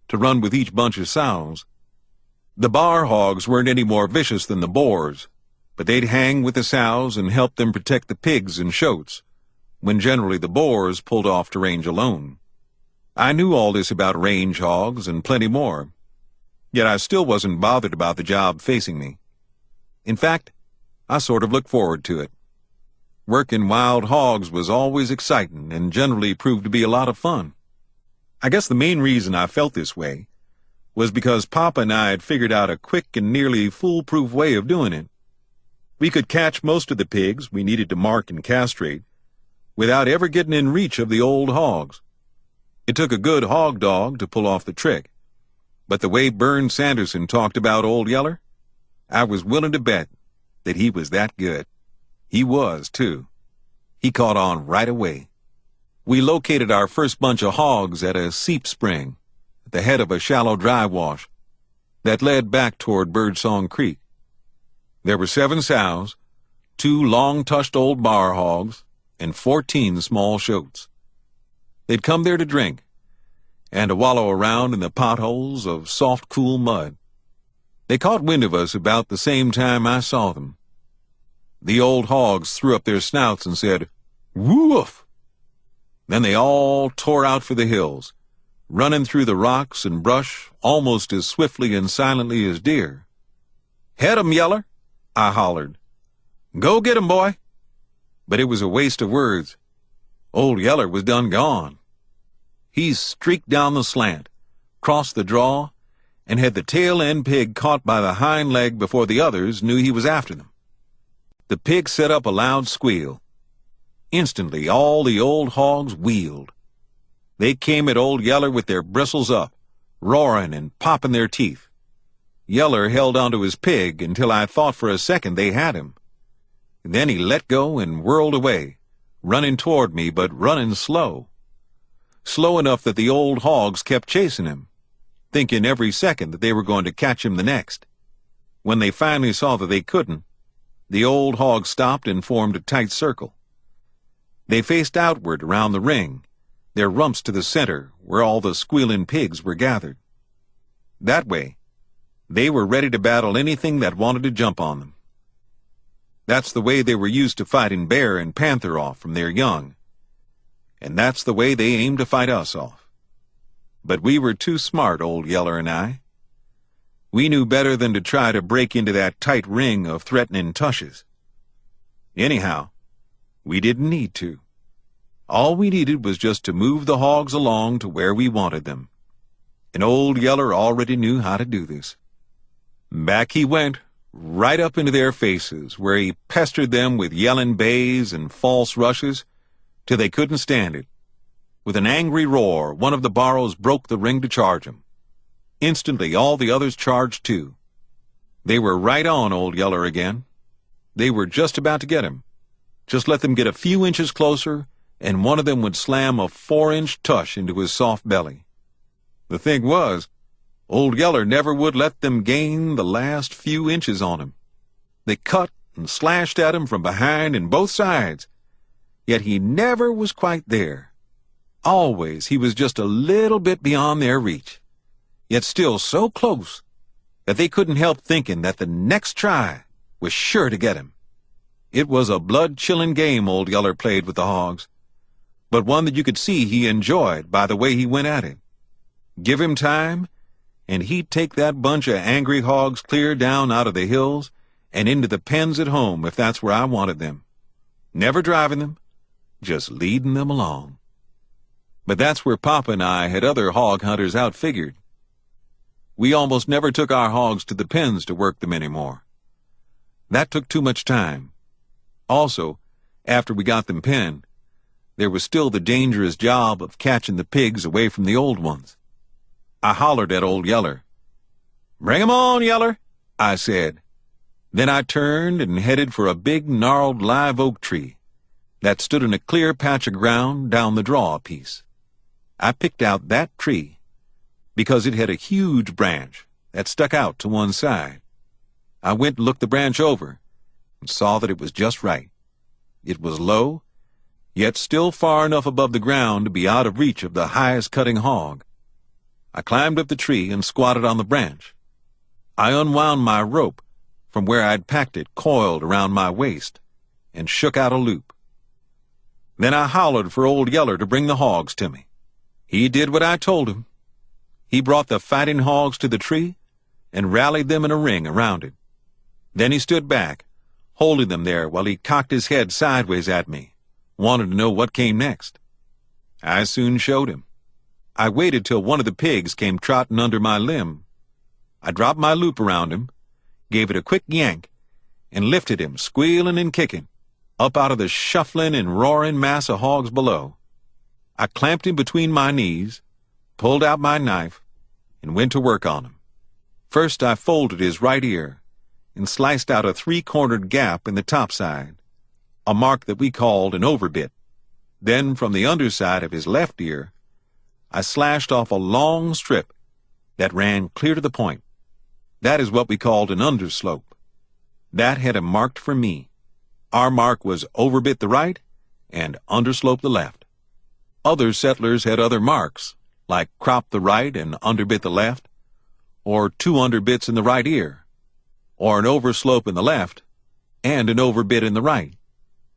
to run with each bunch of sows. The bar hogs weren't any more vicious than the boars, but they'd hang with the sows and help them protect the pigs and shotes, when generally the boars pulled off to range alone. I knew all this about range hogs and plenty more, yet I still wasn't bothered about the job facing me. In fact, I sort of looked forward to it. Working wild hogs was always exciting and generally proved to be a lot of fun. I guess the main reason I felt this way was because Papa and I had figured out a quick and nearly foolproof way of doing it. We could catch most of the pigs we needed to mark and castrate without ever getting in reach of the old hogs. It took a good hog dog to pull off the trick, but the way Bern Sanderson talked about Old Yeller, I was willing to bet that he was that good. He was, too. He caught on right away. We located our first bunch of hogs at a seep spring at the head of a shallow dry wash that led back toward Birdsong Creek. There were 7 sows, 2 long-tushed old bar hogs, and 14 small shotes. They'd come there to drink and to wallow around in the potholes of soft, cool mud. They caught wind of us about the same time I saw them. The old hogs threw up their snouts and said, "Woof!" Then they all tore out for the hills, running through the rocks and brush almost as swiftly and silently as deer. "Head 'em, Yeller!" I hollered. "Go get 'em, boy!" But it was a waste of words. Old Yeller was done gone. He streaked down the slant, crossed the draw, and had the tail-end pig caught by the hind leg before the others knew he was after them. The pig set up a loud squeal. Instantly, all the old hogs wheeled. They came at Old Yeller with their bristles up, roaring and popping their teeth. Yeller held onto his pig until I thought for a second they had him. Then he let go and whirled away, running toward me, but running slow. Slow enough that the old hogs kept chasing him, thinking every second that they were going to catch him the next. When they finally saw that they couldn't, the old hogs stopped and formed a tight circle. They faced outward around the ring, their rumps to the center where all the squealing pigs were gathered. That way, they were ready to battle anything that wanted to jump on them. That's the way they were used to fighting bear and panther off from their young, and that's the way they aimed to fight us off. But we were too smart, Old Yeller and I. We knew better than to try to break into that tight ring of threatening tushes. Anyhow, we didn't need to. All we needed was just to move the hogs along to where we wanted them. And Old Yeller already knew how to do this. Back he went, right up into their faces, where he pestered them with yelling bays and false rushes till they couldn't stand it. With an angry roar, one of the barrows broke the ring to charge him. Instantly, all the others charged too. They were right on Old Yeller again. They were just about to get him. Just let them get a few inches closer, and one of them would slam a 4-inch tush into his soft belly. The thing was, Old Yeller never would let them gain the last few inches on him. They cut and slashed at him from behind and both sides, yet he never was quite there. Always he was just a little bit beyond their reach, yet still so close that they couldn't help thinking that the next try was sure to get him. It was a blood-chilling game Old Yeller played with the hogs, but one that you could see he enjoyed by the way he went at it. Give him time, and he'd take that bunch of angry hogs clear down out of the hills and into the pens at home if that's where I wanted them. Never driving them, just leading them along. But that's where Papa and I had other hog hunters outfigured. We almost never took our hogs to the pens to work them anymore. That took too much time. Also, after we got them penned, there was still the dangerous job of catching the pigs away from the old ones. I hollered at Old Yeller. "Bring 'em on, Yeller," I said. Then I turned and headed for a big gnarled live oak tree that stood in a clear patch of ground down the draw a piece. I picked out that tree because it had a huge branch that stuck out to one side. I went and looked the branch over and saw that it was just right. It was low, yet still far enough above the ground to be out of reach of the highest cutting hog. I climbed up the tree and squatted on the branch. I unwound my rope from where I'd packed it coiled around my waist and shook out a loop. Then I hollered for Old Yeller to bring the hogs to me. He did what I told him. He brought the fighting hogs to the tree and rallied them in a ring around it. Then he stood back, holding them there while he cocked his head sideways at me, wanted to know what came next. I soon showed him. I waited till one of the pigs came trotting under my limb. I dropped my loop around him, gave it a quick yank, and lifted him, squealing and kicking, up out of the shuffling and roaring mass of hogs below. I clamped him between my knees, pulled out my knife, and went to work on him. First I folded his right ear and sliced out a 3-cornered gap in the top side, a mark that we called an overbit. Then from the underside of his left ear, I slashed off a long strip that ran clear to the point. That is what we called an underslope. That had him marked for me. Our mark was overbit the right and underslope the left. Other settlers had other marks, like crop the right and underbit the left, or 2 underbits in the right ear, or an overslope in the left and an overbit in the right.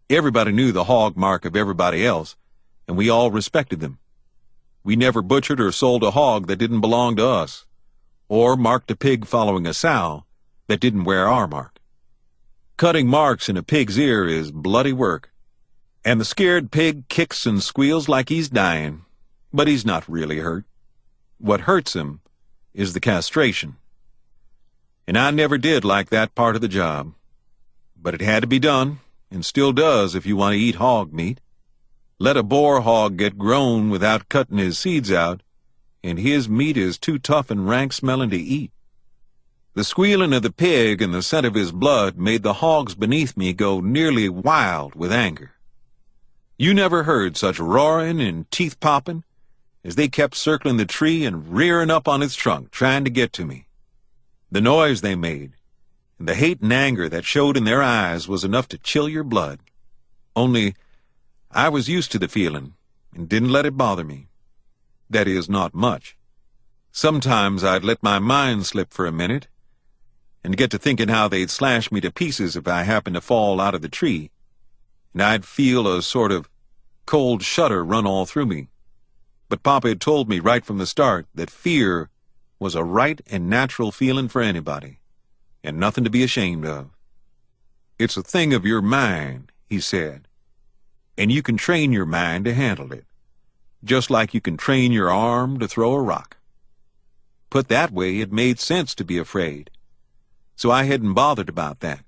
Everybody knew the hog mark of everybody else, and we all respected them. We never butchered or sold a hog that didn't belong to us, or marked a pig following a sow that didn't wear our mark. Cutting marks in a pig's ear is bloody work, and the scared pig kicks and squeals like he's dying, but he's not really hurt. What hurts him is the castration. And I never did like that part of the job, but it had to be done, and still does if you want to eat hog meat. Let a boar hog get grown without cutting his seeds out, and his meat is too tough and rank-smelling to eat. The squealing of the pig and the scent of his blood made the hogs beneath me go nearly wild with anger. You never heard such roaring and teeth-popping as they kept circling the tree and rearing up on its trunk, trying to get to me. The noise they made, and the hate and anger that showed in their eyes was enough to chill your blood. Only, I was used to the feeling and didn't let it bother me. That is, not much. Sometimes I'd let my mind slip for a minute and get to thinking how they'd slash me to pieces if I happened to fall out of the tree, and I'd feel a sort of cold shudder run all through me. But Papa had told me right from the start that fear was a right and natural feeling for anybody, and nothing to be ashamed of. It's a thing of your mind, he said, and you can train your mind to handle it, just like you can train your arm to throw a rock. Put that way, it made sense to be afraid, so I hadn't bothered about that.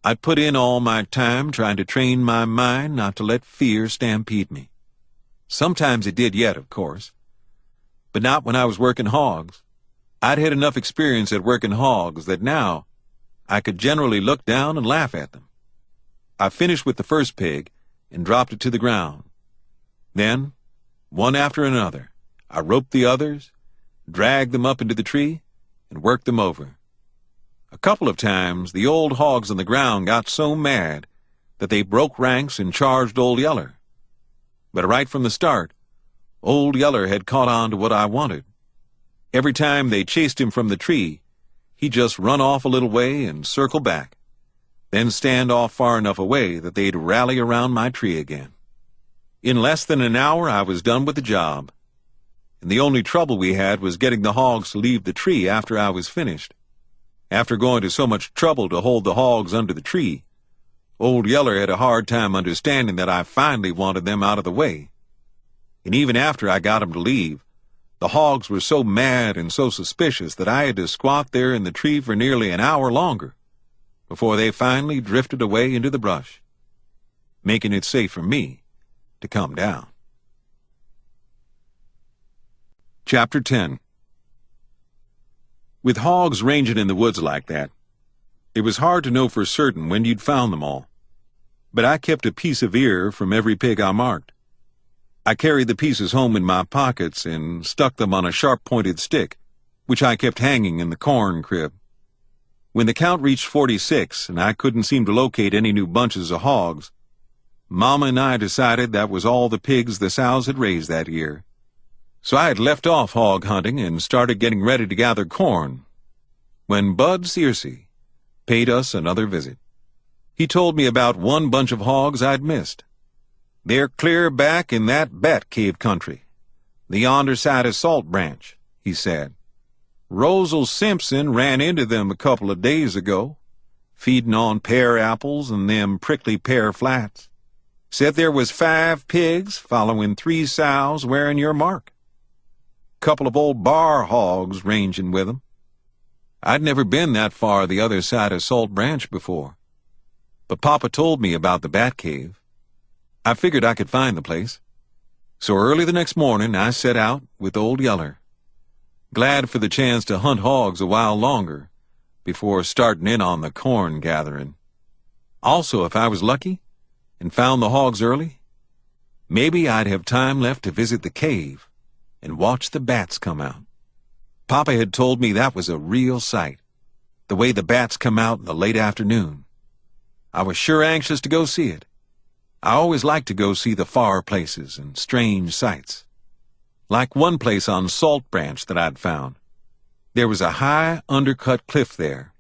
I'd put in all my time trying to train my mind not to let fear stampede me. Sometimes it did yet, of course, but not when I was working hogs. I'd had enough experience at working hogs that now I could generally look down and laugh at them. I finished with the first pig and dropped it to the ground. Then, one after another, I roped the others, dragged them up into the tree, and worked them over. A couple of times the old hogs on the ground got so mad that they broke ranks and charged Old Yeller. But right from the start, Old Yeller had caught on to what I wanted. Every time they chased him from the tree, he'd just run off a little way and circle back, then stand off far enough away that they'd rally around my tree again. In less than an hour I was done with the job, and the only trouble we had was getting the hogs to leave the tree after I was finished. After going to so much trouble to hold the hogs under the tree, Old Yeller had a hard time understanding that I finally wanted them out of the way. And even after I got 'em to leave, the hogs were so mad and so suspicious that I had to squat there in the tree for nearly an hour longer before they finally drifted away into the brush, making it safe for me to come down. Chapter 10. With hogs ranging in the woods like that, it was hard to know for certain when you'd found them all, but I kept a piece of ear from every pig I marked. I carried the pieces home in my pockets and stuck them on a sharp-pointed stick, which I kept hanging in the corn crib. When the count reached 46 and I couldn't seem to locate any new bunches of hogs, Mama and I decided that was all the pigs the sows had raised that year. So I had left off hog hunting and started getting ready to gather corn, when Bud Searcy paid us another visit. He told me about one bunch of hogs I'd missed. They're clear back in that Bat Cave country, the yonder side of Salt Branch, he said. Rosal Simpson ran into them a couple of days ago, feeding on pear apples and them prickly pear flats. Said there was 5 pigs following 3 sows wearing your mark. Couple of old bar hogs ranging with 'em. I'd never been that far the other side of Salt Branch before, but Papa told me about the Bat Cave. I figured I could find the place. So early the next morning I set out with Old Yeller, glad for the chance to hunt hogs a while longer before starting in on the corn gathering. Also, if I was lucky and found the hogs early, maybe I'd have time left to visit the cave and watch the bats come out. Papa had told me that was a real sight, the way the bats come out in the late afternoon. I was sure anxious to go see it. I always like to go see the far places and strange sights. Like one place on Salt Branch that I'd found. There was a high, undercut cliff there,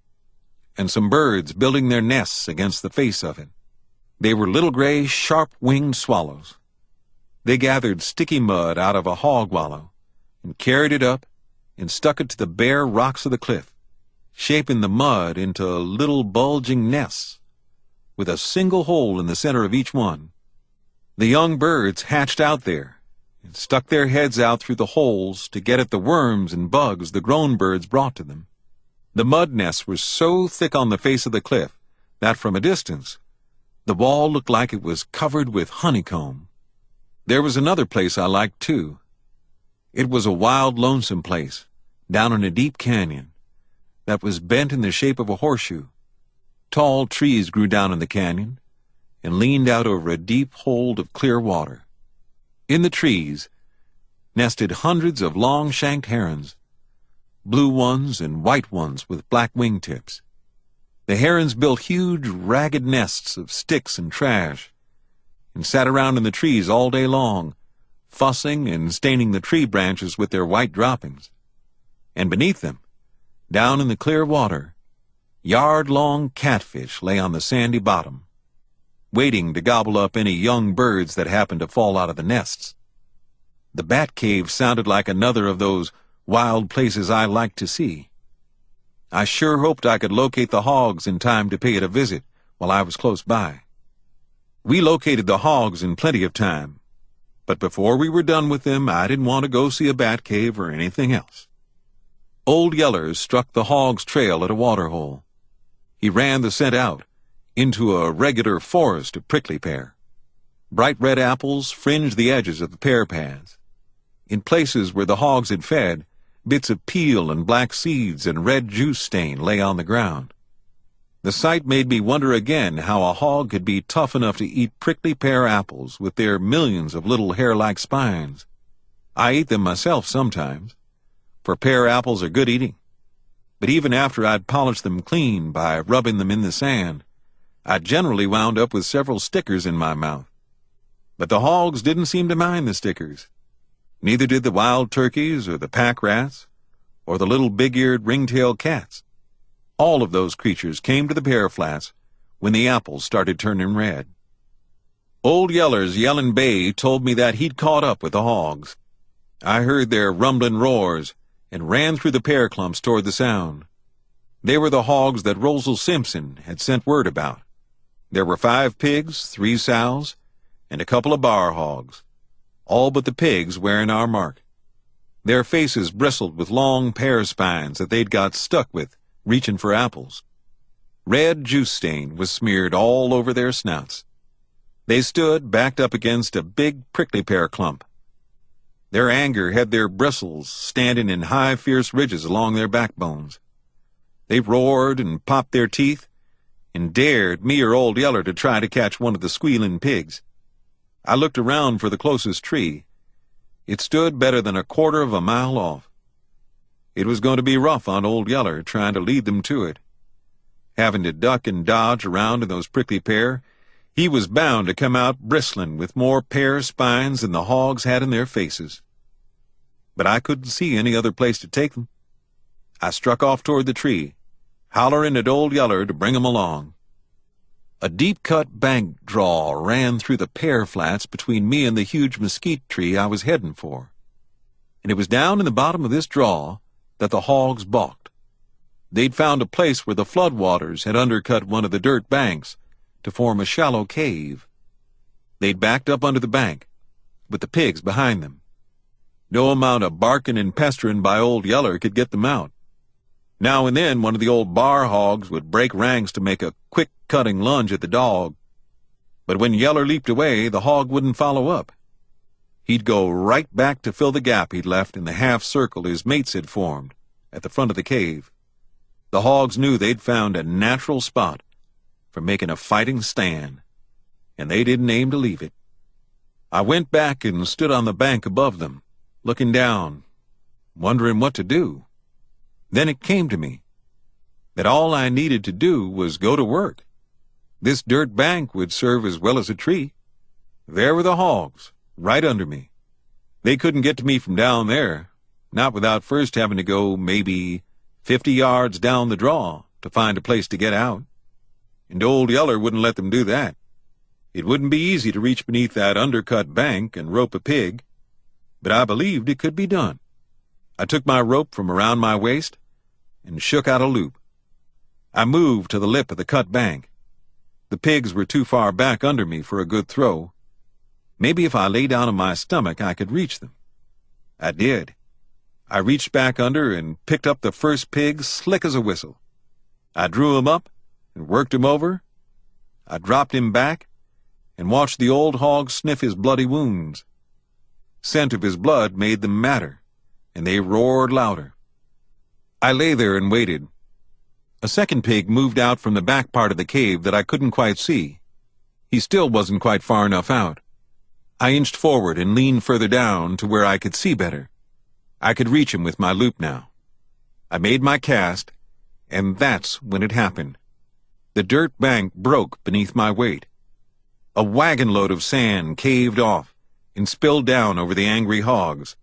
and some birds building their nests against the face of it. They were little gray, sharp-winged swallows. They gathered sticky mud out of a hog wallow and carried it up and stuck it to the bare rocks of the cliff, shaping the mud into little bulging nests, with a single hole in the center of each one. The young birds hatched out there and stuck their heads out through the holes to get at the worms and bugs the grown birds brought to them. The mud nests were so thick on the face of the cliff that from a distance, the wall looked like it was covered with honeycomb. There was another place I liked too. It was a wild, lonesome place, down in a deep canyon, that was bent in the shape of a horseshoe. Tall trees grew down in the canyon and leaned out over a deep hole of clear water. In the trees nested hundreds of long-shanked herons, blue ones and white ones with black wingtips. The herons built huge, ragged nests of sticks and trash and sat around in the trees all day long, fussing and staining the tree branches with their white droppings. And beneath them, down in the clear water, yard-long catfish lay on the sandy bottom, waiting to gobble up any young birds that happened to fall out of the nests. The Bat Cave sounded like another of those wild places I liked to see. I sure hoped I could locate the hogs in time to pay it a visit while I was close by. We located the hogs in plenty of time, but before we were done with them, I didn't want to go see a bat cave or anything else. Old Yeller struck the hog's trail at a waterhole. He ran the scent out into a regular forest of prickly pear. Bright red apples fringed the edges of the pear paths. In places where the hogs had fed, bits of peel and black seeds and red juice stain lay on the ground. The sight made me wonder again how a hog could be tough enough to eat prickly pear apples with their millions of little hair-like spines. I eat them myself sometimes, for pear apples are good eating. But even after I'd polished them clean by rubbing them in the sand, I generally wound up with several stickers in my mouth. But the hogs didn't seem to mind the stickers. Neither did the wild turkeys or the pack rats or the little big-eared ring-tailed cats. All of those creatures came to the pear flats when the apples started turning red. Old Yeller's yelling bay told me that he'd caught up with the hogs. I heard their rumbling roars and ran through the pear clumps toward the sound. They were the hogs that Rosal Simpson had sent word about. There were 5 pigs, 3 sows, and a couple of bar hogs, all but the pigs wearing our mark. Their faces bristled with long pear spines that they'd got stuck with, reaching for apples. Red juice stain was smeared all over their snouts. They stood backed up against a big prickly pear clump. Their anger had their bristles standing in high, fierce ridges along their backbones. They roared and popped their teeth and dared me or Old Yeller to try to catch one of the squealing pigs. I looked around for the closest tree. It stood better than 1/4 mile off. It was going to be rough on Old Yeller trying to lead them to it. Having to duck and dodge around in those prickly pear, he was bound to come out bristling with more pear spines than the hogs had in their faces. But I couldn't see any other place to take them. I struck off toward the tree, hollering at Old Yeller to bring him along. A deep-cut bank draw ran through the pear flats between me and the huge mesquite tree I was heading for. And it was down in the bottom of this draw that the hogs balked. They'd found a place where the floodwaters had undercut one of the dirt banks to form a shallow cave. They'd backed up under the bank, with the pigs behind them. No amount of barking and pestering by old Yeller could get them out. Now and then one of the old bar hogs would break ranks to make a quick cutting lunge at the dog. But when Yeller leaped away, the hog wouldn't follow up. He'd go right back to fill the gap he'd left in the half-circle his mates had formed at the front of the cave. The hogs knew they'd found a natural spot for making a fighting stand, and they didn't aim to leave it. I went back and stood on the bank above them, looking down, wondering what to do. Then it came to me that all I needed to do was go to work. This dirt bank would serve as well as a tree. There were the hogs, right under me. They couldn't get to me from down there, not without first having to go maybe 50 yards down the draw to find a place to get out. And old Yeller wouldn't let them do that. It wouldn't be easy to reach beneath that undercut bank and rope a pig, but I believed it could be done. I took my rope from around my waist and shook out a loop. I moved to the lip of the cut bank. The pigs were too far back under me for a good throw. Maybe if I lay down on my stomach I could reach them. I did. I reached back under and picked up the first pig slick as a whistle. I drew him up and worked him over. I dropped him back and watched the old hog sniff his bloody wounds. Scent of his blood made them madder, and they roared louder. I lay there and waited. A second pig moved out from the back part of the cave that I couldn't quite see. He still wasn't quite far enough out. I inched forward and leaned further down to where I could see better. I could reach him with my loop now. I made my cast, and that's when it happened. The dirt bank broke beneath my weight. A wagon load of sand caved off and spilled down over the angry hogs.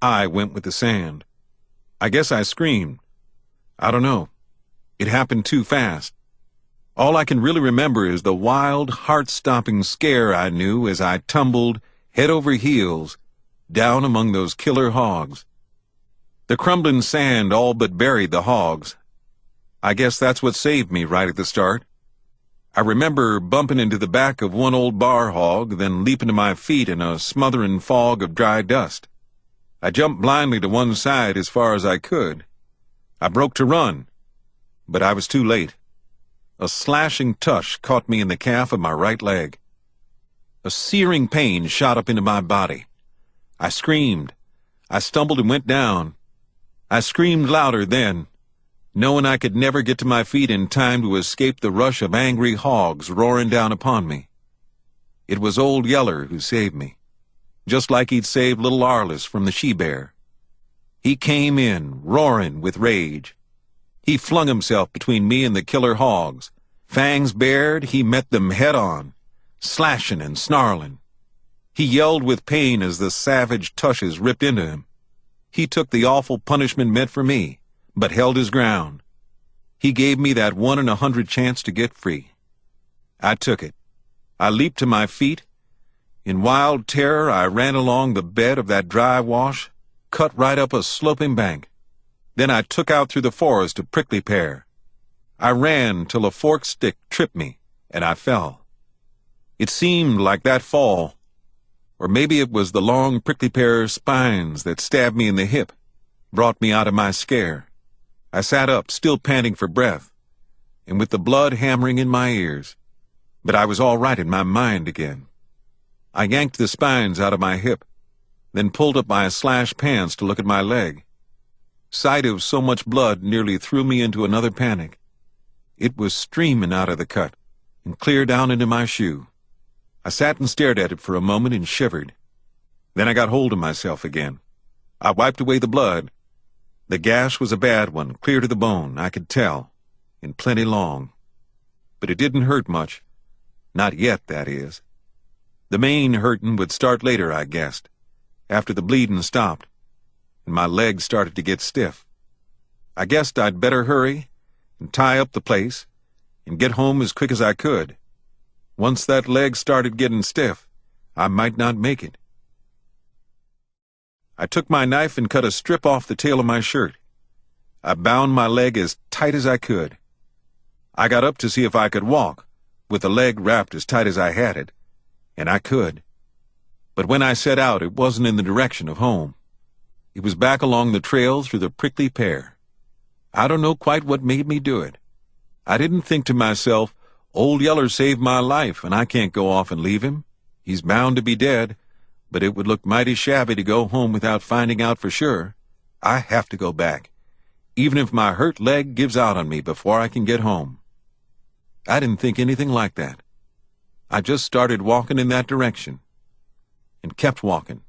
I went with the sand. I guess I screamed. I don't know. It happened too fast. All I can really remember is the wild, heart-stopping scare I knew as I tumbled, head over heels, down among those killer hogs. The crumbling sand all but buried the hogs. I guess that's what saved me right at the start. I remember bumping into the back of one old bar hog, then leaping to my feet in a smothering fog of dry dust. I jumped blindly to one side as far as I could. I broke to run, but I was too late. A slashing tush caught me in the calf of my right leg. A searing pain shot up into my body. I screamed. I stumbled and went down. I screamed louder then, knowing I could never get to my feet in time to escape the rush of angry hogs roaring down upon me. It was old Yeller who saved me, just like he'd saved little Arliss from the she-bear. He came in, roaring with rage. He flung himself between me and the killer hogs. Fangs bared, he met them head-on, slashing and snarling. He yelled with pain as the savage tushes ripped into him. He took the awful punishment meant for me, but held his ground. He gave me that 1 in 100 chance to get free. I took it. I leaped to my feet. In wild terror, I ran along the bed of that dry wash, cut right up a sloping bank. Then I took out through the forest a prickly pear. I ran till a forked stick tripped me, and I fell. It seemed like that fall, or maybe it was the long prickly pear spines that stabbed me in the hip, brought me out of my scare. I sat up, still panting for breath, and with the blood hammering in my ears, but I was all right in my mind again. I yanked the spines out of my hip, then pulled up my slashed pants to look at my leg. Sight of so much blood nearly threw me into another panic. It was streaming out of the cut and clear down into my shoe. I sat and stared at it for a moment and shivered. Then I got hold of myself again. I wiped away the blood. The gash was a bad one, clear to the bone, I could tell, and plenty long. But it didn't hurt much. Not yet, that is. The main hurtin' would start later, I guessed, after the bleedin' stopped, and my legs started to get stiff. I guessed I'd better hurry and tie up the place and get home as quick as I could. Once that leg started getting stiff, I might not make it. I took my knife and cut a strip off the tail of my shirt. I bound my leg as tight as I could. I got up to see if I could walk, with the leg wrapped as tight as I had it, and I could. But when I set out, it wasn't in the direction of home. It was back along the trail through the prickly pear. I don't know quite what made me do it. I didn't think to myself, Old Yeller saved my life, and I can't go off and leave him. He's bound to be dead, but it would look mighty shabby to go home without finding out for sure. I have to go back, even if my hurt leg gives out on me before I can get home. I didn't think anything like that. I just started walking in that direction, and kept walking,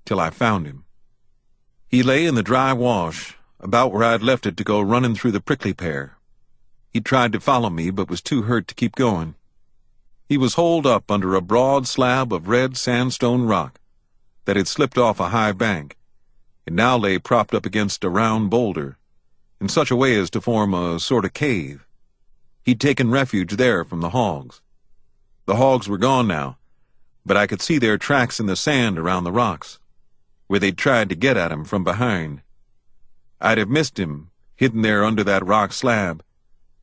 till I found him. He lay in the dry wash, about where I'd left it to go running through the prickly pear. He tried to follow me, but was too hurt to keep going. He was holed up under a broad slab of red sandstone rock that had slipped off a high bank, and now lay propped up against a round boulder, in such a way as to form a sort of cave. He'd taken refuge there from the hogs. The hogs were gone now, but I could see their tracks in the sand around the rocks, where they'd tried to get at him from behind. I'd have missed him, hidden there under that rock slab,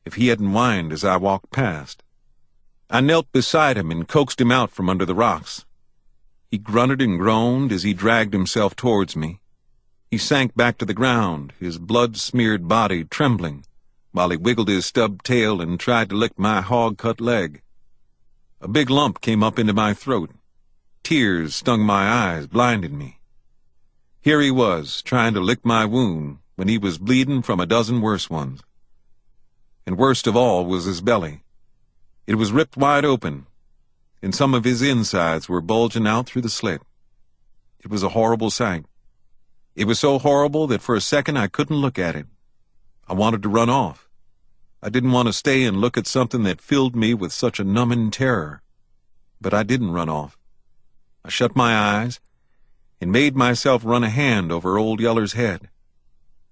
if he hadn't whined as I walked past. I knelt beside him and coaxed him out from under the rocks. He grunted and groaned as he dragged himself towards me. He sank back to the ground, his blood-smeared body trembling, while he wiggled his stubbed tail and tried to lick my hog-cut leg. A big lump came up into my throat. Tears stung my eyes, blinding me. Here he was, trying to lick my wound, when he was bleeding from a dozen worse ones. And worst of all was his belly. It was ripped wide open, and some of his insides were bulging out through the slit. It was a horrible sight. It was so horrible that for a second I couldn't look at it. I wanted to run off. I didn't want to stay and look at something that filled me with such a numbing terror. But I didn't run off. I shut my eyes and made myself run a hand over Old Yeller's head.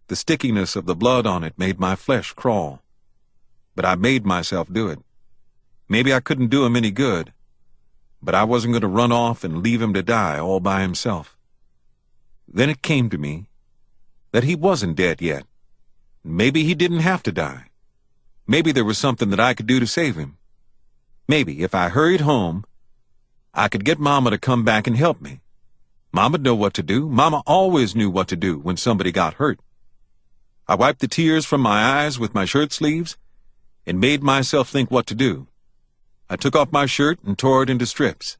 The stickiness of the blood on it made my flesh crawl. But I made myself do it. Maybe I couldn't do him any good, but I wasn't going to run off and leave him to die all by himself. Then it came to me that he wasn't dead yet. Maybe he didn't have to die. Maybe there was something that I could do to save him. Maybe if I hurried home, I could get Mama to come back and help me. Mama'd know what to do. Mama always knew what to do when somebody got hurt. I wiped the tears from my eyes with my shirt sleeves and made myself think what to do. I took off my shirt and tore it into strips.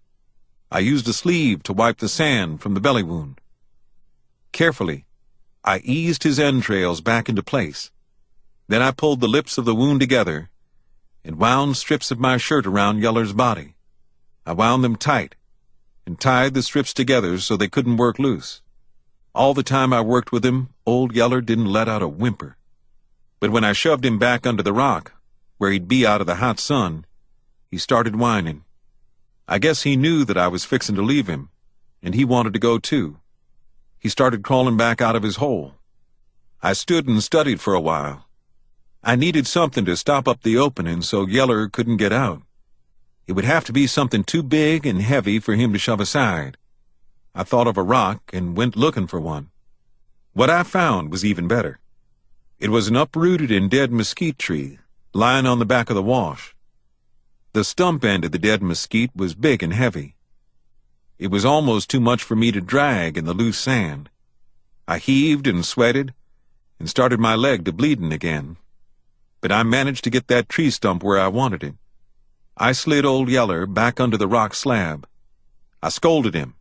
I used a sleeve to wipe the sand from the belly wound. Carefully, I eased his entrails back into place. Then I pulled the lips of the wound together and wound strips of my shirt around Yeller's body. I wound them tight and tied the strips together so they couldn't work loose. All the time I worked with him, Old Yeller didn't let out a whimper. But when I shoved him back under the rock, where he'd be out of the hot sun, he started whining. I guess he knew that I was fixing to leave him, and he wanted to go too. He started crawling back out of his hole. I stood and studied for a while. I needed something to stop up the opening so Yeller couldn't get out. It would have to be something too big and heavy for him to shove aside. I thought of a rock and went looking for one. What I found was even better. It was an uprooted and dead mesquite tree lying on the back of the wash. The stump end of the dead mesquite was big and heavy. It was almost too much for me to drag in the loose sand. I heaved and sweated and started my leg to bleeding again. But I managed to get that tree stump where I wanted it. I slid Old Yeller back under the rock slab. I scolded him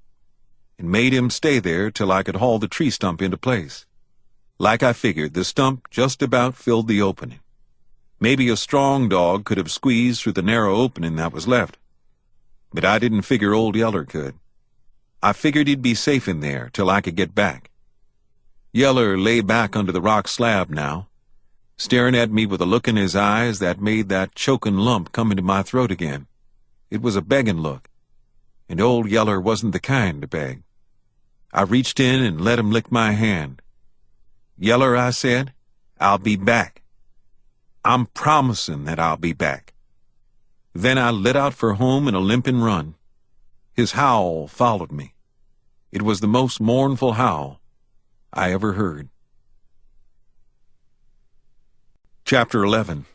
and made him stay there till I could haul the tree stump into place. Like I figured, the stump just about filled the opening. Maybe a strong dog could have squeezed through the narrow opening that was left, but I didn't figure Old Yeller could. I figured he'd be safe in there till I could get back. Yeller lay back under the rock slab now, staring at me with a look in his eyes that made that choking lump come into my throat again. It was a begging look, and Old Yeller wasn't the kind to beg. I reached in and let him lick my hand. "Yeller," I said, "I'll be back. I'm promising that I'll be back." Then I lit out for home in a limping run. His howl followed me. It was the most mournful howl I ever heard. Chapter 11.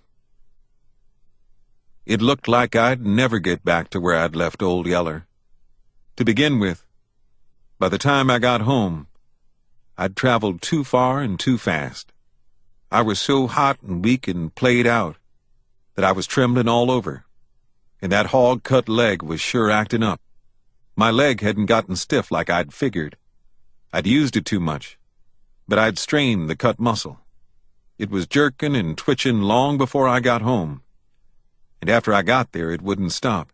It looked like I'd never get back to where I'd left Old Yeller. To begin with, by the time I got home, I'd traveled too far and too fast. I was so hot and weak and played out that I was trembling all over, and that hog-cut leg was sure acting up. My leg hadn't gotten stiff like I'd figured. I'd used it too much, but I'd strained the cut muscle. It was jerking and twitching long before I got home, and after I got there it wouldn't stop.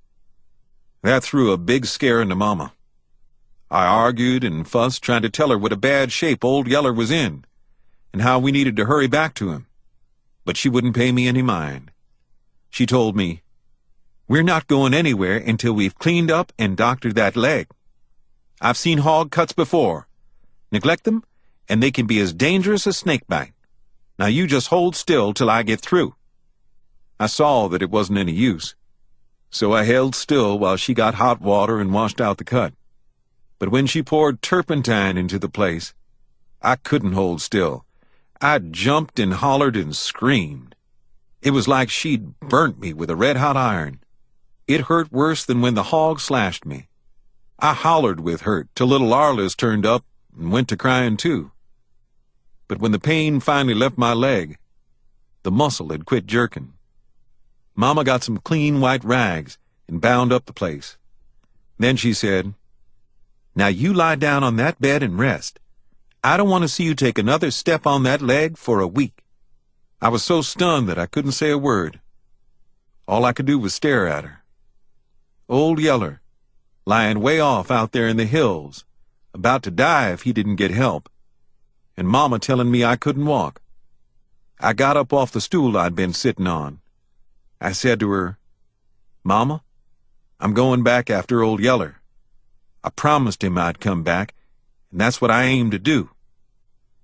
That threw a big scare into Mama. I argued and fussed, trying to tell her what a bad shape Old Yeller was in, and how we needed to hurry back to him. But she wouldn't pay me any mind. She told me, "We're not going anywhere until we've cleaned up and doctored that leg. I've seen hog cuts before. Neglect them, and they can be as dangerous as snakebite. Now you just hold still till I get through." I saw that it wasn't any use, so I held still while she got hot water and washed out the cut. But when she poured turpentine into the place, I couldn't hold still. I jumped and hollered and screamed. It was like she'd burnt me with a red-hot iron. It hurt worse than when the hog slashed me. I hollered with hurt till little Arliss turned up and went to crying too. But when the pain finally left my leg, the muscle had quit jerking. Mama got some clean white rags and bound up the place. Then she said, "Now you lie down on that bed and rest. I don't want to see you take another step on that leg for a week." I was so stunned that I couldn't say a word. All I could do was stare at her. Old Yeller, lying way off out there in the hills, about to die if he didn't get help, and Mama telling me I couldn't walk. I got up off the stool I'd been sitting on. I said to her, "Mama, I'm going back after Old Yeller. I promised him I'd come back, and that's what I aim to do."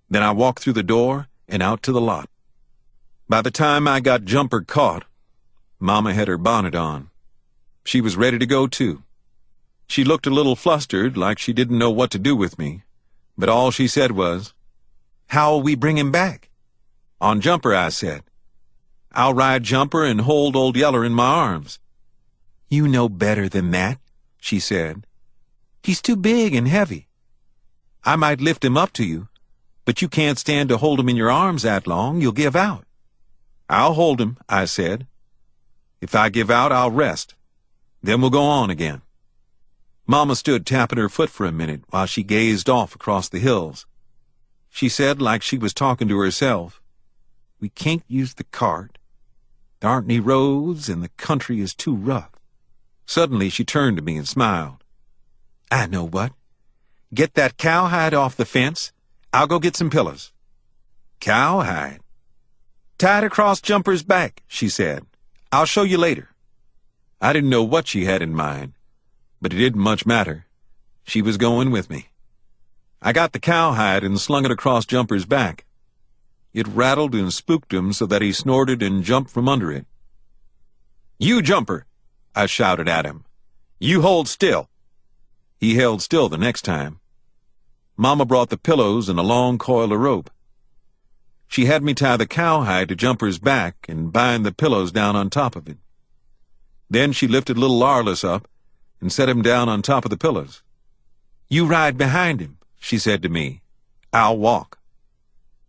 Then I walked through the door and out to the lot. By the time I got Jumper caught, Mama had her bonnet on. She was ready to go too. She looked a little flustered, like she didn't know what to do with me, but all she said was, "How'll we bring him back?" "On Jumper," I said. "I'll ride Jumper and hold Old Yeller in my arms." "You know better than that," she said. "He's too big and heavy. I might lift him up to you, but you can't stand to hold him in your arms that long. You'll give out." "I'll hold him," I said. "If I give out, I'll rest. Then we'll go on again." Mama stood tapping her foot for a minute while she gazed off across the hills. She said, like she was talking to herself, "We can't use the cart. There aren't any roads, and the country is too rough." Suddenly she turned to me and smiled. "I know what. Get that cowhide off the fence. I'll go get some pillows." "Cowhide?" "Tie it across Jumper's back," she said. "I'll show you later." I didn't know what she had in mind, but it didn't much matter. She was going with me. I got the cowhide and slung it across Jumper's back. It rattled and spooked him so that he snorted and jumped from under it. "You, Jumper!" I shouted at him. "You hold still." He held still the next time. Mama brought the pillows and a long coil of rope. She had me tie the cowhide to Jumper's back and bind the pillows down on top of it. Then she lifted little Arliss up and set him down on top of the pillows. "You ride behind him," she said to me. "I'll walk."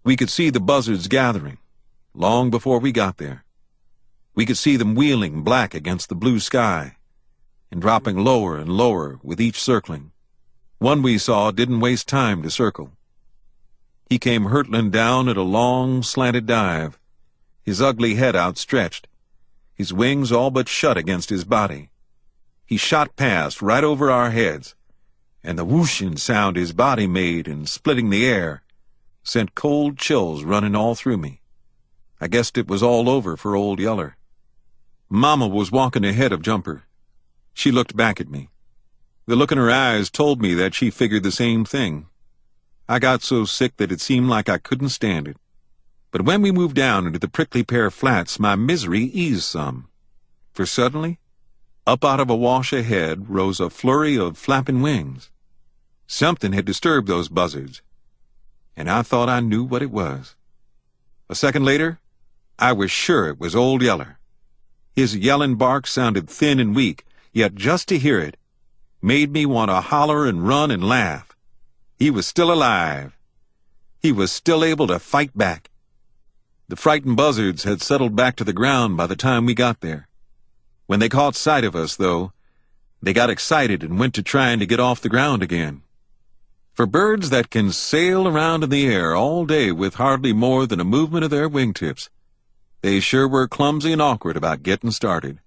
We could see the buzzards gathering, long before we got there. We could see them wheeling black against the blue sky and dropping lower and lower with each circling. One we saw didn't waste time to circle. He came hurtling down at a long, slanted dive, his ugly head outstretched, his wings all but shut against his body. He shot past right over our heads, and the whooshing sound his body made in splitting the air sent cold chills running all through me. I guessed it was all over for Old Yeller. Mama was walking ahead of Jumper. She looked back at me. The look in her eyes told me that she figured the same thing. I got so sick that it seemed like I couldn't stand it. But when we moved down into the prickly pear flats, my misery eased some. For suddenly, up out of a wash ahead rose a flurry of flapping wings. Something had disturbed those buzzards, and I thought I knew what it was. A second later, I was sure it was Old Yeller. His yelling bark sounded thin and weak, yet just to hear it made me want to holler and run and laugh. He was still alive. He was still able to fight back. The frightened buzzards had settled back to the ground by the time we got there. When they caught sight of us, though, they got excited and went to trying to get off the ground again. For birds that can sail around in the air all day with hardly more than a movement of their wingtips, they sure were clumsy and awkward about getting started.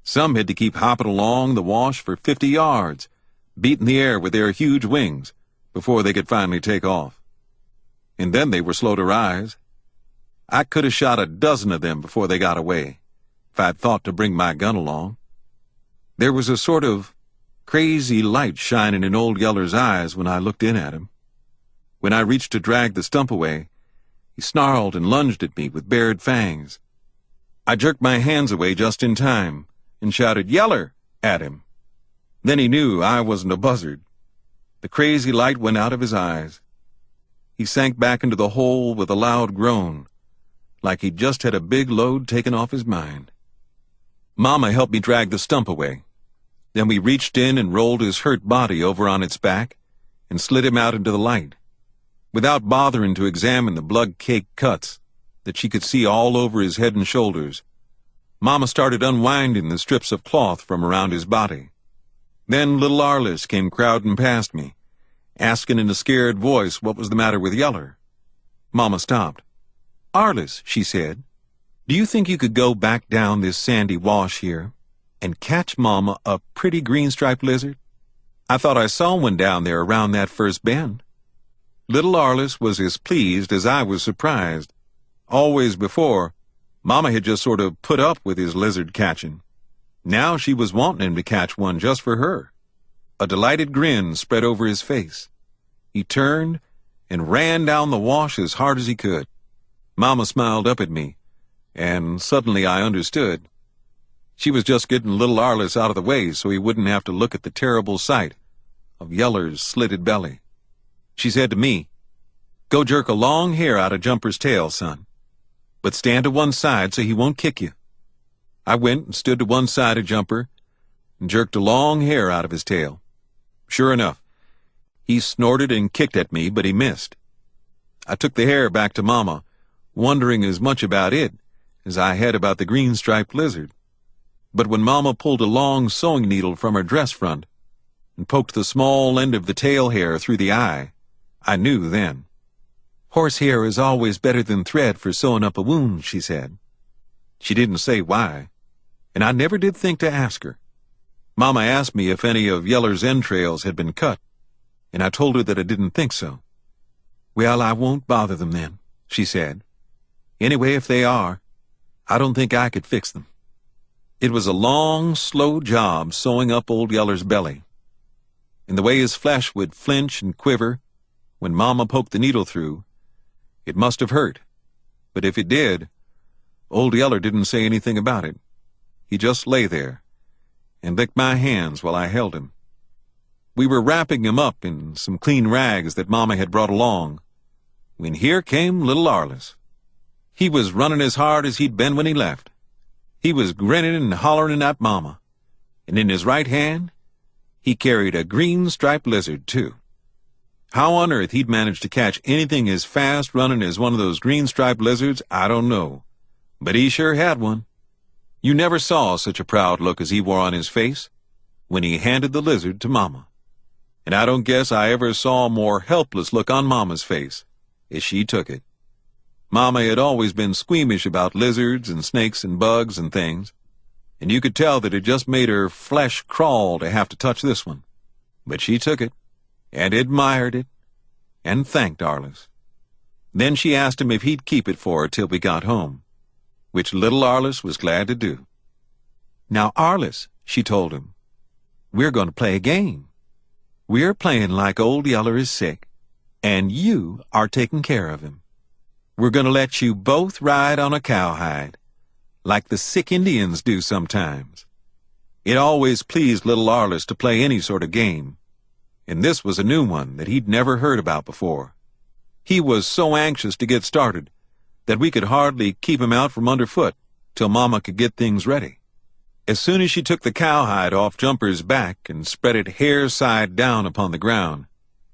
Some had to keep hopping along the wash for 50 yards, beating the air with their huge wings, before they could finally take off. And then they were slow to rise. I could have shot a dozen of them before they got away, if I'd thought to bring my gun along. There was a sort of crazy light shining in Old Yeller's eyes when I looked in at him. When I reached to drag the stump away, he snarled and lunged at me with bared fangs. I jerked my hands away just in time and shouted, "Yeller!" at him. Then he knew I wasn't a buzzard. The crazy light went out of his eyes. He sank back into the hole with a loud groan, like he'd just had a big load taken off his mind. Mama helped me drag the stump away. Then we reached in and rolled his hurt body over on its back and slid him out into the light. Without bothering to examine the blood-caked cuts that she could see all over his head and shoulders, Mama started unwinding the strips of cloth from around his body. Then little Arliss came crowding past me, asking in a scared voice what was the matter with Yeller. Mama stopped. "Arliss," she said, "do you think you could go back down this sandy wash here and catch Mama a pretty green-striped lizard? I thought I saw one down there around that first bend." Little Arliss was as pleased as I was surprised. Always before, Mama had just sort of put up with his lizard catching. Now she was wanting him to catch one just for her. A delighted grin spread over his face. He turned and ran down the wash as hard as he could. Mama smiled up at me, and suddenly I understood. She was just getting little Arliss out of the way so he wouldn't have to look at the terrible sight of Yeller's slitted belly. She said to me, "Go jerk a long hair out of Jumper's tail, son. But stand to one side so he won't kick you." I went and stood to one side of Jumper and jerked a long hair out of his tail. Sure enough, he snorted and kicked at me, but he missed. I took the hair back to Mama, wondering as much about it as I had about the green-striped lizard. But when Mama pulled a long sewing needle from her dress front and poked the small end of the tail hair through the eye, I knew then. "Horsehair is always better than thread for sewing up a wound," she said. She didn't say why, and I never did think to ask her. Mama asked me if any of Yeller's entrails had been cut, and I told her that I didn't think so. "Well, I won't bother them then," she said. "Anyway, if they are, I don't think I could fix them." It was a long, slow job sewing up Old Yeller's belly, and the way his flesh would flinch and quiver when Mama poked the needle through, it must have hurt. But if it did, Old Yeller didn't say anything about it. He just lay there and licked my hands while I held him. We were wrapping him up in some clean rags that Mama had brought along, when here came little Arliss. He was running as hard as he'd been when he left. He was grinning and hollering at Mama, and in his right hand he carried a green-striped lizard, too. How on earth he'd managed to catch anything as fast-running as one of those green-striped lizards, I don't know. But he sure had one. You never saw such a proud look as he wore on his face when he handed the lizard to Mama. And I don't guess I ever saw a more helpless look on Mama's face as she took it. Mama had always been squeamish about lizards and snakes and bugs and things, and you could tell that it just made her flesh crawl to have to touch this one. But she took it, and admired it, and thanked Arliss. Then she asked him if he'd keep it for her till we got home, which little Arliss was glad to do. "Now, Arliss," she told him, "we're going to play a game. We're playing like Old Yeller is sick, and you are taking care of him. We're going to let you both ride on a cowhide, like the sick Indians do sometimes." It always pleased little Arliss to play any sort of game, and this was a new one that he'd never heard about before. He was so anxious to get started that we could hardly keep him out from underfoot till Mama could get things ready. As soon as she took the cowhide off Jumper's back and spread it hair side down upon the ground,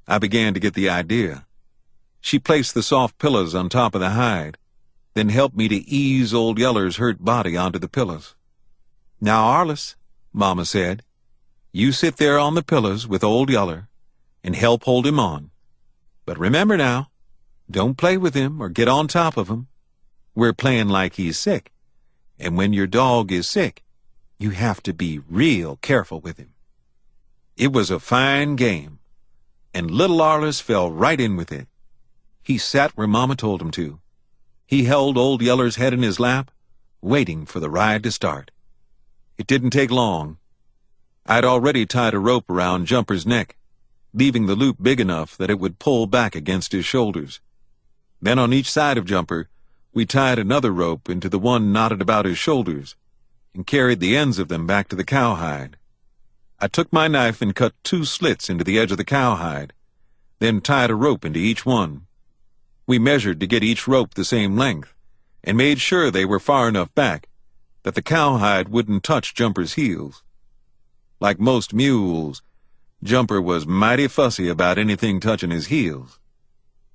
I began to get the idea. She placed the soft pillows on top of the hide, then helped me to ease Old Yeller's hurt body onto the pillows. "Now, Arliss," Mama said, "you sit there on the pillows with Old Yeller and help hold him on. But remember now, don't play with him or get on top of him. We're playing like he's sick, and when your dog is sick, you have to be real careful with him." It was a fine game, and little Arliss fell right in with it. He sat where Mama told him to. He held Old Yeller's head in his lap, waiting for the ride to start. It didn't take long. I'd already tied a rope around Jumper's neck, leaving the loop big enough that it would pull back against his shoulders. Then on each side of Jumper, we tied another rope into the one knotted about his shoulders and carried the ends of them back to the cowhide. I took my knife and cut 2 slits into the edge of the cowhide, then tied a rope into each one. We measured to get each rope the same length and made sure they were far enough back that the cowhide wouldn't touch Jumper's heels. Like most mules, Jumper was mighty fussy about anything touching his heels.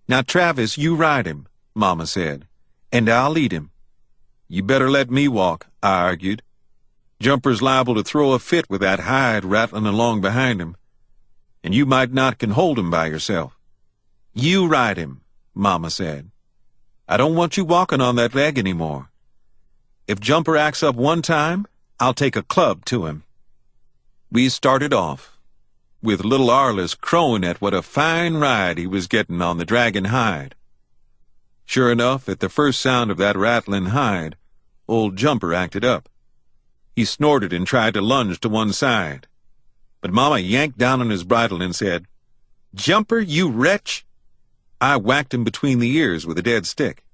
"Now, Travis, you ride him," Mama said, "and I'll lead him." "You better let me walk," I argued. "Jumper's liable to throw a fit with that hide rattling along behind him, and you might not can hold him by yourself." "You ride him," Mama said. "I don't want you walking on that leg anymore. If Jumper acts up one time, I'll take a club to him." We started off, with little Arliss crowing at what a fine ride he was getting on the dragging hide. Sure enough, at the first sound of that rattling hide, old Jumper acted up. He snorted and tried to lunge to one side, but Mama yanked down on his bridle and said, "Jumper, you wretch!" I whacked him between the ears with a dead stick.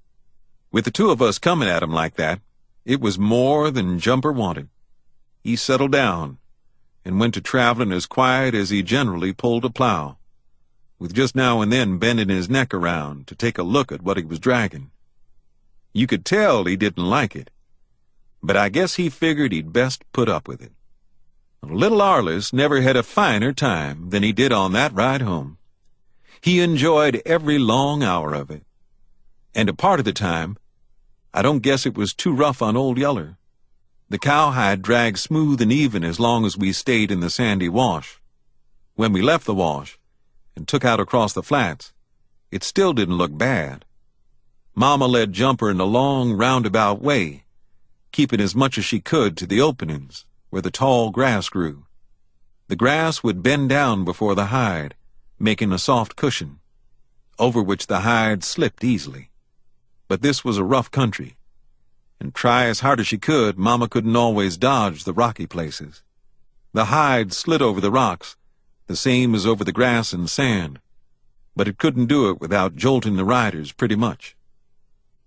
With the 2 of us coming at him like that, it was more than Jumper wanted. He settled down and went to traveling as quiet as he generally pulled a plow, with just now and then bending his neck around to take a look at what he was dragging. You could tell he didn't like it, but I guess he figured he'd best put up with it. Little Arliss never had a finer time than he did on that ride home. He enjoyed every long hour of it, and a part of the time, I don't guess it was too rough on Old Yeller. The cowhide dragged smooth and even as long as we stayed in the sandy wash. When we left the wash and took out across the flats, it still didn't look bad. Mama led Jumper in a long roundabout way, keeping as much as she could to the openings where the tall grass grew. The grass would bend down before the hide, making a soft cushion, over which the hide slipped easily. But this was a rough country, and try as hard as she could, Mama couldn't always dodge the rocky places. The hide slid over the rocks, the same as over the grass and sand, but it couldn't do it without jolting the riders pretty much.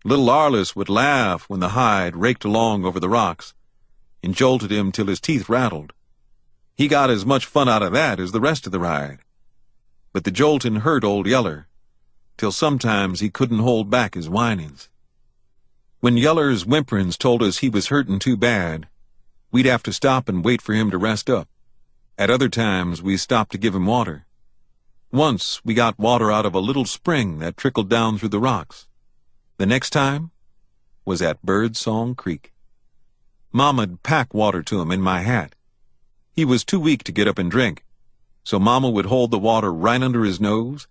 Little Arliss would laugh when the hide raked along over the rocks and jolted him till his teeth rattled. He got as much fun out of that as the rest of the ride. But the jolting hurt Old Yeller, till sometimes he couldn't hold back his whinings. When Yeller's whimperings told us he was hurting too bad, we'd have to stop and wait for him to rest up. At other times, we stopped to give him water. Once, we got water out of a little spring that trickled down through the rocks. The next time was at Birdsong Creek. Mama'd pack water to him in my hat. He was too weak to get up and drink, so Mama would hold the water right under his nose,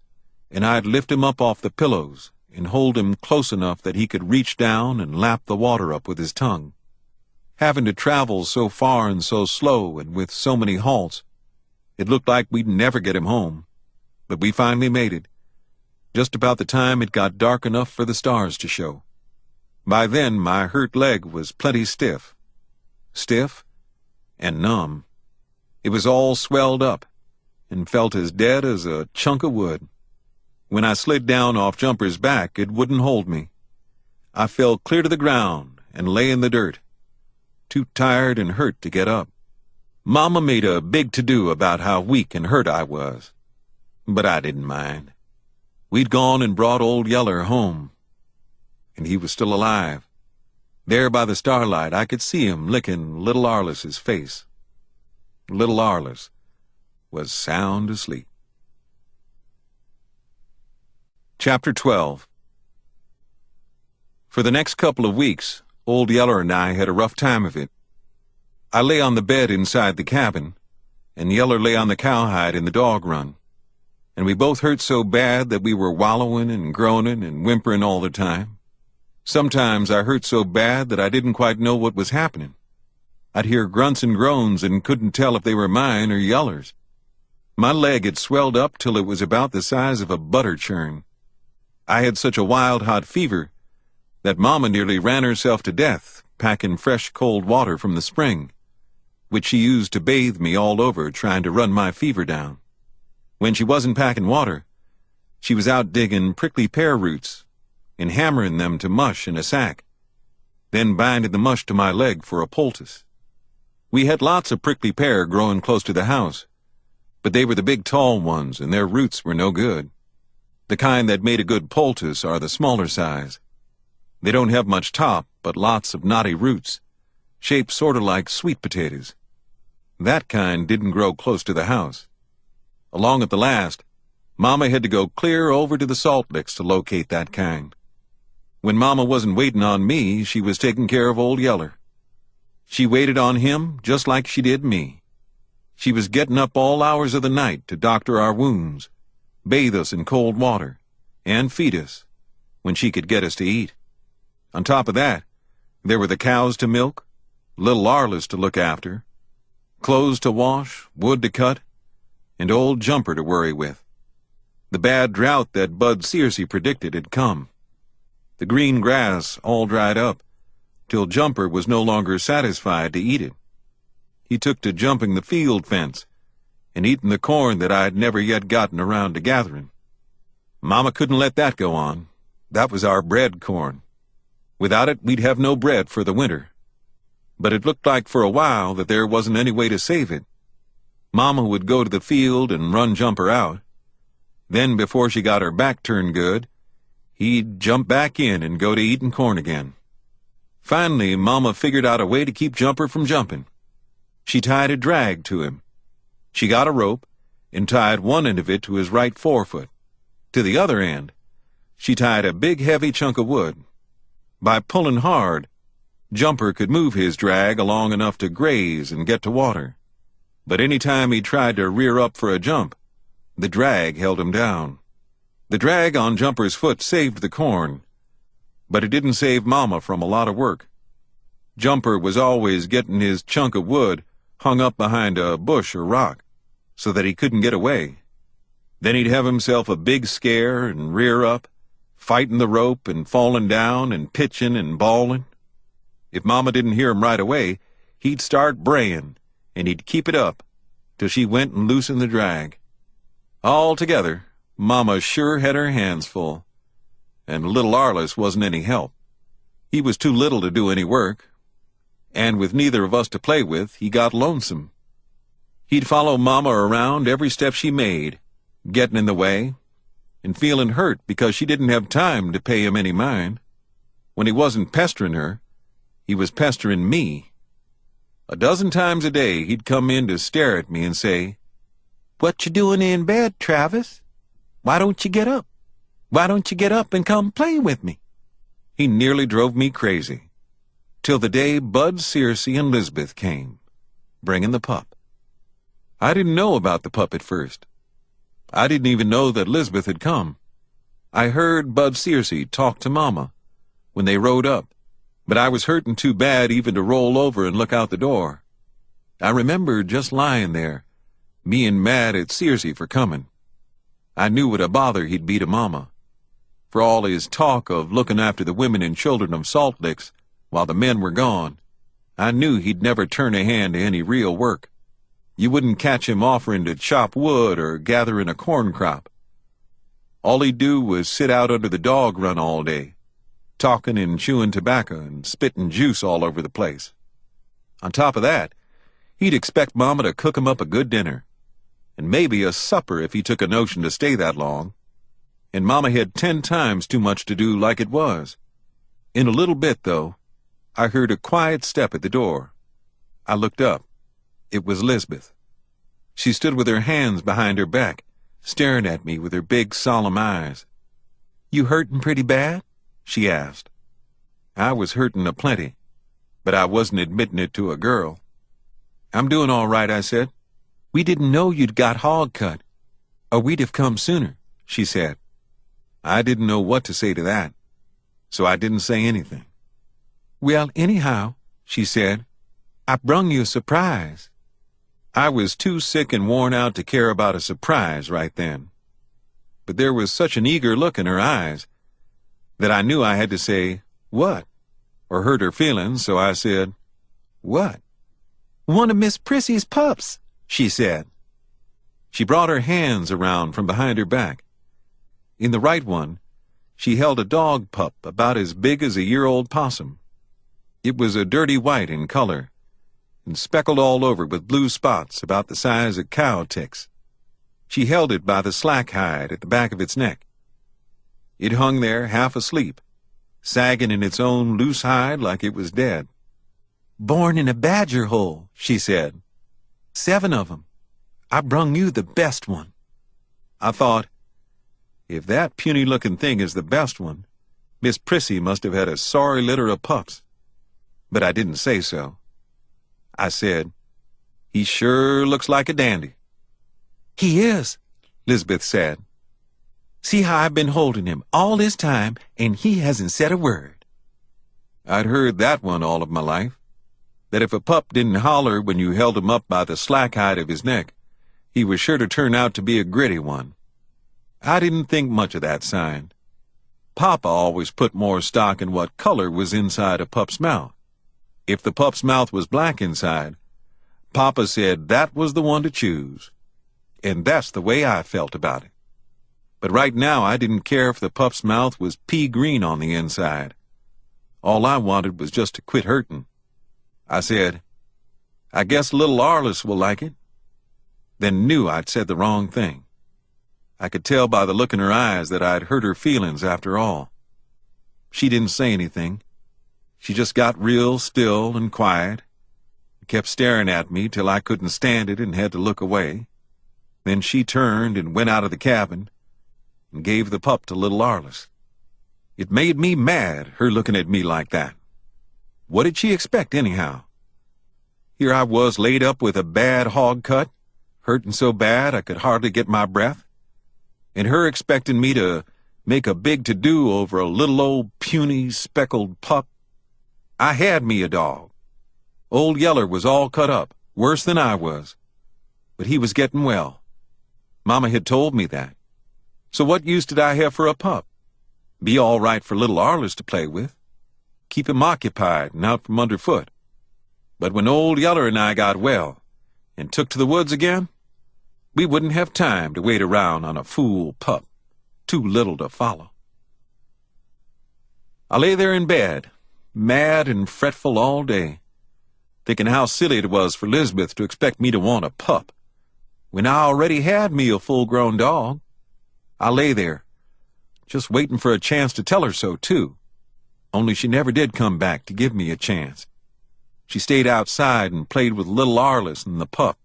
and I'd lift him up off the pillows and hold him close enough that he could reach down and lap the water up with his tongue. Having to travel so far and so slow and with so many halts, it looked like we'd never get him home, but we finally made it, just about the time it got dark enough for the stars to show. By then, my hurt leg was plenty stiff and numb. It was all swelled up and felt as dead as a chunk of wood. When I slid down off Jumper's back, it wouldn't hold me. I fell clear to the ground and lay in the dirt, too tired and hurt to get up. Mama made a big to-do about how weak and hurt I was, but I didn't mind. We'd gone and brought Old Yeller home, and he was still alive. There by the starlight, I could see him licking little Arliss's face. Little Arliss was sound asleep. Chapter 12. For the next couple of weeks, old Yeller and I had a rough time of it. I lay on the bed inside the cabin, and Yeller lay on the cowhide in the dog run, and we both hurt so bad that we were wallowing and groaning and whimpering all the time. Sometimes I hurt so bad that I didn't quite know what was happening. I'd hear grunts and groans and couldn't tell if they were mine or Yeller's. My leg had swelled up till it was about the size of a butter churn. I had such a wild hot fever that Mama nearly ran herself to death packing fresh cold water from the spring, which she used to bathe me all over trying to run my fever down. When she wasn't packing water, she was out digging prickly pear roots and hammering them to mush in a sack, then binding the mush to my leg for a poultice. We had lots of prickly pear growing close to the house, but they were the big tall ones and their roots were no good. The kind that made a good poultice are the smaller size. They don't have much top, but lots of knotty roots, shaped sort of like sweet potatoes. That kind didn't grow close to the house. Along at the last, Mama had to go clear over to the salt licks to locate that kind. When Mama wasn't waiting on me, she was taking care of old Yeller. She waited on him just like she did me. She was getting up all hours of the night to doctor our wounds, bathe us in cold water, and feed us when she could get us to eat. On top of that, there were the cows to milk, little Arliss to look after, clothes to wash, wood to cut, and old Jumper to worry with. The bad drought that Bud Searcy predicted had come. The green grass all dried up, till Jumper was no longer satisfied to eat it. He took to jumping the field fence and eating the corn that I'd never yet gotten around to gathering. Mama couldn't let that go on. That was our bread corn. Without it, we'd have no bread for the winter. But it looked like for a while that there wasn't any way to save it. Mama would go to the field and run Jumper out. Then, before she got her back turned good, he'd jump back in and go to eating corn again. Finally, Mama figured out a way to keep Jumper from jumping. She tied a drag to him. She got a rope and tied one end of it to his right forefoot. To the other end, she tied a big heavy chunk of wood. By pulling hard, Jumper could move his drag along enough to graze and get to water. But any time he tried to rear up for a jump, the drag held him down. The drag on Jumper's foot saved the corn, but it didn't save Mama from a lot of work. Jumper was always getting his chunk of wood hung up behind a bush or rock, so that he couldn't get away. Then he'd have himself a big scare and rear up, fighting the rope and falling down and pitching and bawling. If Mama didn't hear him right away, he'd start braying, and he'd keep it up till she went and loosened the drag. Altogether, Mama sure had her hands full, and little Arliss wasn't any help. He was too little to do any work, and with neither of us to play with, he got lonesome. He'd follow Mama around every step she made, getting in the way, and feeling hurt because she didn't have time to pay him any mind. When he wasn't pestering her, he was pestering me. A dozen times a day he'd come in to stare at me and say, "What you doing in bed, Travis? Why don't you get up? Why don't you get up and come play with me?" He nearly drove me crazy, till the day Bud Searcy and Lisbeth came, bringing the pup. I didn't know about the pup at first. I didn't even know that Lisbeth had come. I heard Bud Searcy talk to Mama when they rode up, but I was hurting too bad even to roll over and look out the door. I remember just lying there, being mad at Searcy for coming. I knew what a bother he'd be to Mama. For all his talk of looking after the women and children of Salt Licks while the men were gone, I knew he'd never turn a hand to any real work. You wouldn't catch him offering to chop wood or gathering a corn crop. All he'd do was sit out under the dog run all day, talking and chewing tobacco and spitting juice all over the place. On top of that, he'd expect Mama to cook him up a good dinner, and maybe a supper if he took a notion to stay that long. And Mama had 10 times too much to do like it was. In a little bit, though, I heard a quiet step at the door. I looked up. It was Lisbeth. She stood with her hands behind her back, staring at me with her big, solemn eyes. "You hurtin' pretty bad?" she asked. I was hurtin' aplenty, but I wasn't admitting it to a girl. "I'm doing all right," I said. "We didn't know you'd got hog cut, or we'd have come sooner," she said. I didn't know what to say to that, so I didn't say anything. "Well, anyhow," she said, "I brung you a surprise." I was too sick and worn out to care about a surprise right then. But there was such an eager look in her eyes that I knew I had to say, "What?" or hurt her feelings, so I said, "What?" "One of Miss Prissy's pups," she said. She brought her hands around from behind her back. In the right one, she held a dog pup about as big as a year-old possum. It was a dirty white in color, and speckled all over with blue spots about the size of cow ticks. She held it by the slack hide at the back of its neck. It hung there half asleep, sagging in its own loose hide like it was dead. "Born in a badger hole," she said. "7 of 'em. I brung you the best one." I thought, if that puny-looking thing is the best one, Miss Prissy must have had a sorry litter of pups. But I didn't say so. I said, "He sure looks like a dandy." "He is," Lisbeth said. "See how I've been holding him all this time, and he hasn't said a word." I'd heard that one all of my life, that if a pup didn't holler when you held him up by the slack hide of his neck, he was sure to turn out to be a gritty one. I didn't think much of that sign. Papa always put more stock in what color was inside a pup's mouth. If the pup's mouth was black inside, Papa said that was the one to choose. And that's the way I felt about it. But right now I didn't care if the pup's mouth was pea green on the inside. All I wanted was just to quit hurting. I said, "I guess little Arliss will like it," then knew I'd said the wrong thing. I could tell by the look in her eyes that I'd hurt her feelings after all. She didn't say anything. She just got real still and quiet, kept staring at me till I couldn't stand it and had to look away. Then she turned and went out of the cabin and gave the pup to little Arliss. It made me mad, her looking at me like that. What did she expect anyhow? Here I was laid up with a bad hog cut, hurting so bad I could hardly get my breath, and her expecting me to make a big to-do over a little old puny speckled pup. I had me a dog. Old Yeller was all cut up, worse than I was, but he was getting well. Mama had told me that. So what use did I have for a pup? Be all right for little Arliss to play with, keep him occupied and out from underfoot. But when old Yeller and I got well and took to the woods again, we wouldn't have time to wait around on a fool pup, too little to follow. I lay there in bed, mad and fretful all day, thinking how silly it was for Lisbeth to expect me to want a pup, when I already had me a full-grown dog. I lay there, just waiting for a chance to tell her so, too, only she never did come back to give me a chance. She stayed outside and played with little Arliss and the pup,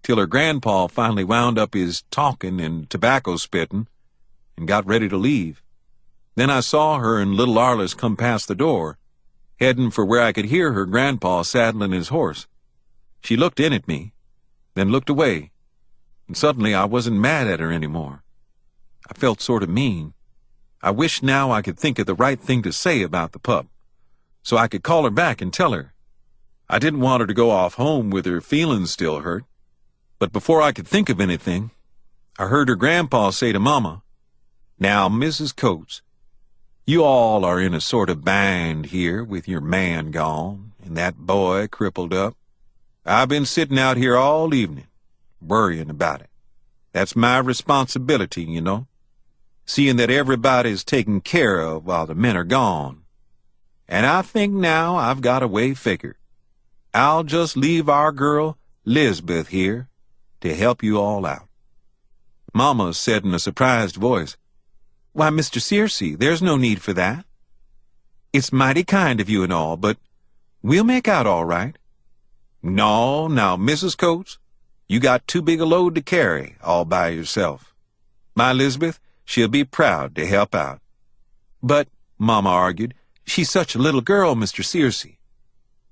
till her grandpa finally wound up his talking and tobacco spitting and got ready to leave. Then I saw her and little Arliss come past the door, heading for where I could hear her grandpa saddling his horse. She looked in at me, then looked away, and suddenly I wasn't mad at her anymore. I felt sort of mean. I wished now I could think of the right thing to say about the pup, so I could call her back and tell her. I didn't want her to go off home with her feelings still hurt. But before I could think of anything, I heard her grandpa say to Mama, "Now, Mrs. Coates, you all are in a sort of bind here with your man gone and that boy crippled up. I've been sitting out here all evening, worrying about it. That's my responsibility, you know, seeing that everybody's taken care of while the men are gone. And I think now I've got a way figured. I'll just leave our girl, Lisbeth, here to help you all out." Mama said in a surprised voice, "Why, Mr. Searcy, there's no need for that." It's mighty kind of you and all, but we'll make out all right. No, now, Mrs. Coates, you got too big a load to carry all by yourself. My Elizabeth, she'll be proud to help out. But, Mama argued, she's such a little girl, Mr. Searcy.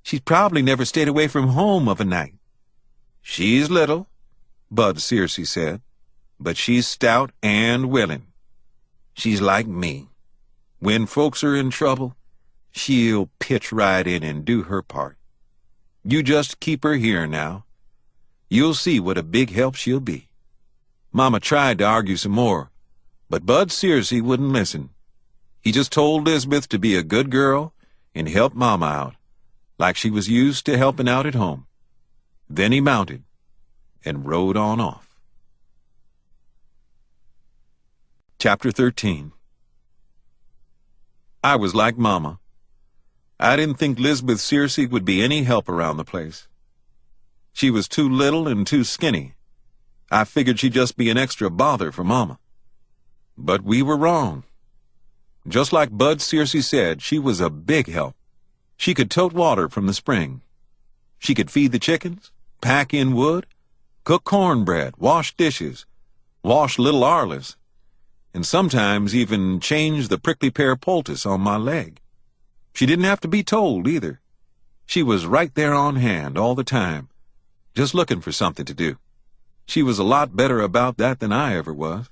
She's probably never stayed away from home of a night. She's little, Bud Searcy said, but she's stout and willing. She's like me. When folks are in trouble, she'll pitch right in and do her part. You just keep her here now. You'll see what a big help she'll be. Mama tried to argue some more, but Bud Searcy wouldn't listen. He just told Elizabeth to be a good girl and help Mama out, like she was used to helping out at home. Then he mounted and rode on off. Chapter 13. I was like Mama. I didn't think Elizabeth Searcy would be any help around the place. She was too little and too skinny. I figured she'd just be an extra bother for Mama. But we were wrong. Just like Bud Searcy said, she was a big help. She could tote water from the spring. She could feed the chickens, pack in wood, cook cornbread, wash dishes, wash little Arliss, and sometimes even change the prickly pear poultice on my leg. She didn't have to be told either. She was right there on hand all the time, just looking for something to do. She was a lot better about that than I ever was.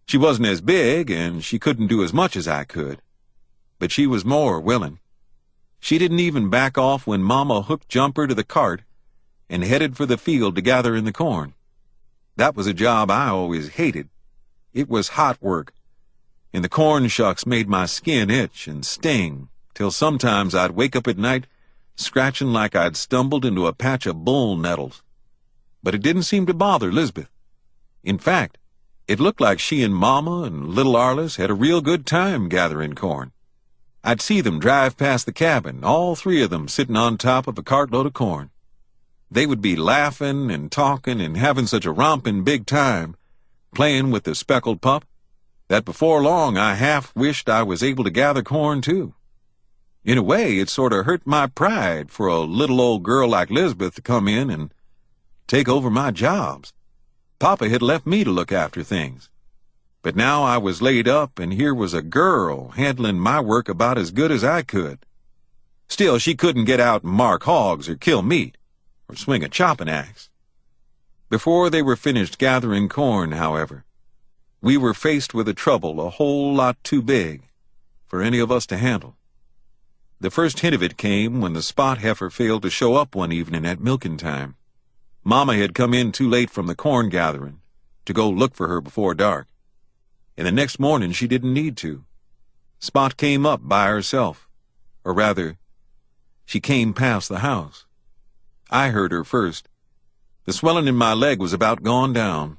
She wasn't as big, and she couldn't do as much as I could, but she was more willing. She didn't even back off when Mama hooked Jumper to the cart and headed for the field to gather in the corn. That was a job I always hated. It was hot work, and the corn shucks made my skin itch and sting, till sometimes I'd wake up at night scratching like I'd stumbled into a patch of bull nettles. But it didn't seem to bother Elizabeth. In fact, it looked like she and Mama and little Arliss had a real good time gathering corn. I'd see them drive past the cabin, all three of them sitting on top of a cartload of corn. They would be laughing and talking and having such a romping big time, playing with the speckled pup, that before long I half wished I was able to gather corn too. In a way, it sort of hurt my pride for a little old girl like Elizabeth to come in and take over my jobs. Papa had left me to look after things. But now I was laid up, and here was a girl handling my work about as good as I could. Still, she couldn't get out and mark hogs or kill meat or swing a chopping axe. Before they were finished gathering corn, however, we were faced with a trouble a whole lot too big for any of us to handle. The first hint of it came when the spot heifer failed to show up one evening at milking time. Mama had come in too late from the corn gathering to go look for her before dark, and the next morning she didn't need to. Spot came up by herself, or rather, she came past the house. I heard her first. The swelling in my leg was about gone down.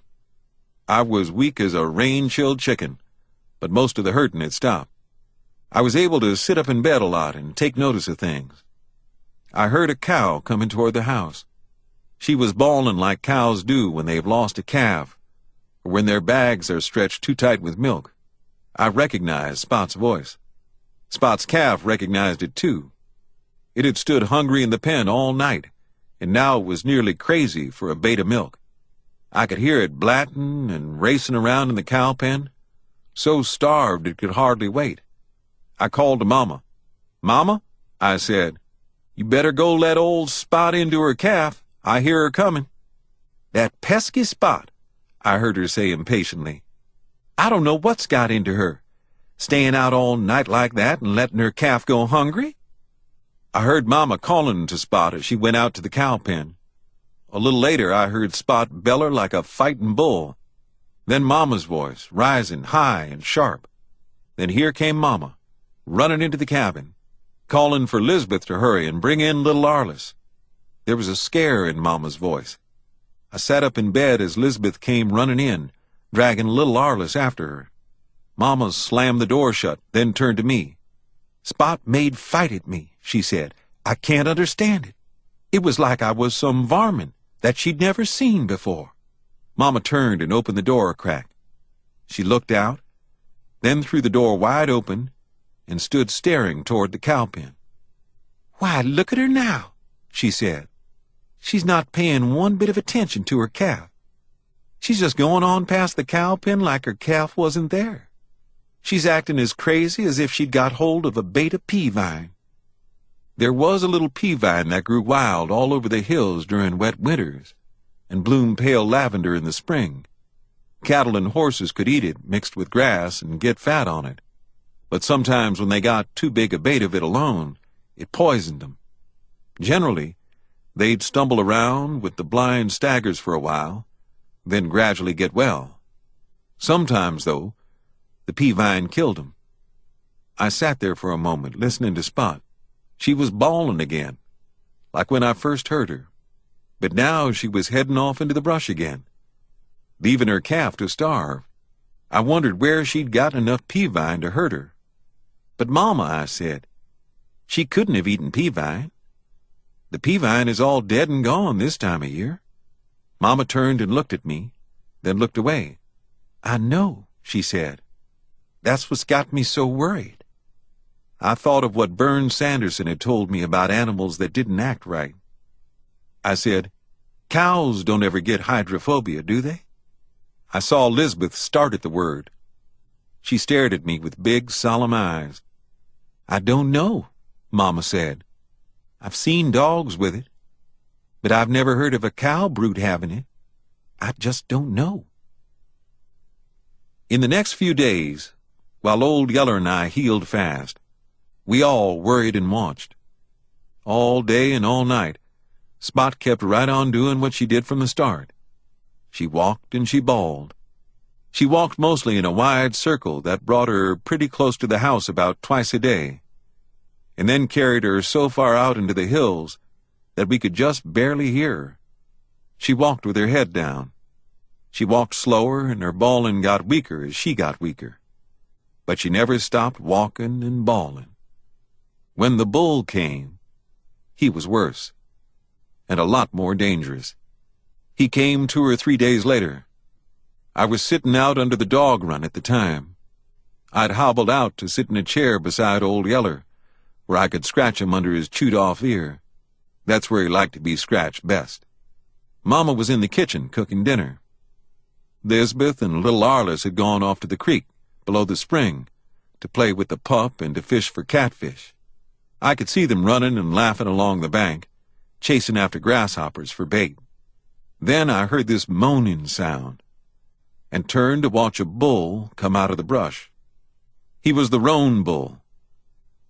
I was weak as a rain-chilled chicken, but most of the hurting had stopped. I was able to sit up in bed a lot and take notice of things. I heard a cow coming toward the house. She was bawling like cows do when they've lost a calf, or when their bags are stretched too tight with milk. I recognized Spot's voice. Spot's calf recognized it too. It had stood hungry in the pen all night, and now it was nearly crazy for a bait of milk. I could hear it blatting and racing around in the cow pen, so starved it could hardly wait. I called to Mama. "Mama," I said, "you better go let old Spot into her calf. I hear her coming." "That pesky Spot," I heard her say impatiently. "I don't know what's got into her, staying out all night like that and letting her calf go hungry." I heard Mama calling to Spot as she went out to the cow pen. A little later I heard Spot beller like a fighting bull. Then Mama's voice, rising high and sharp. Then here came Mama, running into the cabin, calling for Elizabeth to hurry and bring in little Arliss. There was a scare in Mama's voice. I sat up in bed as Elizabeth came running in, dragging little Arliss after her. Mama slammed the door shut, then turned to me. "Spot made fight at me," she said. "I can't understand it. It was like I was some varmint that she'd never seen before." Mama turned and opened the door a crack. She looked out, then threw the door wide open, and stood staring toward the cow pen. "Why, look at her now," she said. "She's not paying one bit of attention to her calf. She's just going on past the cow pen like her calf wasn't there. She's acting as crazy as if she'd got hold of a beta pea vine." There was a little pea vine that grew wild all over the hills during wet winters and bloomed pale lavender in the spring. Cattle and horses could eat it mixed with grass and get fat on it. But sometimes when they got too big a bait of it alone, it poisoned them. Generally, they'd stumble around with the blind staggers for a while, then gradually get well. Sometimes, though, the pea vine killed them. I sat there for a moment, listening to Spot. She was bawling again, like when I first heard her. But now she was heading off into the brush again, leaving her calf to starve. I wondered where she'd got enough pea vine to hurt her. "But, Mama," I said, "she couldn't have eaten pea vine. The pea vine is all dead and gone this time of year." Mama turned and looked at me, then looked away. "I know," she said. "That's what's got me so worried." I thought of what Vern Sanderson had told me about animals that didn't act right. I said, "Cows don't ever get hydrophobia, do they?" I saw Elizabeth start at the word. She stared at me with big, solemn eyes. "I don't know," Mama said. "I've seen dogs with it, but I've never heard of a cow brute having it. I just don't know." In the next few days, while old Yeller and I healed fast, we all worried and watched. All day and all night, Spot kept right on doing what she did from the start. She walked and she bawled. She walked mostly in a wide circle that brought her pretty close to the house about twice a day, and then carried her so far out into the hills that we could just barely hear her. She walked with her head down. She walked slower, and her bawling got weaker as she got weaker. But she never stopped walking and bawling. When the bull came, he was worse, and a lot more dangerous. He came 2 or 3 days later. I was sitting out under the dog run at the time. I'd hobbled out to sit in a chair beside old Yeller, where I could scratch him under his chewed-off ear. That's where he liked to be scratched best. Mama was in the kitchen cooking dinner. Lisbeth and little Arliss had gone off to the creek below the spring to play with the pup and to fish for catfish. I could see them running and laughing along the bank, chasing after grasshoppers for bait. Then I heard this moaning sound and turned to watch a bull come out of the brush. He was the roan bull,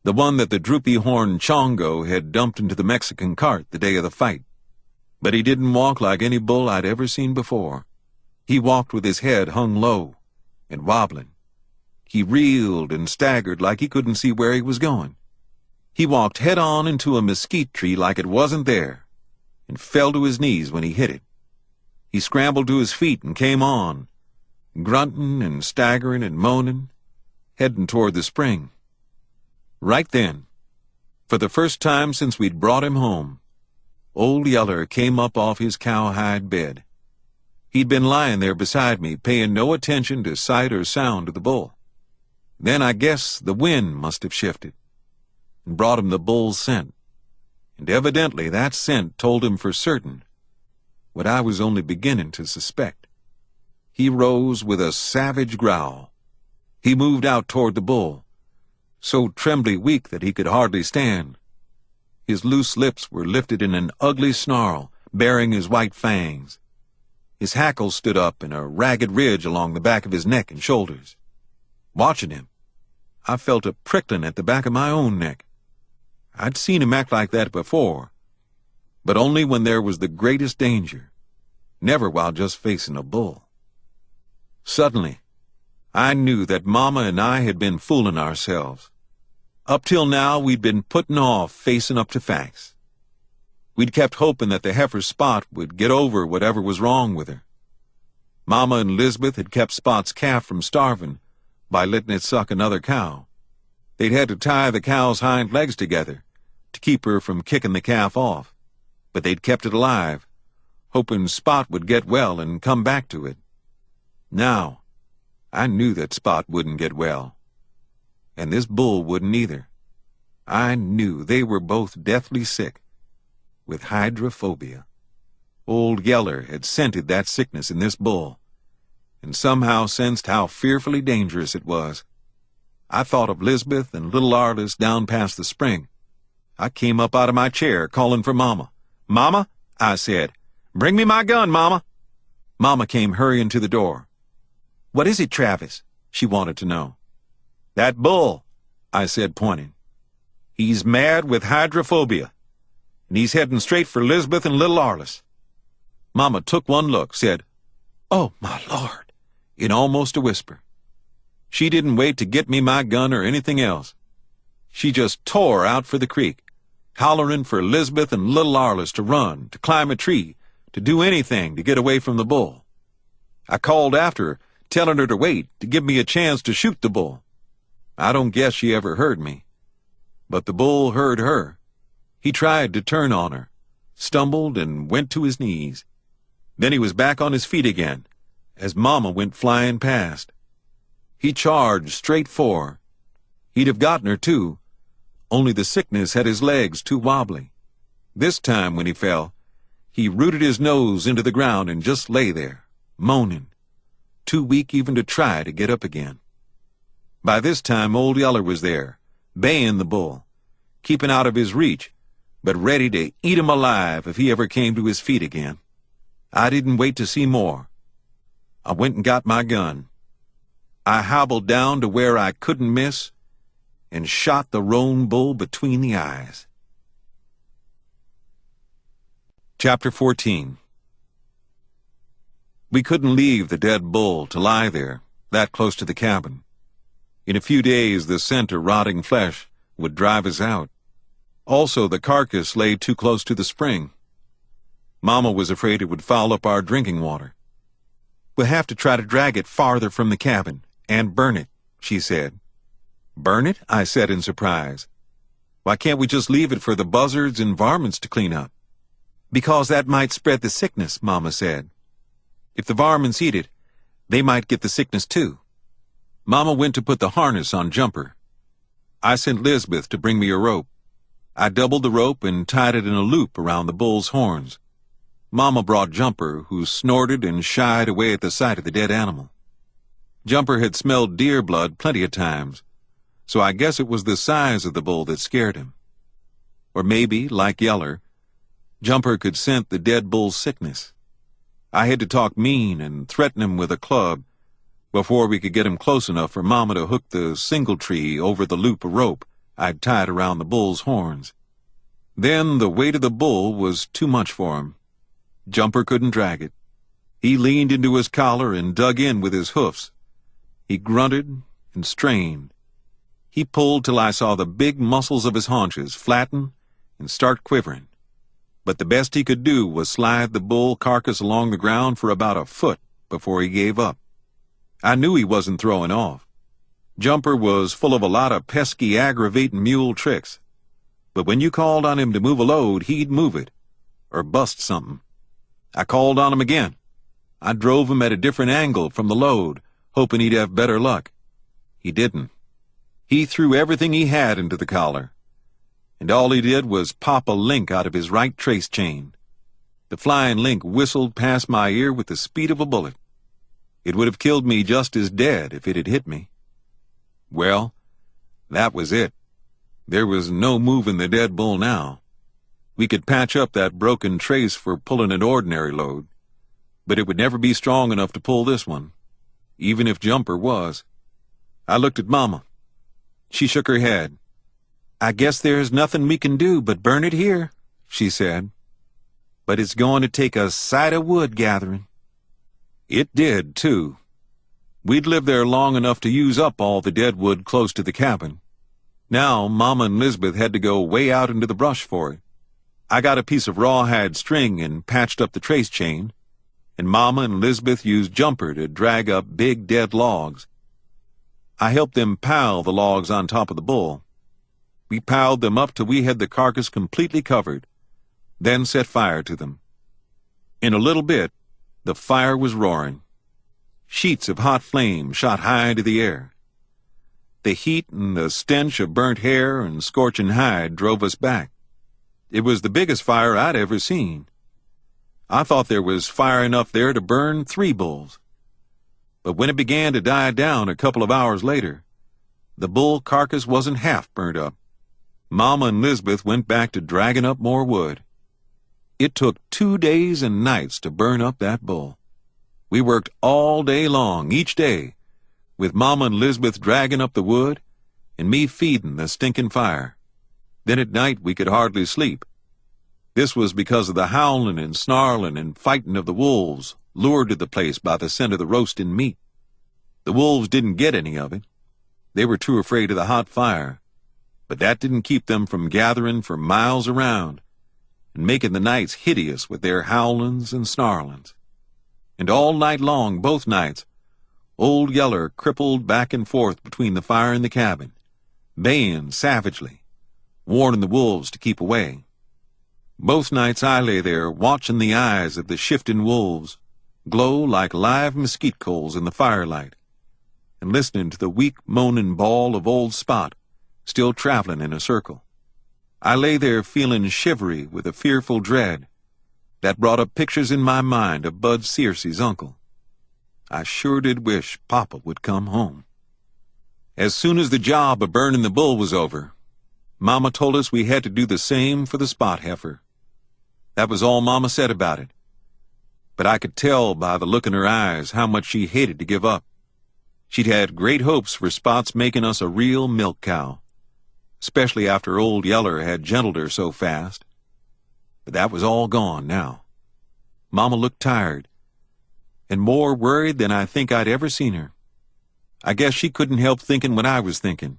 the one that the droopy-horned Chongo had dumped into the Mexican cart the day of the fight. But he didn't walk like any bull I'd ever seen before. He walked with his head hung low and wobbling. He reeled and staggered like he couldn't see where he was going. He walked head-on into a mesquite tree like it wasn't there, and fell to his knees when he hit it. He scrambled to his feet and came on, grunting and staggering and moaning, heading toward the spring. Right then, for the first time since we'd brought him home, old Yeller came up off his cowhide bed. He'd been lying there beside me, paying no attention to sight or sound of the bull. Then I guess the wind must have shifted and brought him the bull's scent, and evidently that scent told him for certain what I was only beginning to suspect. He rose with a savage growl. He moved out toward the bull, so trembly weak that he could hardly stand. His loose lips were lifted in an ugly snarl, baring his white fangs. His hackles stood up in a ragged ridge along the back of his neck and shoulders. Watching him, I felt a prickling at the back of my own neck. I'd seen him act like that before, but only when there was the greatest danger, never while just facing a bull. Suddenly, I knew that Mama and I had been fooling ourselves. Up till now, we'd been putting off facing up to facts. We'd kept hoping that the heifer Spot would get over whatever was wrong with her. Mama and Lisbeth had kept Spot's calf from starving by letting it suck another cow. They'd had to tie the cow's hind legs together to keep her from kicking the calf off, but they'd kept it alive, hoping Spot would get well and come back to it. Now, I knew that Spot wouldn't get well. and this bull wouldn't either. I knew they were both deathly sick with hydrophobia. Old Yeller had scented that sickness in this bull, and somehow sensed how fearfully dangerous it was. I thought of Lisbeth and little Arliss down past the spring. I came up out of my chair, calling for Mama. "Mama," I said, "bring me my gun, Mama." Mama came hurrying to the door. "What is it, Travis?" she wanted to know. "That bull," I said, pointing. "He's mad with hydrophobia, and he's heading straight for Lisbeth and little Arliss." Mama took one look, said, "Oh, my Lord," in almost a whisper. She didn't wait to get me my gun or anything else. She just tore out for the creek, hollering for Lisbeth and little Arliss to run, to climb a tree, to do anything to get away from the bull. I called after her, telling her to wait, to give me a chance to shoot the bull. I don't guess she ever heard me. But the bull heard her. He tried to turn on her, stumbled and went to his knees. Then he was back on his feet again, as Mama went flying past. He charged straight for her. He'd have gotten her, too, only the sickness had his legs too wobbly. This time, when he fell, he rooted his nose into the ground and just lay there, moaning, too weak even to try to get up again. By this time, old Yeller was there, baying the bull, keeping out of his reach, but ready to eat him alive if he ever came to his feet again. I didn't wait to see more. I went and got my gun. I hobbled down to where I couldn't miss and shot the roan bull between the eyes. Chapter 14. We couldn't leave the dead bull to lie there, that close to the cabin. In a few days, the scent of rotting flesh would drive us out. Also, the carcass lay too close to the spring. Mama was afraid it would foul up our drinking water. "We'll have to try to drag it farther from the cabin and burn it," she said. "Burn it?" I said in surprise. "Why can't we just leave it for the buzzards and varmints to clean up?" "Because that might spread the sickness," Mama said. "If the varmints eat it, they might get the sickness too." Mama went to put the harness on Jumper. I sent Lisbeth to bring me a rope. I doubled the rope and tied it in a loop around the bull's horns. Mama brought Jumper, who snorted and shied away at the sight of the dead animal. Jumper had smelled deer blood plenty of times, so I guess it was the size of the bull that scared him. Or maybe, like Yeller, Jumper could scent the dead bull's sickness. I had to talk mean and threaten him with a club before we could get him close enough for Mama to hook the singletree over the loop of rope I'd tied around the bull's horns. Then the weight of the bull was too much for him. Jumper couldn't drag it. He leaned into his collar and dug in with his hoofs. He grunted and strained. He pulled till I saw the big muscles of his haunches flatten and start quivering. But the best he could do was slide the bull carcass along the ground for about a foot before he gave up. I knew he wasn't throwing off. Jumper was full of a lot of pesky, aggravating mule tricks. But when you called on him to move a load, he'd move it, or bust something. I called on him again. I drove him at a different angle from the load, hoping he'd have better luck. He didn't. He threw everything he had into the collar, and all he did was pop a link out of his right trace chain. The flying link whistled past my ear with the speed of a bullet. It would have killed me just as dead if it had hit me. Well, that was it. There was no moving the dead bull now. We could patch up that broken trace for pulling an ordinary load, but it would never be strong enough to pull this one, even if Jumper was. I looked at Mama. She shook her head. "I guess there's nothing we can do but burn it here," she said. "But it's going to take a sight of wood gathering." It did, too. We'd lived there long enough to use up all the dead wood close to the cabin. Now Mama and Lisbeth had to go way out into the brush for it. I got a piece of rawhide string and patched up the trace chain, and Mama and Lisbeth used Jumper to drag up big dead logs. I helped them pile the logs on top of the bull. We piled them up till we had the carcass completely covered, then set fire to them. In a little bit, the fire was roaring. Sheets of hot flame shot high into the air. The heat and the stench of burnt hair and scorching hide drove us back. It was the biggest fire I'd ever seen. I thought there was fire enough there to burn 3 bulls. But when it began to die down a couple of hours later, the bull carcass wasn't half burnt up. Mama and Lisbeth went back to dragging up more wood. It took 2 days and nights to burn up that bull. We worked all day long, each day, with Mama and Lisbeth dragging up the wood and me feeding the stinking fire. Then at night we could hardly sleep. This was because of the howling and snarling and fighting of the wolves, lured to the place by the scent of the roasting meat. The wolves didn't get any of it. They were too afraid of the hot fire, but that didn't keep them from gathering for miles around and making the nights hideous with their howlings and snarlings. And all night long, both nights, old Yeller crippled back and forth between the fire and the cabin, baying savagely, warning the wolves to keep away. Both nights I lay there watching the eyes of the shifting wolves glow like live mesquite coals in the firelight, and listening to the weak moaning bawl of old Spot still traveling in a circle. I lay there feeling shivery with a fearful dread that brought up pictures in my mind of Bud Searcy's uncle. I sure did wish Papa would come home. As soon as the job of burning the bull was over, Mama told us we had to do the same for the Spot heifer. That was all Mama said about it. But I could tell by the look in her eyes how much she hated to give up. She'd had great hopes for Spot's making us a real milk cow, especially after old Yeller had gentled her so fast. But that was all gone now. Mama looked tired, and more worried than I think I'd ever seen her. I guess she couldn't help thinking what I was thinking,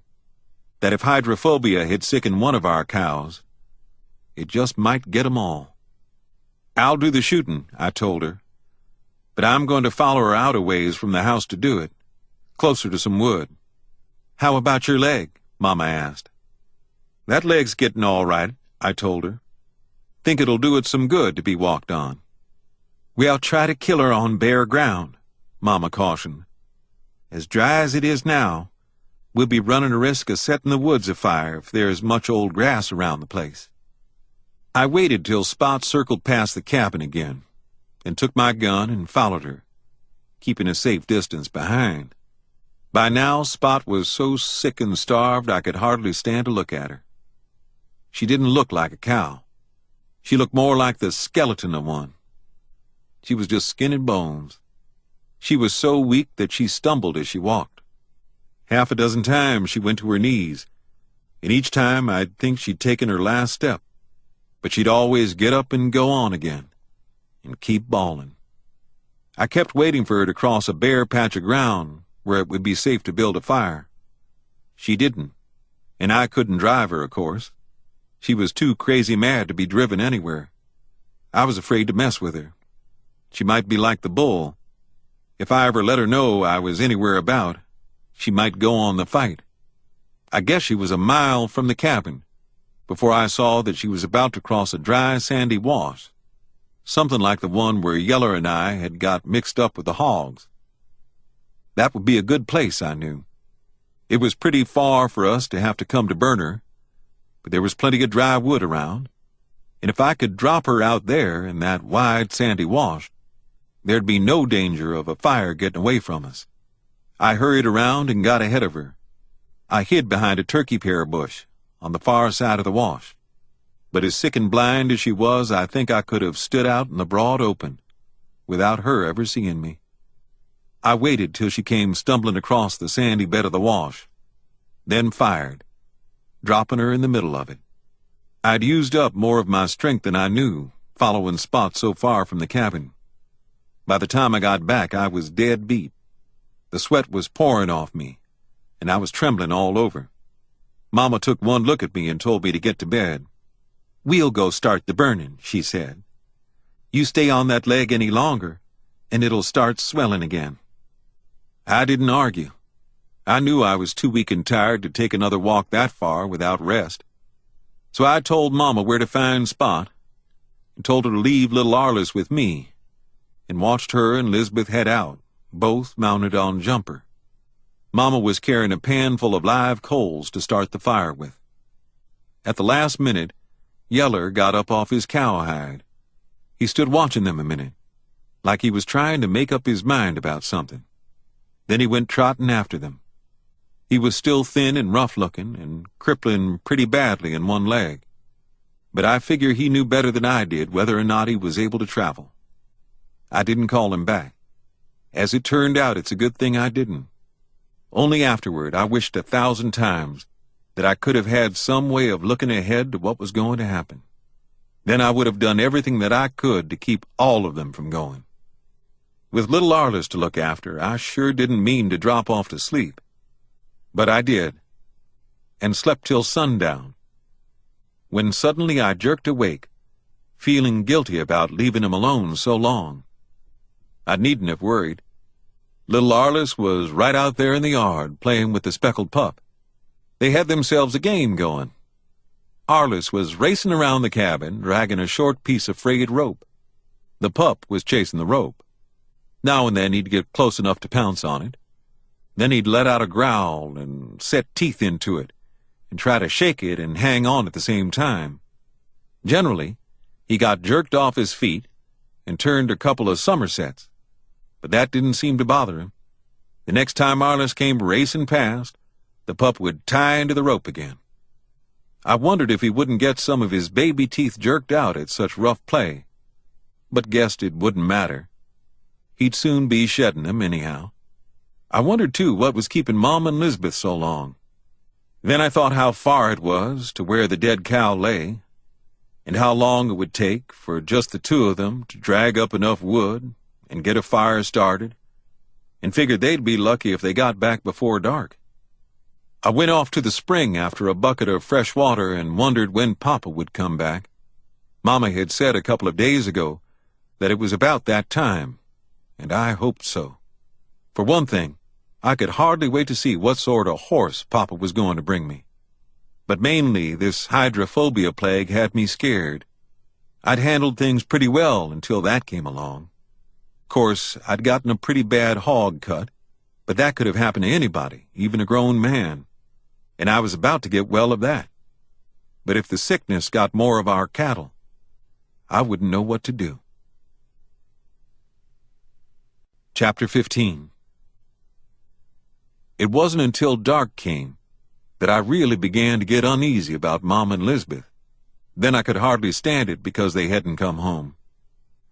that if hydrophobia had sickened one of our cows, it just might get 'em all. "I'll do the shooting," I told her, "but I'm going to follow her out a ways from the house to do it, closer to some wood." "How about your leg?" Mama asked. "That leg's getting all right," I told her. "Think it'll do it some good to be walked on." "We'll try to kill her on bare ground," Mama cautioned. "As dry as it is now, we'll be running a risk of setting the woods afire if there's much old grass around the place." I waited till Spot circled past the cabin again, and took my gun and followed her, keeping a safe distance behind. By now, Spot was so sick and starved I could hardly stand to look at her. She didn't look like a cow. She looked more like the skeleton of one. She was just skin and bones. She was so weak that she stumbled as she walked. Half a dozen times she went to her knees, and each time I'd think she'd taken her last step, but she'd always get up and go on again, and keep bawling. I kept waiting for her to cross a bare patch of ground where it would be safe to build a fire. She didn't, and I couldn't drive her, of course. She was too crazy mad to be driven anywhere. I was afraid to mess with her. She might be like the bull. If I ever let her know I was anywhere about, she might go on the fight. I guess she was a mile from the cabin before I saw that she was about to cross a dry, sandy wash, something like the one where Yeller and I had got mixed up with the hogs. That would be a good place, I knew. It was pretty far for us to have to come to burn her, but there was plenty of dry wood around, and if I could drop her out there in that wide, sandy wash, there'd be no danger of a fire getting away from us. I hurried around and got ahead of her. I hid behind a turkey pear bush on the far side of the wash, but as sick and blind as she was, I think I could have stood out in the broad open without her ever seeing me. I waited till she came stumbling across the sandy bed of the wash, then fired, dropping her in the middle of it. I'd used up more of my strength than I knew, following Spot so far from the cabin. By the time I got back, I was dead beat. The sweat was pouring off me, and I was trembling all over. Mama took one look at me and told me to get to bed. "We'll go start the burning," she said. "You stay on that leg any longer, and it'll start swelling again." I didn't argue. I knew I was too weak and tired to take another walk that far without rest. So I told Mama where to find Spot, and told her to leave little Arliss with me, and watched her and Lisbeth head out, both mounted on Jumper. Mama was carrying a pan full of live coals to start the fire with. At the last minute, Yeller got up off his cowhide. He stood watching them a minute, like he was trying to make up his mind about something. Then he went trotting after them. He was still thin and rough-looking and crippling pretty badly in one leg. But I figure he knew better than I did whether or not he was able to travel. I didn't call him back. As it turned out, it's a good thing I didn't. Only afterward, I wished 1,000 times that I could have had some way of looking ahead to what was going to happen. Then I would have done everything that I could to keep all of them from going. With little Arliss to look after, I sure didn't mean to drop off to sleep. But I did, and slept till sundown, when suddenly I jerked awake, feeling guilty about leaving him alone so long. I needn't have worried. Little Arliss was right out there in the yard, playing with the speckled pup. They had themselves a game going. Arliss was racing around the cabin, dragging a short piece of frayed rope. The pup was chasing the rope. Now and then he'd get close enough to pounce on it. Then he'd let out a growl and set teeth into it, and try to shake it and hang on at the same time. Generally, he got jerked off his feet and turned a couple of somersets, but that didn't seem to bother him. The next time Arliss came racing past, the pup would tie into the rope again. I wondered if he wouldn't get some of his baby teeth jerked out at such rough play, but guessed it wouldn't matter. He'd soon be shedding them anyhow. I wondered, too, what was keeping Mom and Lisbeth so long. Then I thought how far it was to where the dead cow lay, and how long it would take for just the two of them to drag up enough wood and get a fire started, and figured they'd be lucky if they got back before dark. I went off to the spring after a bucket of fresh water and wondered when Papa would come back. Mama had said a couple of days ago that it was about that time, and I hoped so. For one thing, I could hardly wait to see what sort of horse Papa was going to bring me. But mainly this hydrophobia plague had me scared. I'd handled things pretty well until that came along. Of course, I'd gotten a pretty bad hog cut, but that could have happened to anybody, even a grown man. And I was about to get well of that. But if the sickness got more of our cattle, I wouldn't know what to do. Chapter 15. It wasn't until dark came that I really began to get uneasy about Mom and Lisbeth. Then I could hardly stand it because they hadn't come home.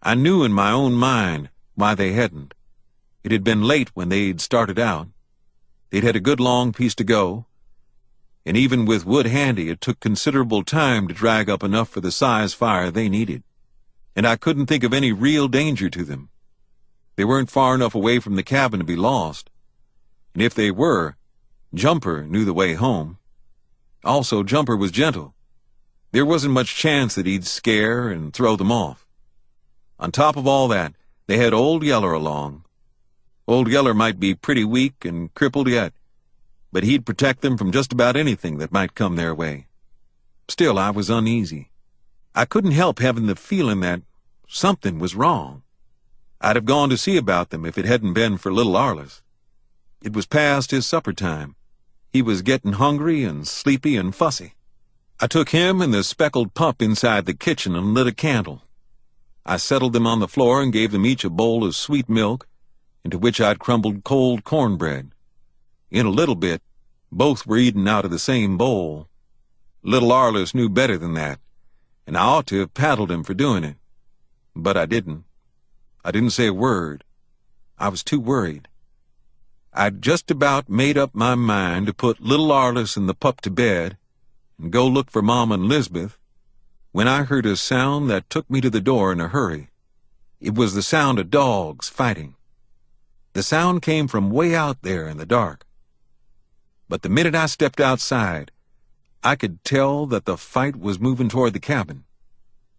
I knew in my own mind why they hadn't. It had been late when they'd started out. They'd had a good long piece to go, and even with wood handy, it took considerable time to drag up enough for the size fire they needed. And I couldn't think of any real danger to them. They weren't far enough away from the cabin to be lost. And if they were, Jumper knew the way home. Also, Jumper was gentle. There wasn't much chance that he'd scare and throw them off. On top of all that, they had Old Yeller along. Old Yeller might be pretty weak and crippled yet, but he'd protect them from just about anything that might come their way. Still, I was uneasy. I couldn't help having the feeling that something was wrong. I'd have gone to see about them if it hadn't been for little Arliss. It was past his supper time. He was getting hungry and sleepy and fussy. I took him and the speckled pup inside the kitchen and lit a candle. I settled them on the floor and gave them each a bowl of sweet milk, into which I'd crumbled cold cornbread. In a little bit, both were eating out of the same bowl. Little Arliss knew better than that, and I ought to have paddled him for doing it. But I didn't. I didn't say a word. I was too worried. I'd just about made up my mind to put little Arliss and the pup to bed and go look for Mom and Lisbeth when I heard a sound that took me to the door in a hurry. It was the sound of dogs fighting. The sound came from way out there in the dark. But the minute I stepped outside, I could tell that the fight was moving toward the cabin.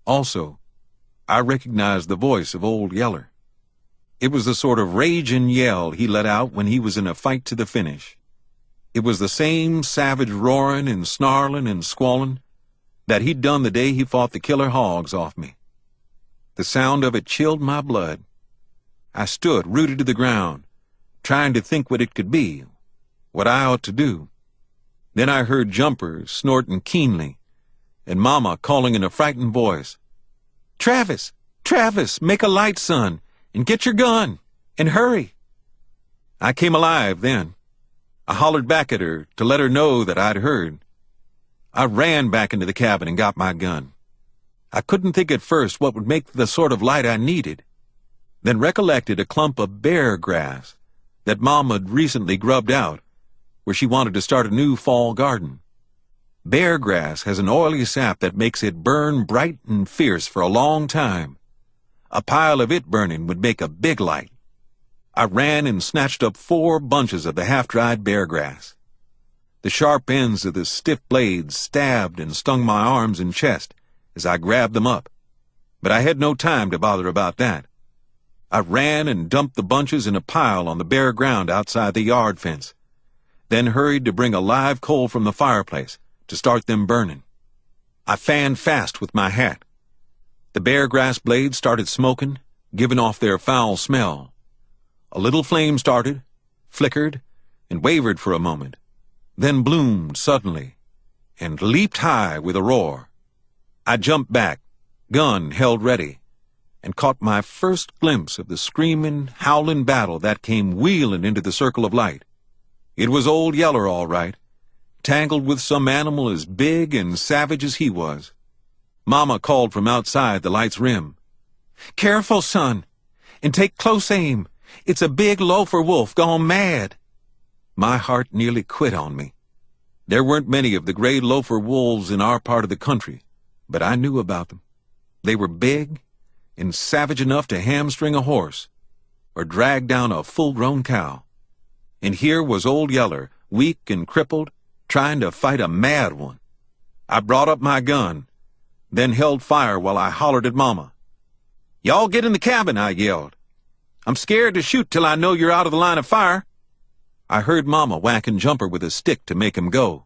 Also, I recognized the voice of Old Yeller. It was the sort of raging yell he let out when he was in a fight to the finish. It was the same savage roaring and snarling and squalling that he'd done the day he fought the killer hogs off me. The sound of it chilled my blood. I stood rooted to the ground, trying to think what it could be, what I ought to do. Then I heard Jumper snorting keenly, and Mama calling in a frightened voice, "Travis, Travis, make a light, son, and get your gun, and hurry." I came alive then. I hollered back at her to let her know that I'd heard. I ran back into the cabin and got my gun. I couldn't think at first what would make the sort of light I needed, then recollected a clump of bear grass that Mom had recently grubbed out, where she wanted to start a new fall garden. Bear grass has an oily sap that makes it burn bright and fierce for a long time. A pile of it burning would make a big light. I ran and snatched up 4 bunches of the half-dried bear grass. The sharp ends of the stiff blades stabbed and stung my arms and chest as I grabbed them up, but I had no time to bother about that. I ran and dumped the bunches in a pile on the bare ground outside the yard fence, then hurried to bring a live coal from the fireplace to start them burning. I fanned fast with my hat. The bear grass blades started smoking, giving off their foul smell. A little flame started, flickered, and wavered for a moment, then bloomed suddenly, and leaped high with a roar. I jumped back, gun held ready, and caught my first glimpse of the screaming, howling battle that came wheeling into the circle of light. It was old Yeller, all right, tangled with some animal as big and savage as he was. Mama called from outside the light's rim, "Careful, son, and take close aim. It's a big loafer wolf gone mad." My heart nearly quit on me. There weren't many of the gray loafer wolves in our part of the country, but I knew about them. They were big and savage enough to hamstring a horse or drag down a full-grown cow. And here was old Yeller, weak and crippled, trying to fight a mad one. I brought up my gun, then held fire while I hollered at Mama. "Y'all get in the cabin," I yelled. "I'm scared to shoot till I know you're out of the line of fire." I heard Mama whacking Jumper with a stick to make him go.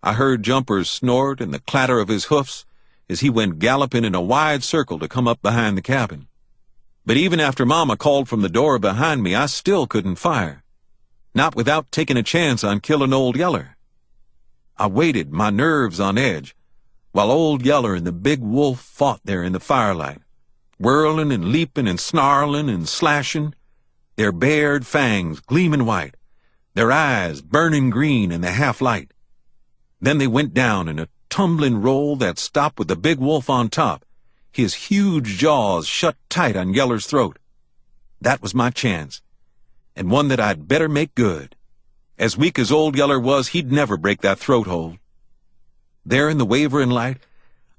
I heard Jumper's snort and the clatter of his hoofs as he went galloping in a wide circle to come up behind the cabin. But even after Mama called from the door behind me, I still couldn't fire. Not without taking a chance on killing old Yeller. I waited, my nerves on edge, while old Yeller and the big wolf fought there in the firelight, whirling and leaping and snarling and slashing, their bared fangs gleaming white, their eyes burning green in the half-light. Then they went down in a tumbling roll that stopped with the big wolf on top, his huge jaws shut tight on Yeller's throat. That was my chance, and one that I'd better make good. As weak as old Yeller was, he'd never break that throat hold. There in the wavering light,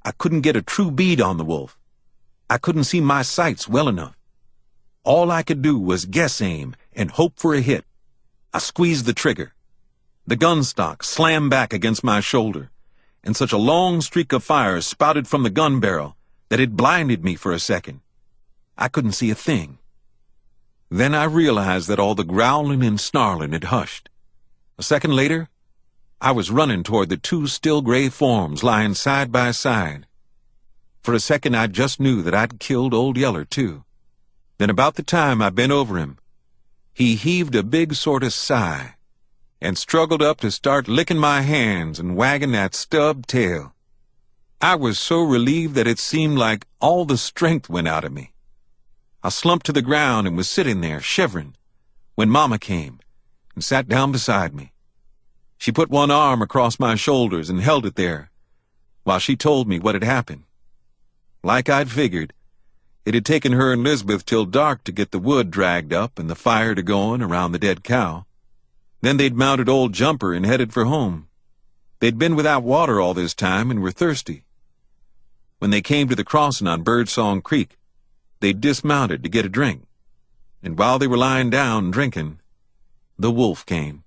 I couldn't get a true bead on the wolf. I couldn't see my sights well enough. All I could do was guess aim and hope for a hit. I squeezed the trigger. The gun stock slammed back against my shoulder, and such a long streak of fire spouted from the gun barrel that it blinded me for a second. I couldn't see a thing. Then I realized that all the growling and snarling had hushed. A second later, I was running toward the 2 still gray forms lying side by side. For a second I just knew that I'd killed old Yeller too. Then about the time I bent over him, he heaved a big sort of sigh and struggled up to start licking my hands and wagging that stubbed tail. I was so relieved that it seemed like all the strength went out of me. I slumped to the ground and was sitting there, shivering, when Mama came and sat down beside me. She put one arm across my shoulders and held it there while she told me what had happened. Like I'd figured, it had taken her and Lisbeth till dark to get the wood dragged up and the fire to going around the dead cow. Then they'd mounted old Jumper and headed for home. They'd been without water all this time and were thirsty. When they came to the crossing on Birdsong Creek, they dismounted to get a drink, and while they were lying down drinking, the wolf came.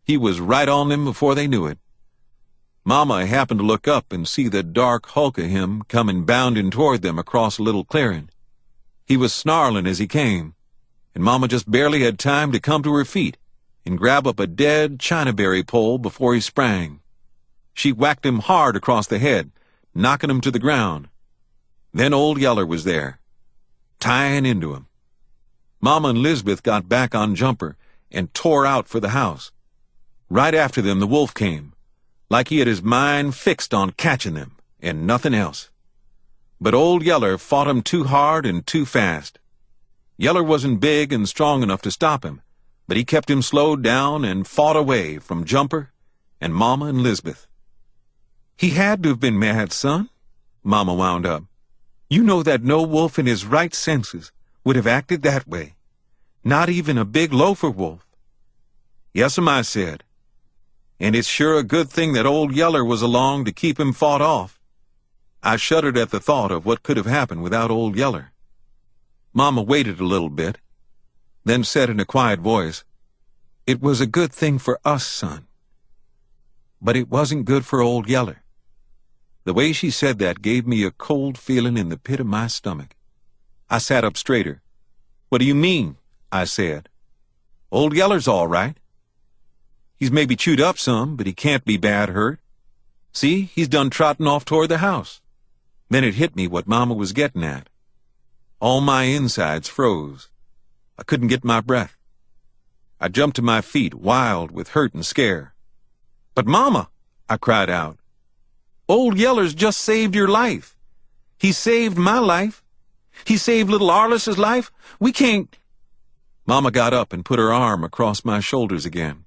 He was right on them before they knew it. Mama happened to look up and see the dark hulk of him coming bounding toward them across a little clearing. He was snarling as he came, and Mama just barely had time to come to her feet and grab up a dead chinaberry pole before he sprang. She whacked him hard across the head, knocking him to the ground. Then old Yeller was there, tying into him. Mama and Lisbeth got back on Jumper and tore out for the house. Right after them, the wolf came, like he had his mind fixed on catching them, and nothing else. But Old Yeller fought him too hard and too fast. Yeller wasn't big and strong enough to stop him, but he kept him slowed down and fought away from Jumper and Mama and Lisbeth. "He had to have been mad, son," Mama wound up. "You know that no wolf in his right senses would have acted that way. Not even a big loafer wolf." "Yes'm," I said. "And it's sure a good thing that Old Yeller was along to keep him fought off." I shuddered at the thought of what could have happened without Old Yeller. Mama waited a little bit, then said in a quiet voice, "It was a good thing for us, son. But it wasn't good for Old Yeller." The way she said that gave me a cold feeling in the pit of my stomach. I sat up straighter. "What do you mean?" I said. "Old Yeller's all right. He's maybe chewed up some, but he can't be bad hurt. See, he's done trotting off toward the house." Then it hit me what Mama was getting at. All my insides froze. I couldn't get my breath. I jumped to my feet, wild with hurt and scare. "But Mama," I cried out, "Old Yeller's just saved your life. He saved my life. He saved little Arliss's life. We can't—" Mama got up and put her arm across my shoulders again.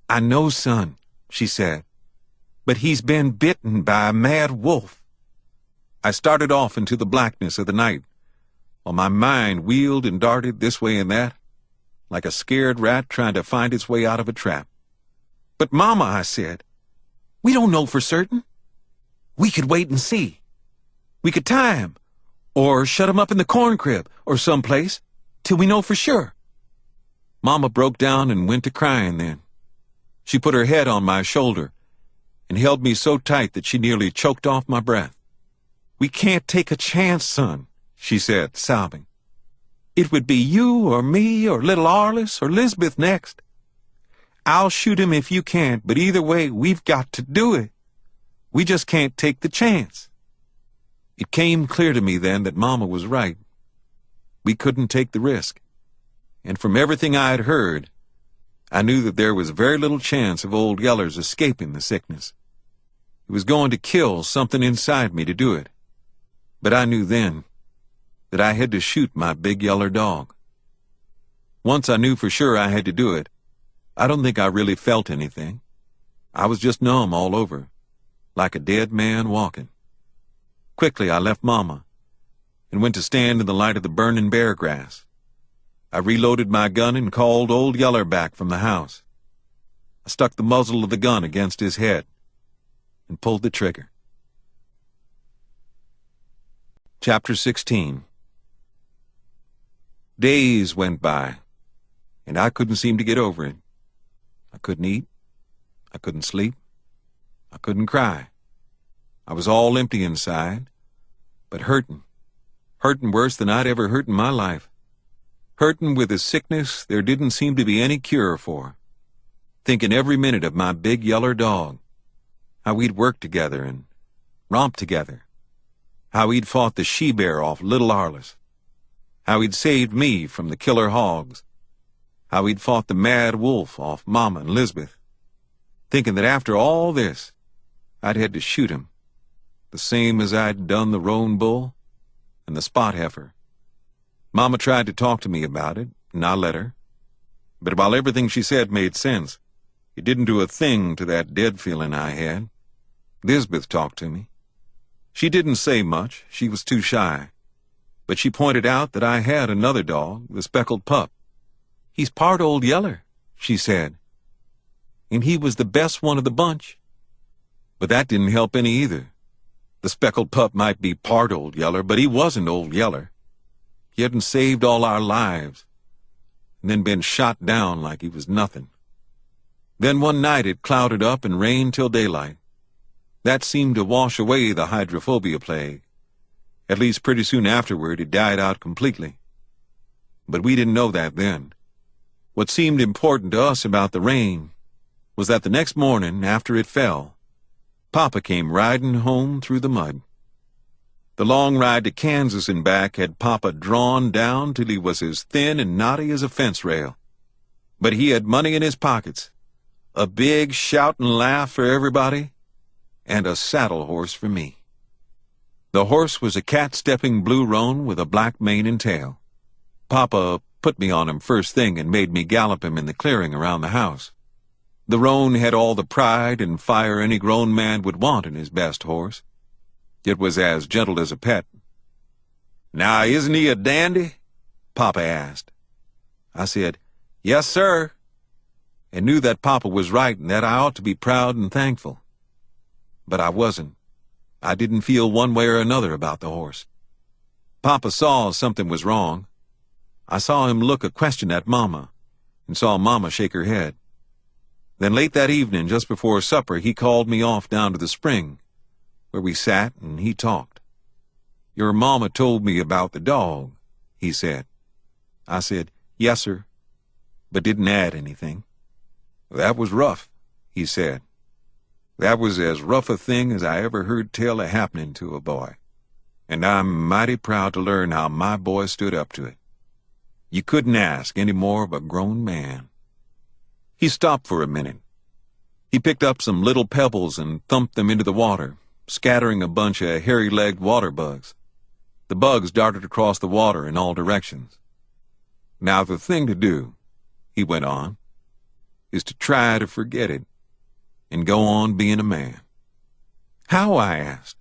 "I know, son," she said, "but he's been bitten by a mad wolf." I started off into the blackness of the night, while my mind wheeled and darted this way and that, like a scared rat trying to find its way out of a trap. "But Mama," I said, "we don't know for certain. We could wait and see. We could tie him, or shut him up in the corn crib, or someplace, till we know for sure." Mama broke down and went to crying then. She put her head on my shoulder and held me so tight that she nearly choked off my breath. "We can't take a chance, son," she said, sobbing. "It would be you or me or little Arliss or Lisbeth next. I'll shoot him if you can't, but either way, we've got to do it. We just can't take the chance." It came clear to me then that Mama was right. We couldn't take the risk. And from everything I had heard, I knew that there was very little chance of Old Yeller's escaping the sickness. It was going to kill something inside me to do it. But I knew then that I had to shoot my big Yeller dog. Once I knew for sure I had to do it, I don't think I really felt anything. I was just numb all over, like a dead man walking. Quickly I left Mama and went to stand in the light of the burning bear grass. I reloaded my gun and called Old Yeller back from the house. I stuck the muzzle of the gun against his head and pulled the trigger. Chapter 16. Days went by, and I couldn't seem to get over it. I couldn't eat. I couldn't sleep. I couldn't cry. I was all empty inside, but hurting worse than I'd ever hurt in my life. Hurting with a sickness there didn't seem to be any cure for. Thinking every minute of my big Yeller dog, how we'd worked together and romped together, how he'd fought the she-bear off little Arliss, how he'd saved me from the killer hogs, how he'd fought the mad wolf off Mama and Lisbeth. Thinking that after all this, I'd had to shoot him, the same as I'd done the roan bull and the spot heifer. Mama tried to talk to me about it, and I let her. But while everything she said made sense, it didn't do a thing to that dead feeling I had. Lisbeth talked to me. She didn't say much, she was too shy. But she pointed out that I had another dog, the speckled pup. "He's part Old Yeller," she said. "And he was the best one of the bunch." But that didn't help any either. The speckled pup might be part Old Yeller, but he wasn't Old Yeller. He hadn't saved all our lives, and then been shot down like he was nothing. Then one night it clouded up and rained till daylight. That seemed to wash away the hydrophobia plague. At least pretty soon afterward it died out completely. But we didn't know that then. What seemed important to us about the rain was that the next morning, after it fell, Papa came riding home through the mud. The long ride to Kansas and back had Papa drawn down till he was as thin and knotty as a fence rail. But he had money in his pockets, a big shout and laugh for everybody, and a saddle horse for me. The horse was a cat-stepping blue roan with a black mane and tail. Papa put me on him first thing and made me gallop him in the clearing around the house. The roan had all the pride and fire any grown man would want in his best horse. It was as gentle as a pet. "Now, isn't he a dandy?" Papa asked. I said, "Yes, sir," and knew that Papa was right and that I ought to be proud and thankful. But I wasn't. I didn't feel one way or another about the horse. Papa saw something was wrong. I saw him look a question at Mama, and saw Mama shake her head. Then late that evening, just before supper, he called me off down to the spring, where we sat and he talked. "Your Mama told me about the dog," he said. I said, "Yes, sir," but didn't add anything. "That was rough," he said. "That was as rough a thing as I ever heard tell of happening to a boy, and I'm mighty proud to learn how my boy stood up to it. You couldn't ask any more of a grown man." He stopped for a minute. He picked up some little pebbles and thumped them into the water, scattering a bunch of hairy-legged water bugs. The bugs darted across the water in all directions. "Now the thing to do," he went on, "is to try to forget it and go on being a man." "How?" I asked.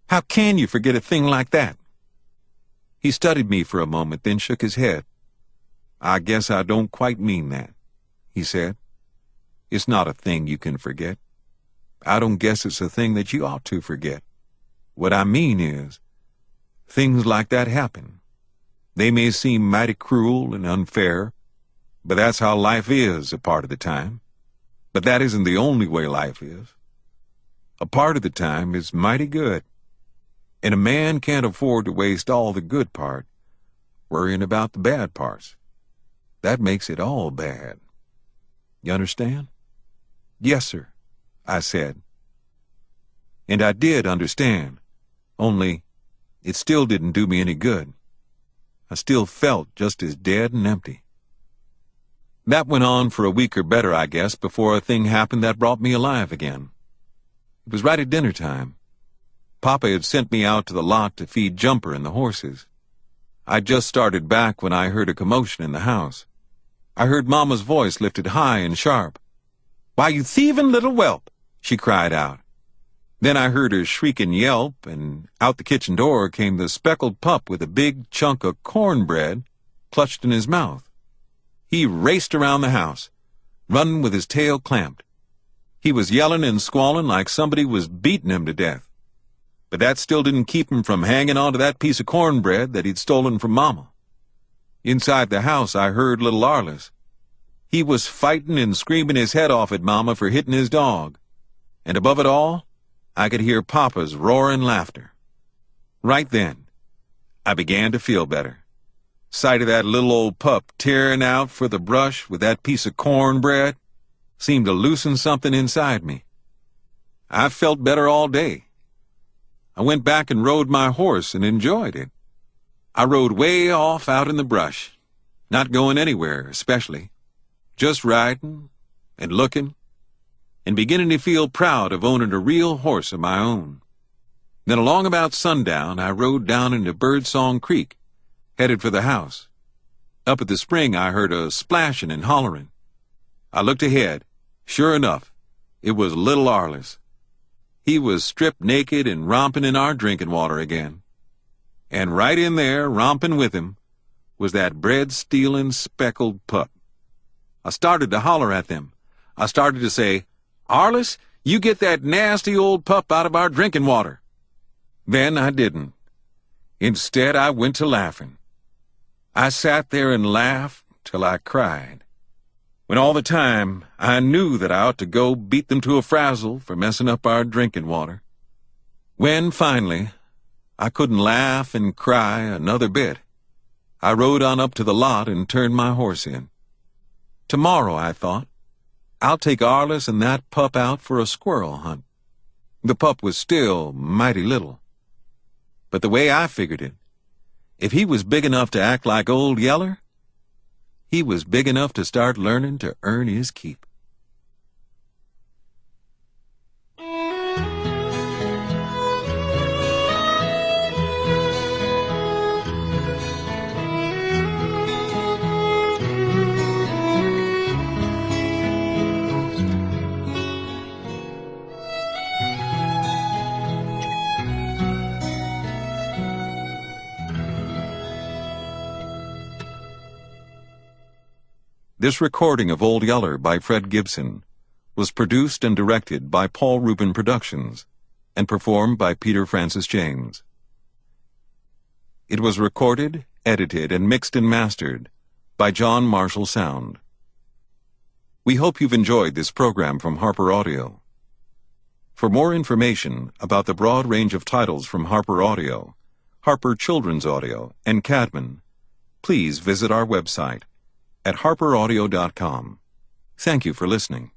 "How can you forget a thing like that?" He studied me for a moment, then shook his head. "I guess I don't quite mean that," he said. "It's not a thing you can forget. I don't guess it's a thing that you ought to forget. What I mean is, things like that happen. They may seem mighty cruel and unfair, but that's how life is a part of the time. But that isn't the only way life is. A part of the time is mighty good, and a man can't afford to waste all the good part worrying about the bad parts. That makes it all bad. You understand?" "Yes, sir," I said. And I did understand, only it still didn't do me any good. I still felt just as dead and empty. That went on for a week or better, I guess, before a thing happened that brought me alive again. It was right at dinner time. Papa had sent me out to the lot to feed Jumper and the horses. I'd just started back when I heard a commotion in the house. I heard Mama's voice lifted high and sharp. "Why, you thieving little whelp!" she cried out. Then I heard her shriek and yelp, and out the kitchen door came the speckled pup with a big chunk of cornbread clutched in his mouth. He raced around the house, running with his tail clamped. He was yelling and squalling like somebody was beating him to death. But that still didn't keep him from hanging on to that piece of cornbread that he'd stolen from Mama. Inside the house, I heard little Arliss. He was fighting and screaming his head off at Mama for hitting his dog. And above it all, I could hear Papa's roaring laughter. Right then, I began to feel better. Sight of that little old pup tearing out for the brush with that piece of cornbread seemed to loosen something inside me. I felt better all day. I went back and rode my horse and enjoyed it. I rode way off out in the brush, not going anywhere especially, just riding and looking and beginning to feel proud of owning a real horse of my own. Then along about sundown, I rode down into Birdsong Creek, headed for the house. Up at the spring, I heard a splashing and hollering. I looked ahead. Sure enough, it was little Arliss. He was stripped naked and romping in our drinking water again. And right in there, romping with him, was that bread-stealing speckled pup. I started to holler at them. I started to say, "Arliss, you get that nasty old pup out of our drinking water." Then I didn't. Instead, I went to laughing. I sat there and laughed till I cried, when all the time I knew that I ought to go beat them to a frazzle for messing up our drinking water. When, finally, I couldn't laugh and cry another bit, I rode on up to the lot and turned my horse in. Tomorrow, I thought, I'll take Arliss and that pup out for a squirrel hunt. The pup was still mighty little. But the way I figured it, if he was big enough to act like old Yeller, he was big enough to start learning to earn his keep. This recording of Old Yeller by Fred Gibson was produced and directed by Paul Rubin Productions and performed by Peter Francis James. It was recorded, edited, and mixed and mastered by John Marshall Sound. We hope you've enjoyed this program from Harper Audio. For more information about the broad range of titles from Harper Audio, Harper Children's Audio, and Cadman, please visit our website at harperaudio.com. Thank you for listening.